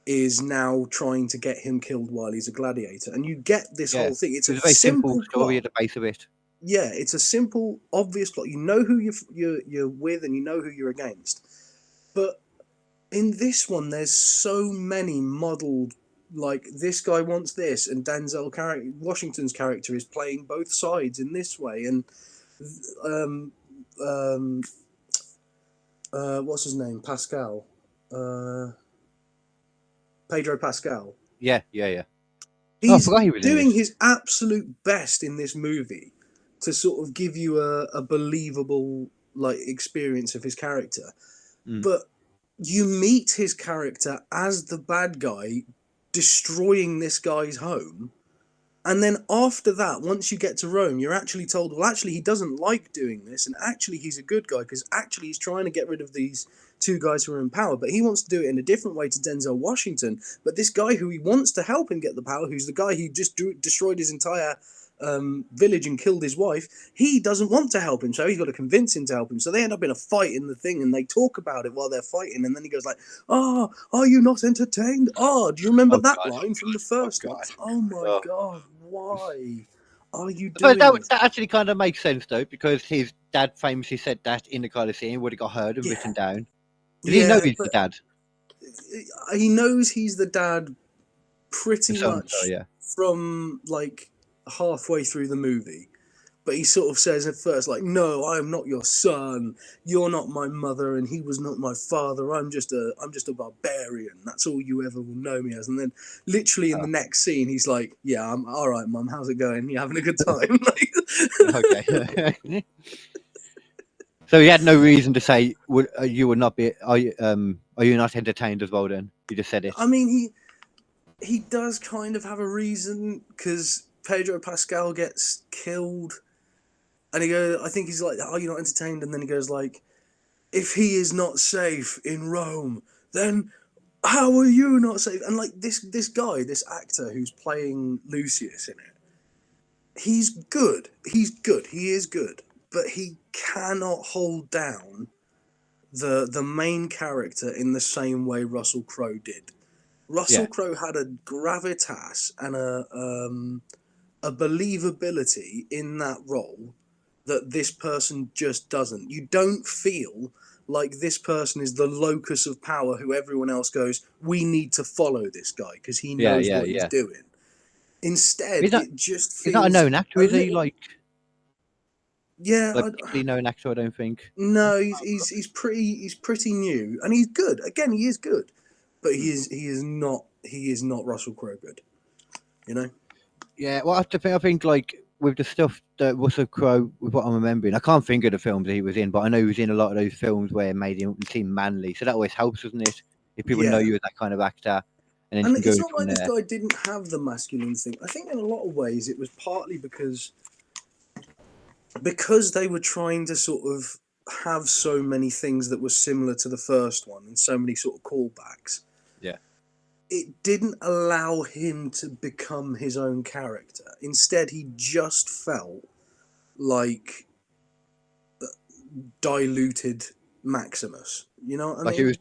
is now trying to get him killed while he's a gladiator, and you get this whole thing. It's a very simple story at the base of it. Yeah, it's a simple, obvious plot. You know who you're with, and you know who you're against. But in this one, there's so many muddled. Like, this guy wants this, and Washington's character is playing both sides in this way, and what's his name? Pascal. Pedro Pascal. Yeah. He's doing his absolute best in this movie to sort of give you a believable like experience of his character. But you meet his character as the bad guy destroying this guy's home, And then after that, once you get to Rome, you're actually told, well, actually, he doesn't like doing this, and actually, he's a good guy, because actually, he's trying to get rid of these two guys who are in power, but he wants to do it in a different way to Denzel Washington. But this guy who he wants to help him get the power, who's the guy who just destroyed his entire village and killed his wife, he doesn't want to help him, so he's got to convince him to help him. So they end up in a fight in the thing, and they talk about it while they're fighting, and then he goes like, "Oh, are you not entertained? Oh, do you remember that line from the first one? Oh my god, why are you doing this?" That actually kind of makes sense though, because his dad famously said that in the kind of scene would have got heard and written down. Did he know he's the dad? He knows he's the dad pretty much yeah. from like halfway through the movie, but he sort of says at first like, "No, I am not your son, you're not my mother, and he was not my father. I'm just a barbarian, that's all you ever will know me as." And then literally in the next scene he's like, "Yeah, I'm all right, Mum, how's it going, you having a good time?" Okay. So he had no reason to say, you would not be, are you not entertained as well then? He just said it. I mean, he does kind of have a reason, because Pedro Pascal gets killed, and he goes, I think he's like, "Are you not entertained?" And then he goes like, "If he is not safe in Rome, then how are you not safe?" And like this guy, this actor who's playing Lucius in it, he's good. He is good. But he cannot hold down the main character in the same way Russell Crowe did. Russell Crowe had a gravitas and a believability in that role that this person just doesn't. You don't feel like this person is the locus of power who everyone else goes, "We need to follow this guy because he knows what he's doing." Instead, it just feels... He's not a known actor, is he? Like... Yeah, particularly known actor, I don't think. No, he's pretty new, and he's good. Again, he is good, but he is not Russell Crowe good. You know? Yeah, well, I think like with the stuff that Russell Crowe, with what I'm remembering, I can't think of the films that he was in, but I know he was in a lot of those films where it made him seem manly. So that always helps, doesn't it? If people know you as that kind of actor, and then it's not like this guy didn't have the masculine thing. I think in a lot of ways it was partly because they were trying to sort of have so many things that were similar to the first one and so many sort of callbacks. Yeah. It didn't allow him to become his own character. Instead, he just felt like diluted Maximus. You know what I mean?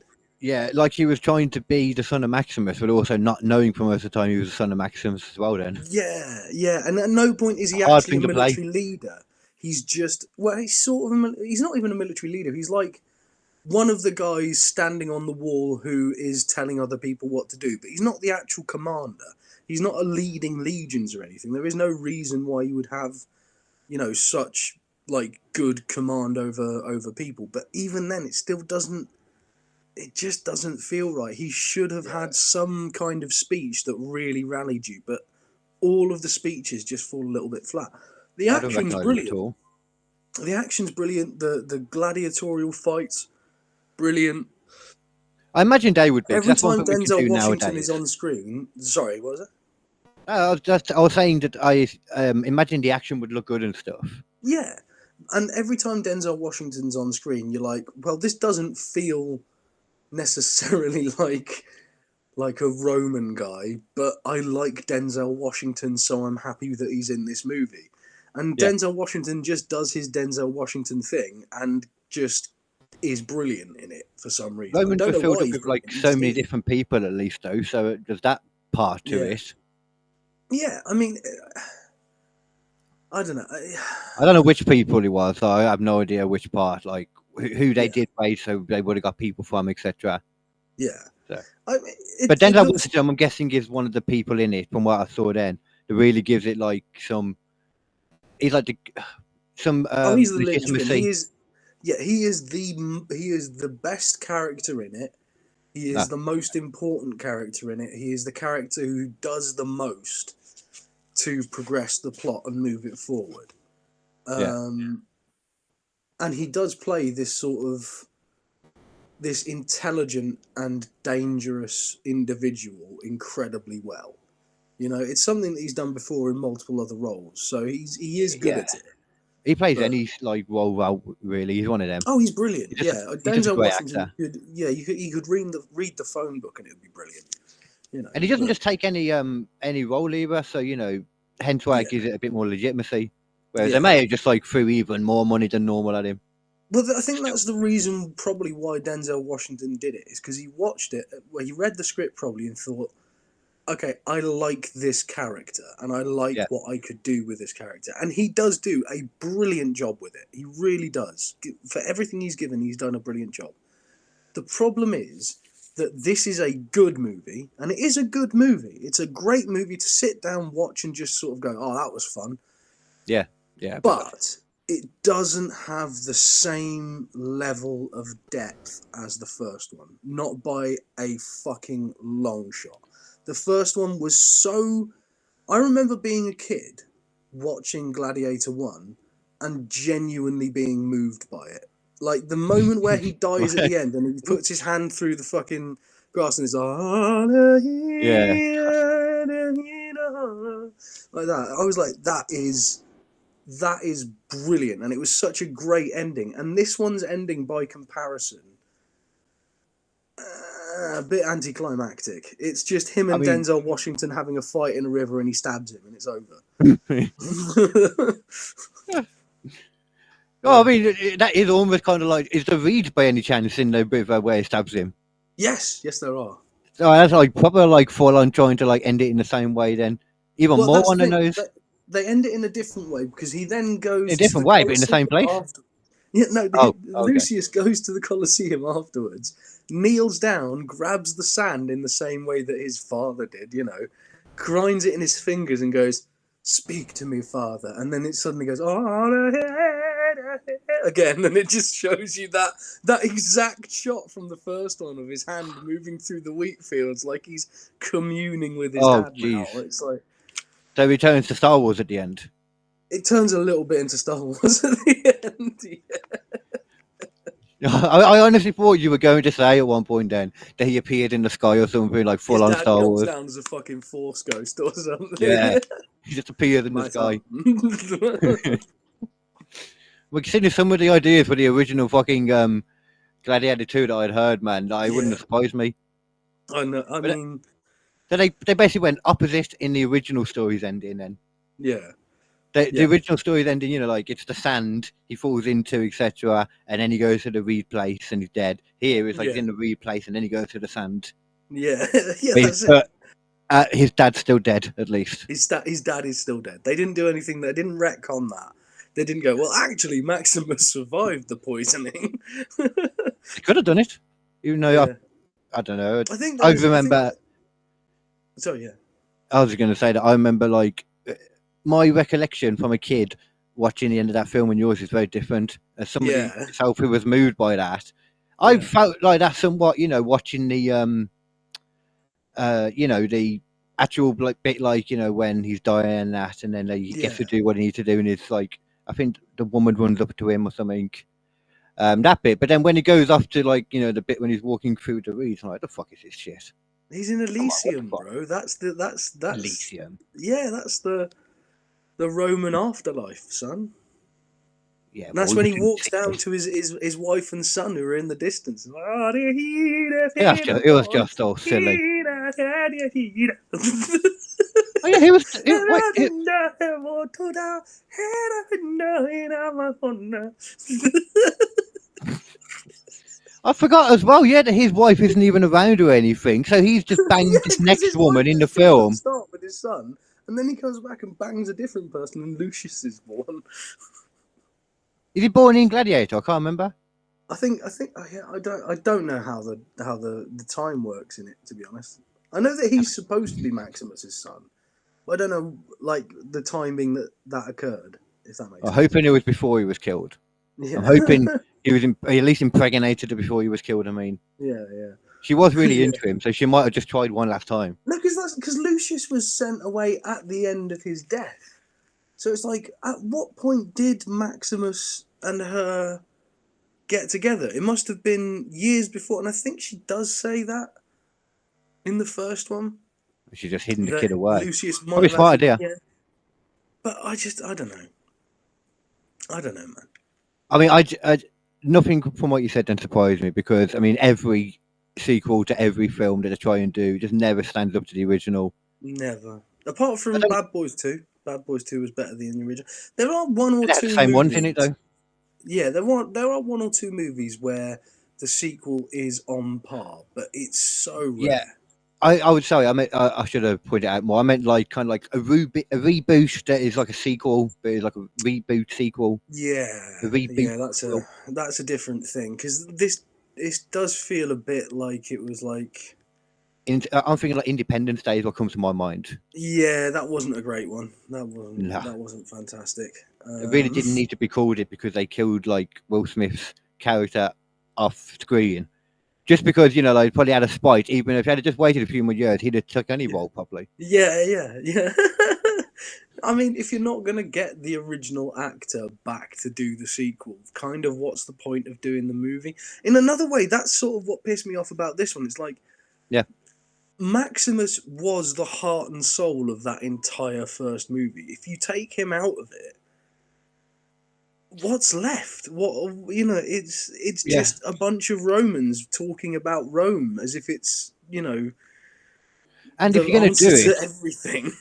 Like he was trying to be the son of Maximus, but also not knowing for most of the time he was the son of Maximus as well then. Yeah. And at no point is he actually a military leader. He's just, well, he's not even a military leader. He's like one of the guys standing on the wall who is telling other people what to do, but he's not the actual commander. He's not leading legions or anything. There is no reason why you would have, such like good command over people. But even then, it just doesn't feel right. He should have had some kind of speech that really rallied you, but all of the speeches just fall a little bit flat. The action's brilliant. The action's brilliant. The gladiatorial fights, brilliant. I imagine they would be. Every time Denzel Washington is on screen... Sorry, what was it? I was saying that I imagine the action would look good and stuff. Yeah. And every time Denzel Washington's on screen, you're like, well, this doesn't feel necessarily like a Roman guy, but I like Denzel Washington, so I'm happy that he's in this movie. And Denzel Washington just does his Denzel Washington thing and just is brilliant in it for some reason. Romans were filled up with like so many different people at least though, so there's that part to it. Yeah, I mean, I don't know. I don't know which people it was, so I have no idea which part, like who they did play, so they would have got people from, etc. Yeah. So. But Denzel Washington, I'm guessing, is one of the people in it, from what I saw then, that really gives it like some... He's like he's the legitimacy. He is the best character in it. He is the most important character in it. He is the character who does the most to progress the plot and move it forward. And he does play this intelligent and dangerous individual incredibly well. You know, it's something that he's done before in multiple other roles, so he is good at it. He plays But- any like role well, really. He's one of them. Oh, he's brilliant. He's just a Denzel great Washington. actor. You could read the phone book and it would be brilliant. You know, And he doesn't just take any role either. So hence why it gives it a bit more legitimacy. Whereas they may have just like threw even more money than normal at him. Well, I think that's the reason probably why Denzel Washington did it, is because he watched it, he read the script probably and thought, okay, I like this character and I like what I could do with this character. And he does do a brilliant job with it. He really does. For everything he's given, he's done a brilliant job. The problem is that this is a good movie, and it is a good movie. It's a great movie to sit down, watch, and just sort of go, oh, that was fun. Yeah. But it doesn't have the same level of depth as the first one. Not by a fucking long shot. The first one was so... I remember being a kid watching Gladiator 1 and genuinely being moved by it. Like, the moment where he dies at the end and he puts his hand through the fucking grass and it's like... Like that. I was like, that is brilliant. And it was such a great ending. And this one's ending, by comparison... a bit anticlimactic. It's just him and Denzel Washington having a fight in a river and he stabs him and it's over. Oh, I mean, that is almost kind of like... Is the Reeds by any chance in the river where he stabs him? Yes, there are. So that's like proper like full on trying to like end it in the same way then. Even more on the nose. They end it in a different way because he then goes... In a different way, but in the same place? Yeah, no, Lucius goes to the Colosseum afterwards, kneels down, grabs the sand in the same way that his father did, grinds it in his fingers and goes, "Speak to me, Father." And then it suddenly goes, again, and it just shows you that exact shot from the first one of his hand moving through the wheat fields like he's communing with his dad now. It's like... So he turns to Star Wars at the end. It turns a little bit into Star Wars at the end. Yeah. I honestly thought you were going to say at one point then that he appeared in the sky or something like full on Star Wars. Down as a fucking Force ghost or something. Yeah, he just appeared in the sky. Well, considering some of the ideas for the original fucking Gladiator 2 that I'd heard, man, it wouldn't have surprised me. I know. I mean, so they basically went opposite in the original story's ending then. Yeah. The original story's ending, like it's the sand he falls into, etc., and then he goes to the Reed place and he's dead. Here it's like he's in the Reed place and then he goes to the sand. Yeah, that's it. His dad's still dead, at least. His dad is still dead. They didn't do anything. They didn't retcon that. They didn't go, well, actually, Maximus survived the poisoning. They could have done it, even though I don't know. I remember. Sorry, yeah. I was going to say that I remember like. My recollection from a kid watching the end of that film and yours is very different. As somebody myself who was moved by that, I felt like that somewhat, watching the, the actual bit, like, when he's dying and that, and then he gets to do what he needs to do, and it's like, I think the woman runs up to him or something. That bit, but then when he goes off to like, the bit when he's walking through the reeds, I'm like, the fuck is this shit? He's in Elysium, bro. That's Elysium. Yeah, that's the Roman afterlife, son. Yeah, and that's when he walks down to his wife and son who are in the distance. It was just all silly. Oh yeah, he was. I forgot as well. Yeah, that his wife isn't even around or anything, so he's just banged this next woman in the film. Start with his son. And then he comes back and bangs a different person, and Lucius is born. Is he born in Gladiator? I can't remember. I think. I don't know how the time works in it. To be honest, I know that he's supposed to be Maximus's son, but I don't know like the timing that occurred. If that makes sense. I'm hoping it was before he was killed. Yeah. I'm hoping he was at least impregnated her before he was killed. I mean. Yeah. She was really into him, so she might have just tried one last time. No, because Lucius was sent away at the end of his death. So it's like, at what point did Maximus and her get together? It must have been years before, and I think she does say that in the first one. She's just hidden the that kid away. Lucius might Probably have smart actually, idea. yeah. But I don't know. I don't know, man. I mean, nothing from what you said then surprised me because I mean, every sequel to every film that they try and do just never stands up to the original. Never. Apart from don't- Bad Boys 2. Bad Boys 2 was better than the original. There are one or It had two the same movies. ones in it though. Yeah, there are one or two movies where the sequel is on par, but it's so rare. Yeah. I would say I should have pointed it out more. I meant like kind of like a reboot that is like a sequel, but is like a reboot sequel. Yeah, The reboot. yeah, that's a different thing because this does feel a bit like it was like. I'm thinking like Independence Day is what comes to my mind. Yeah, that wasn't a great one. That No. wasn't fantastic. It really didn't need to be called it because they killed like Will Smith's character off screen. Just because, like probably out of spite, even if he had just waited a few more years, he'd have took any role probably. Yeah. I mean, if you're not going to get the original actor back to do the sequel, kind of what's the point of doing the movie? In another way, that's sort of what pissed me off about this one. It's like, yeah, Maximus was the heart and soul of that entire first movie. If you take him out of it, what's left? It's just a bunch of Romans talking about Rome as if it's and if you're going to do it, everything.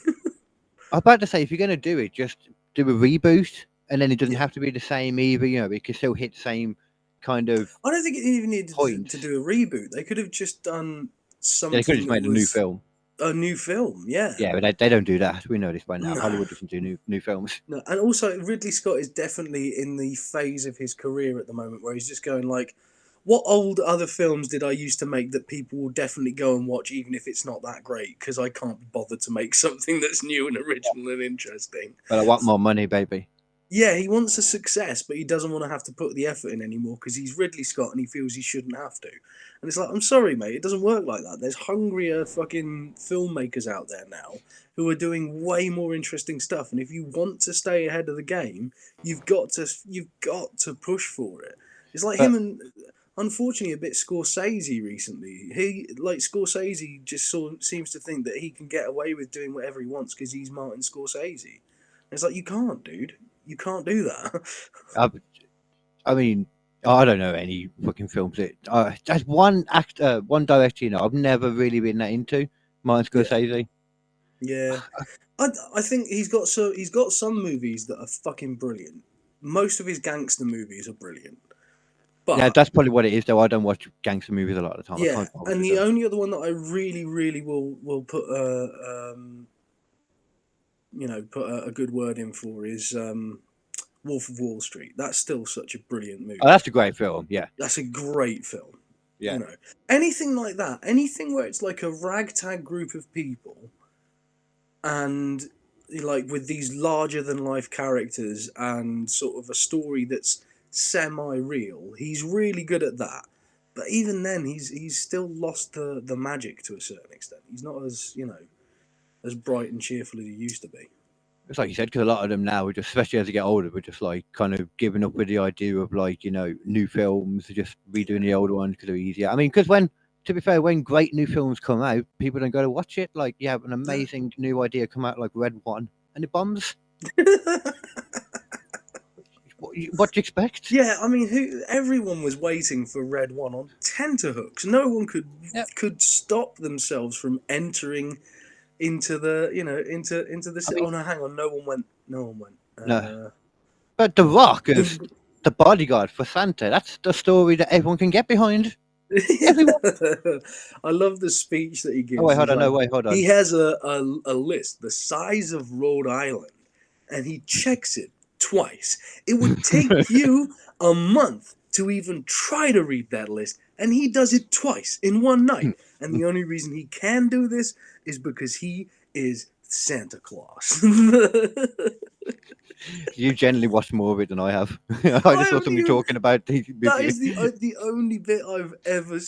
I'm about to say if you're going to do it, just do a reboot, and then it doesn't have to be the same either. It can still hit the same kind of. I don't think it even needed to do a reboot. They could have just done something. They could have just made a new film. A new film, yeah. Yeah, but they don't do that. We know this by now. No. Hollywood doesn't do new films. No, and also Ridley Scott is definitely in the phase of his career at the moment where he's just going like, what old other films did I used to make that people will definitely go and watch even if it's not that great because I can't be bothered to make something that's new and original and interesting. But I want more money, baby. Yeah, he wants a success, but he doesn't want to have to put the effort in anymore because he's Ridley Scott and he feels he shouldn't have to. And it's like, I'm sorry, mate, it doesn't work like that. There's hungrier fucking filmmakers out there now who are doing way more interesting stuff. And if you want to stay ahead of the game, you've got to push for it. It's like him and, unfortunately, a bit Scorsese recently. Scorsese just seems to think that he can get away with doing whatever he wants because he's Martin Scorsese. And it's like, you can't, dude. You can't do that. I mean, I don't know any fucking films. That's one actor, one director. I've never really been that into Martin Scorsese. Yeah, I think he's got some movies that are fucking brilliant. Most of his gangster movies are brilliant. But yeah, that's probably what it is. Though I don't watch gangster movies a lot of the time. Yeah, and the only other one that I really, really will put put a good word in for is Wolf of Wall Street. That's still such a brilliant movie. Oh, that's a great film. Yeah, that's a great film. Yeah, anything like that, anything where it's like a ragtag group of people, and like with these larger than life characters and sort of a story that's semi-real. He's really good at that. But even then, he's still lost the magic to a certain extent. He's not as as bright and cheerful as he used to be. It's like you said, because a lot of them now, especially as they get older, we're just like kind of giving up with the idea of like new films, just redoing the old ones because they're easier. I mean, because to be fair, when great new films come out, people don't go to watch it. Like you have an amazing new idea come out like Red One, and it bombs. What do you expect? Yeah, I mean, everyone was waiting for Red One on tenterhooks. No one could stop themselves from entering into the into the. I mean, oh no, hang on, no one went. No, but The Rock is the bodyguard for Santa. That's the story that everyone can get behind. I love the speech that he gives. Oh wait, hold on. He has a list the size of Rhode Island, and he checks it twice. It would take you a month to even try to read that list, and he does it twice in one night. And the only reason he can do this is because he is Santa Claus. You generally watch more of it than I have. I just saw somebody talking about the movie. That is the only bit I've ever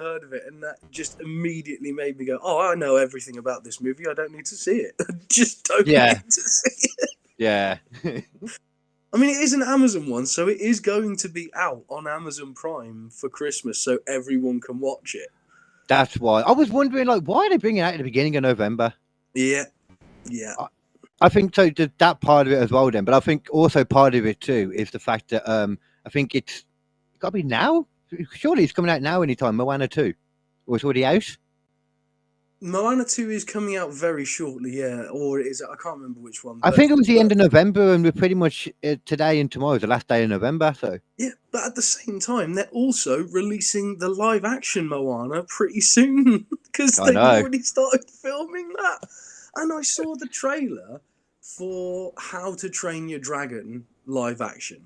heard of it, and that just immediately made me go, "Oh, I know everything about this movie. I don't need to see it. I just don't need to see it." Yeah. I mean, it is an Amazon one, so it is going to be out on Amazon Prime for Christmas, so everyone can watch it. That's why I was wondering, like, why are they bringing it out at the beginning of November? Yeah. I think so. That part of it as well, then. But I think also part of it too is the fact that I think it's got to be now. Surely it's coming out now anytime. Moana 2, or it's already out. Moana 2 is coming out very shortly, yeah. Or is it? I can't remember which one. I think it was the end of November, and we're pretty much today and tomorrow is the last day of November. So yeah, but at the same time, they're also releasing the live-action Moana pretty soon because they've already started filming that. And I saw the trailer for How to Train Your Dragon live action,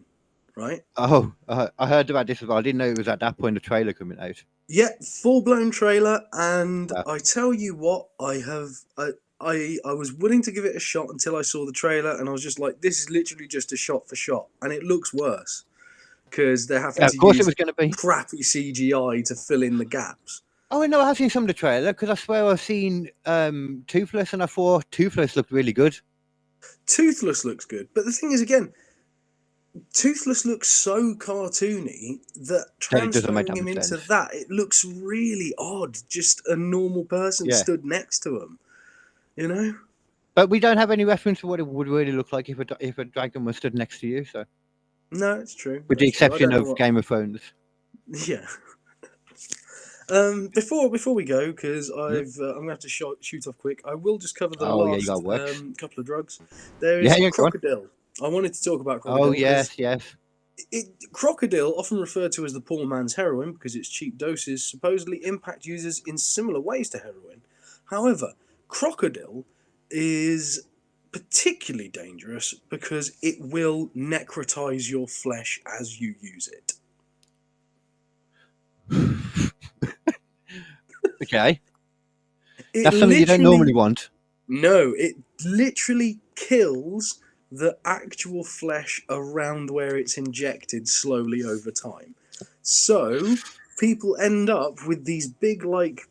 right? Oh, I heard about this as well. I didn't know it was at that point the trailer coming out. Yeah, full-blown trailer, and I tell you what, I was willing to give it a shot until I saw the trailer, and I was just like, this is literally just a shot for shot, and it looks worse because they're having to use it was going to be crappy CGI to fill in the gaps. Oh no, I have seen some of the trailer because I swear I've seen Toothless, and I thought Toothless looked really good. Toothless looks good, but the thing is, again, Toothless looks so cartoony that transferring him into that, it looks really odd. Just a normal person stood next to him, you know? But we don't have any reference to what it would really look like if a dragon was stood next to you, so... No, it's true. With the exception of Game of Thrones. Yeah. Before we go, because I'm going to have to shoot off quick, I will just cover the last couple of drugs. There is Crocodile. I wanted to talk about Crocodile. Oh, yes. Crocodile, often referred to as the poor man's heroin because its cheap doses supposedly impact users in similar ways to heroin. However, Crocodile is particularly dangerous because it will necrotize your flesh as you use it. Okay. That's something you don't normally want. No, it literally kills the actual flesh around where it's injected slowly over time. So people end up with these big, like,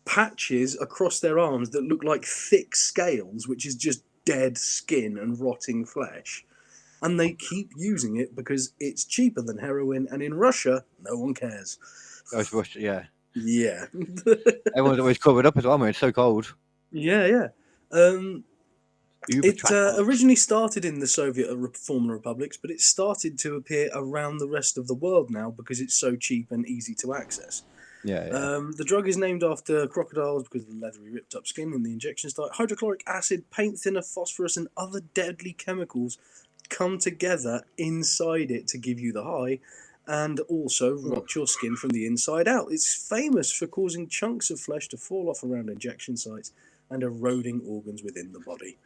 patches across their arms that look like thick scales, which is just dead skin and rotting flesh. And they keep using it because it's cheaper than heroin, and in Russia, no one cares. Oh, it's Russia, yeah. Yeah. Everyone's always covered up as well, man. It's so cold. Yeah. It originally started in the Soviet former republics, but it started to appear around the rest of the world now because it's so cheap and easy to access. Yeah. The drug is named after crocodiles because of the leathery, ripped-up skin in the injection site. Hydrochloric acid, paint thinner, phosphorus, and other deadly chemicals come together inside it to give you the high, and also rot your skin from the inside out. It's famous for causing chunks of flesh to fall off around injection sites and eroding organs within the body.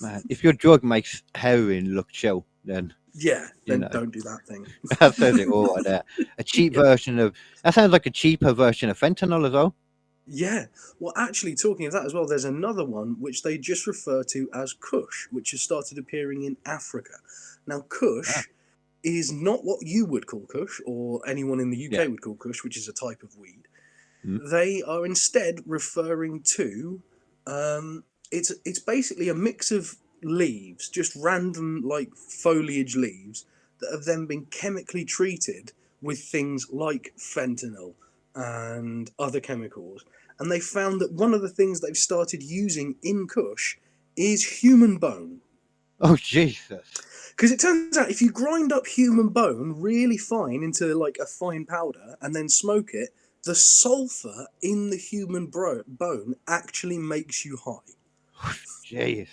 Man, if your drug makes heroin look chill, then don't do that thing. That says it all right there. A cheap version of that sounds like a cheaper version of fentanyl as well. Yeah. Well, actually, talking of that as well, there's another one which they just refer to as Kush, which has started appearing in Africa. Now, Kush is not what you would call Kush, or anyone in the UK would call Kush, which is a type of weed. They are instead referring to it's basically a mix of leaves, just random like foliage leaves that have then been chemically treated with things like fentanyl and other chemicals. And they found that one of the things they've started using in Kush is human bone. Oh, Jesus. Because it turns out if you grind up human bone really fine into like a fine powder and then smoke it, the sulfur in the human bone actually makes you high. Jeez.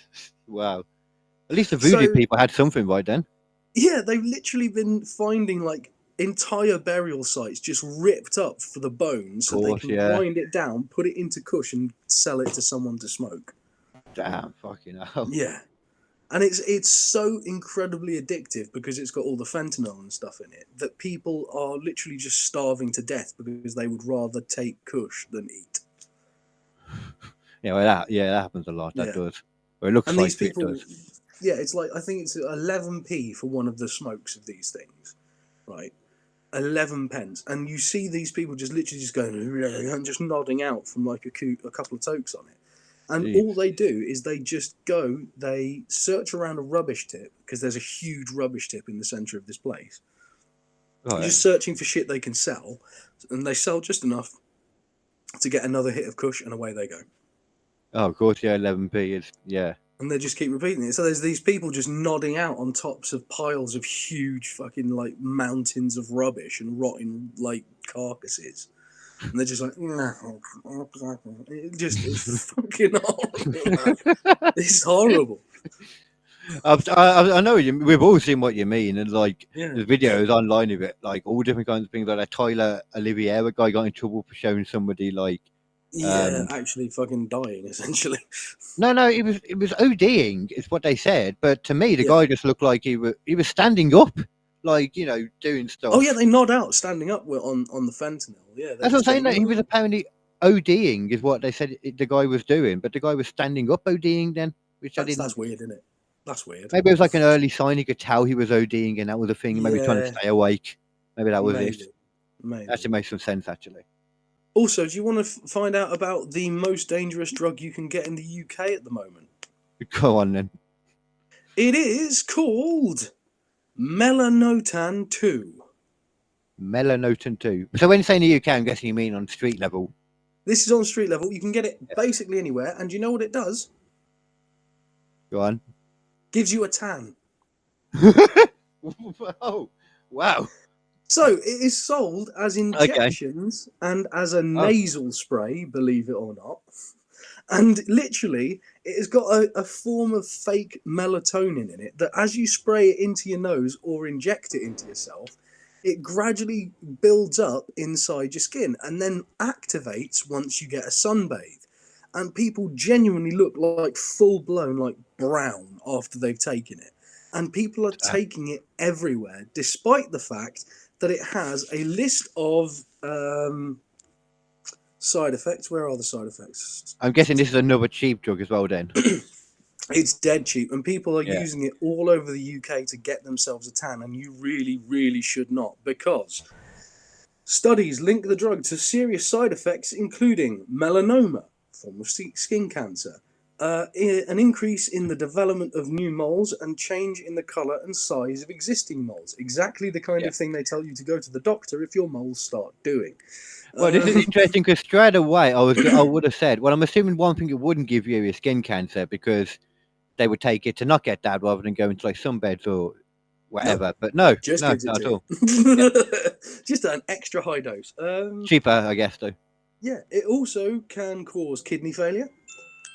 Wow. At least the voodoo people had something right then. Yeah, they've literally been finding like entire burial sites just ripped up for the bones so they can grind it down, put it into Kush and sell it to someone to smoke. Damn, fucking hell. Yeah. And it's so incredibly addictive because it's got all the fentanyl and stuff in it that people are literally just starving to death because they would rather take Kush than eat. Yeah, well, that happens a lot. That does. Well, it looks and like these people, it does. Yeah, it's like I think it's 11p for one of the smokes of these things, right? 11 pence, and you see these people just literally just going and just nodding out from like a couple of tokes on it. And all they do is they search around a rubbish tip, because there's a huge rubbish tip in the centre of this place. Just searching for shit they can sell, and they sell just enough to get another hit of Kush, and away they go. Oh, of course, yeah, 11p is, yeah. And they just keep repeating it. So there's these people just nodding out on tops of piles of huge fucking like mountains of rubbish and rotting like carcasses. And they're just like, it's fucking horrible. It's horrible. I know we've all seen what you mean, and like Yeah. there's videos online of it, like all different kinds of things. Like that Tyler Oliveira guy got in trouble for showing somebody like. Yeah, actually fucking dying essentially. No, it was ODing, is what they said. But to me, the guy just looked like he was standing up, like doing stuff. Oh yeah, they nod out standing up on the fentanyl. Yeah, that's what I'm saying. That he was apparently ODing, is what they said the guy was doing, but the guy was standing up ODing then, which that's weird, isn't it? That's weird. Maybe it was like an early sign. You could tell he was ODing, and that was a thing. Maybe trying to stay awake. Maybe that was it. Maybe. Actually makes some sense, actually. Also, do you want to find out about the most dangerous drug you can get in the UK at the moment? Go on, then. It is called Melanotan 2. Melanotan 2. So when you say in the UK, I'm guessing you mean on street level. This is on street level. You can get it basically anywhere. And do you know what it does? Go on. Gives you a tan. Oh, wow. So it is sold as injections and as a nasal spray, believe it or not. And literally, it has got a form of fake melatonin in it that as you spray it into your nose or inject it into yourself, it gradually builds up inside your skin and then activates once you get a sunbathe. And people genuinely look like full-blown, like brown after they've taken it. And people are taking it everywhere, despite the fact that it has a list of side effects. Where are the side effects? I'm guessing this is another cheap drug as well, then. It's dead cheap, and people are using it all over the UK to get themselves a tan, and you really, really should not, because studies link the drug to serious side effects, including melanoma, form of skin cancer, an increase in the development of new moles, and change in the colour and size of existing moles. Exactly the kind of thing they tell you to go to the doctor if your moles start doing. Well, this is interesting because straight away I would have said, well, I'm assuming one thing it wouldn't give you is skin cancer because they would take it to not get that rather than going to like sunbeds or whatever. But no, not at all. Just an extra high dose. Cheaper, I guess, though. Yeah, it also can cause kidney failure,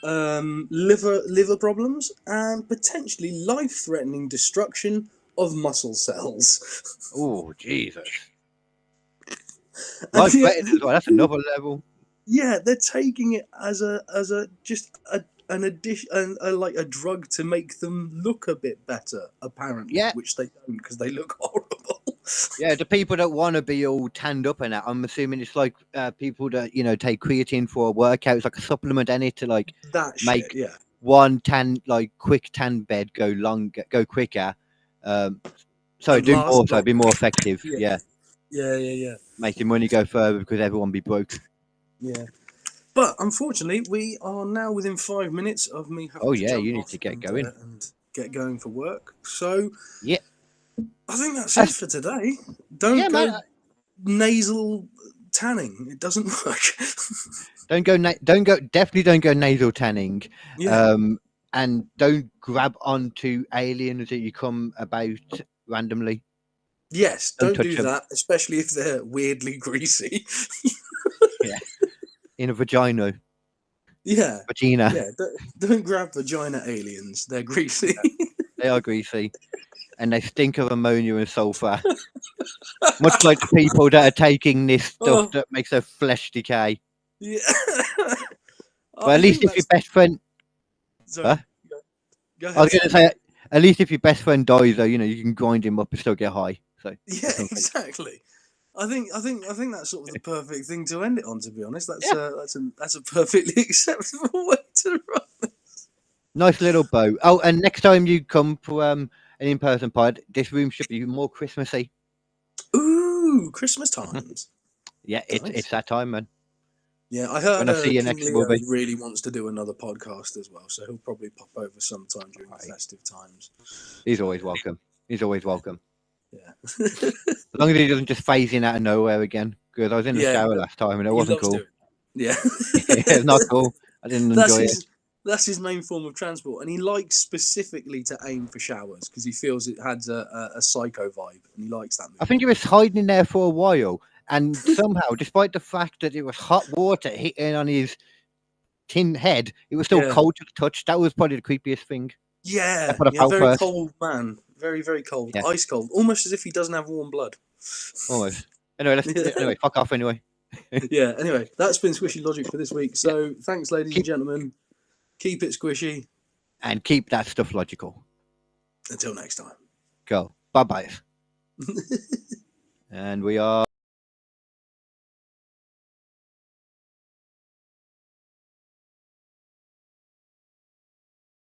liver problems, and potentially life-threatening destruction of muscle cells. Oh, Jesus. Life-threatening as well. That's another level. Yeah, they're taking it as an addition, like a drug to make them look a bit better, apparently. Yeah. Which they don't, because they look horrible. Yeah, the people that want to be all tanned up and that, I'm assuming it's like people that take creatine for a workout. It's like a supplement in it to like make one tan, like quick tan bed go quicker. So do more, so be more effective. Yeah. Making money go further because everyone be broke. Yeah. But unfortunately, we are now within 5 minutes of me having to jump you need off to get going. And get going for work. So yeah, I think that's it for today. Don't go nasal tanning. It doesn't work. Definitely don't go nasal tanning. Yeah. And don't grab onto aliens that you come about randomly. Yes, don't do that, especially if they're weirdly greasy. Yeah. In a vagina. Yeah. Vagina. Yeah, don't grab vagina aliens. They're greasy. They are greasy. And they stink of ammonia and sulfur. Much like the people that are taking this stuff that makes their flesh decay. Yeah. Well, at least if your best friend... Sorry. Go ahead. I was going to say, at least if your best friend dies, though, you can grind him up and still get high. So yeah, exactly. I think that's sort of the perfect thing to end it on. To be honest, that's a perfectly acceptable way to run this. Nice little bow. Oh, and next time you come for an in-person pod, this room should be more Christmassy. Ooh, Christmas times. Yeah, it's that time, man. Yeah, I heard when I see you next Leo movie. really wants to do another podcast as well, so he'll probably pop over sometime during the festive times. He's always welcome. Yeah. As long as he doesn't just phase in out of nowhere again. Because I was in the shower last time and it wasn't cool. Yeah. It's not cool. I didn't enjoy it. That's his main form of transport, and he likes specifically to aim for showers because he feels it had a psycho vibe, and he likes that movie. I think he was hiding in there for a while, and somehow, despite the fact that it was hot water hitting on his tin head, it was still cold to the touch. That was probably the creepiest thing. Yeah, That's what I felt very first. cold man, very very cold, Yeah. ice cold, almost as if he doesn't have warm blood. Almost. Anyway, fuck off anyway. Yeah. Anyway, that's been Squishy Logic for this week. So thanks, ladies and gentlemen. Keep it squishy. And keep that stuff logical. Until next time. Go. Bye-bye. And we are...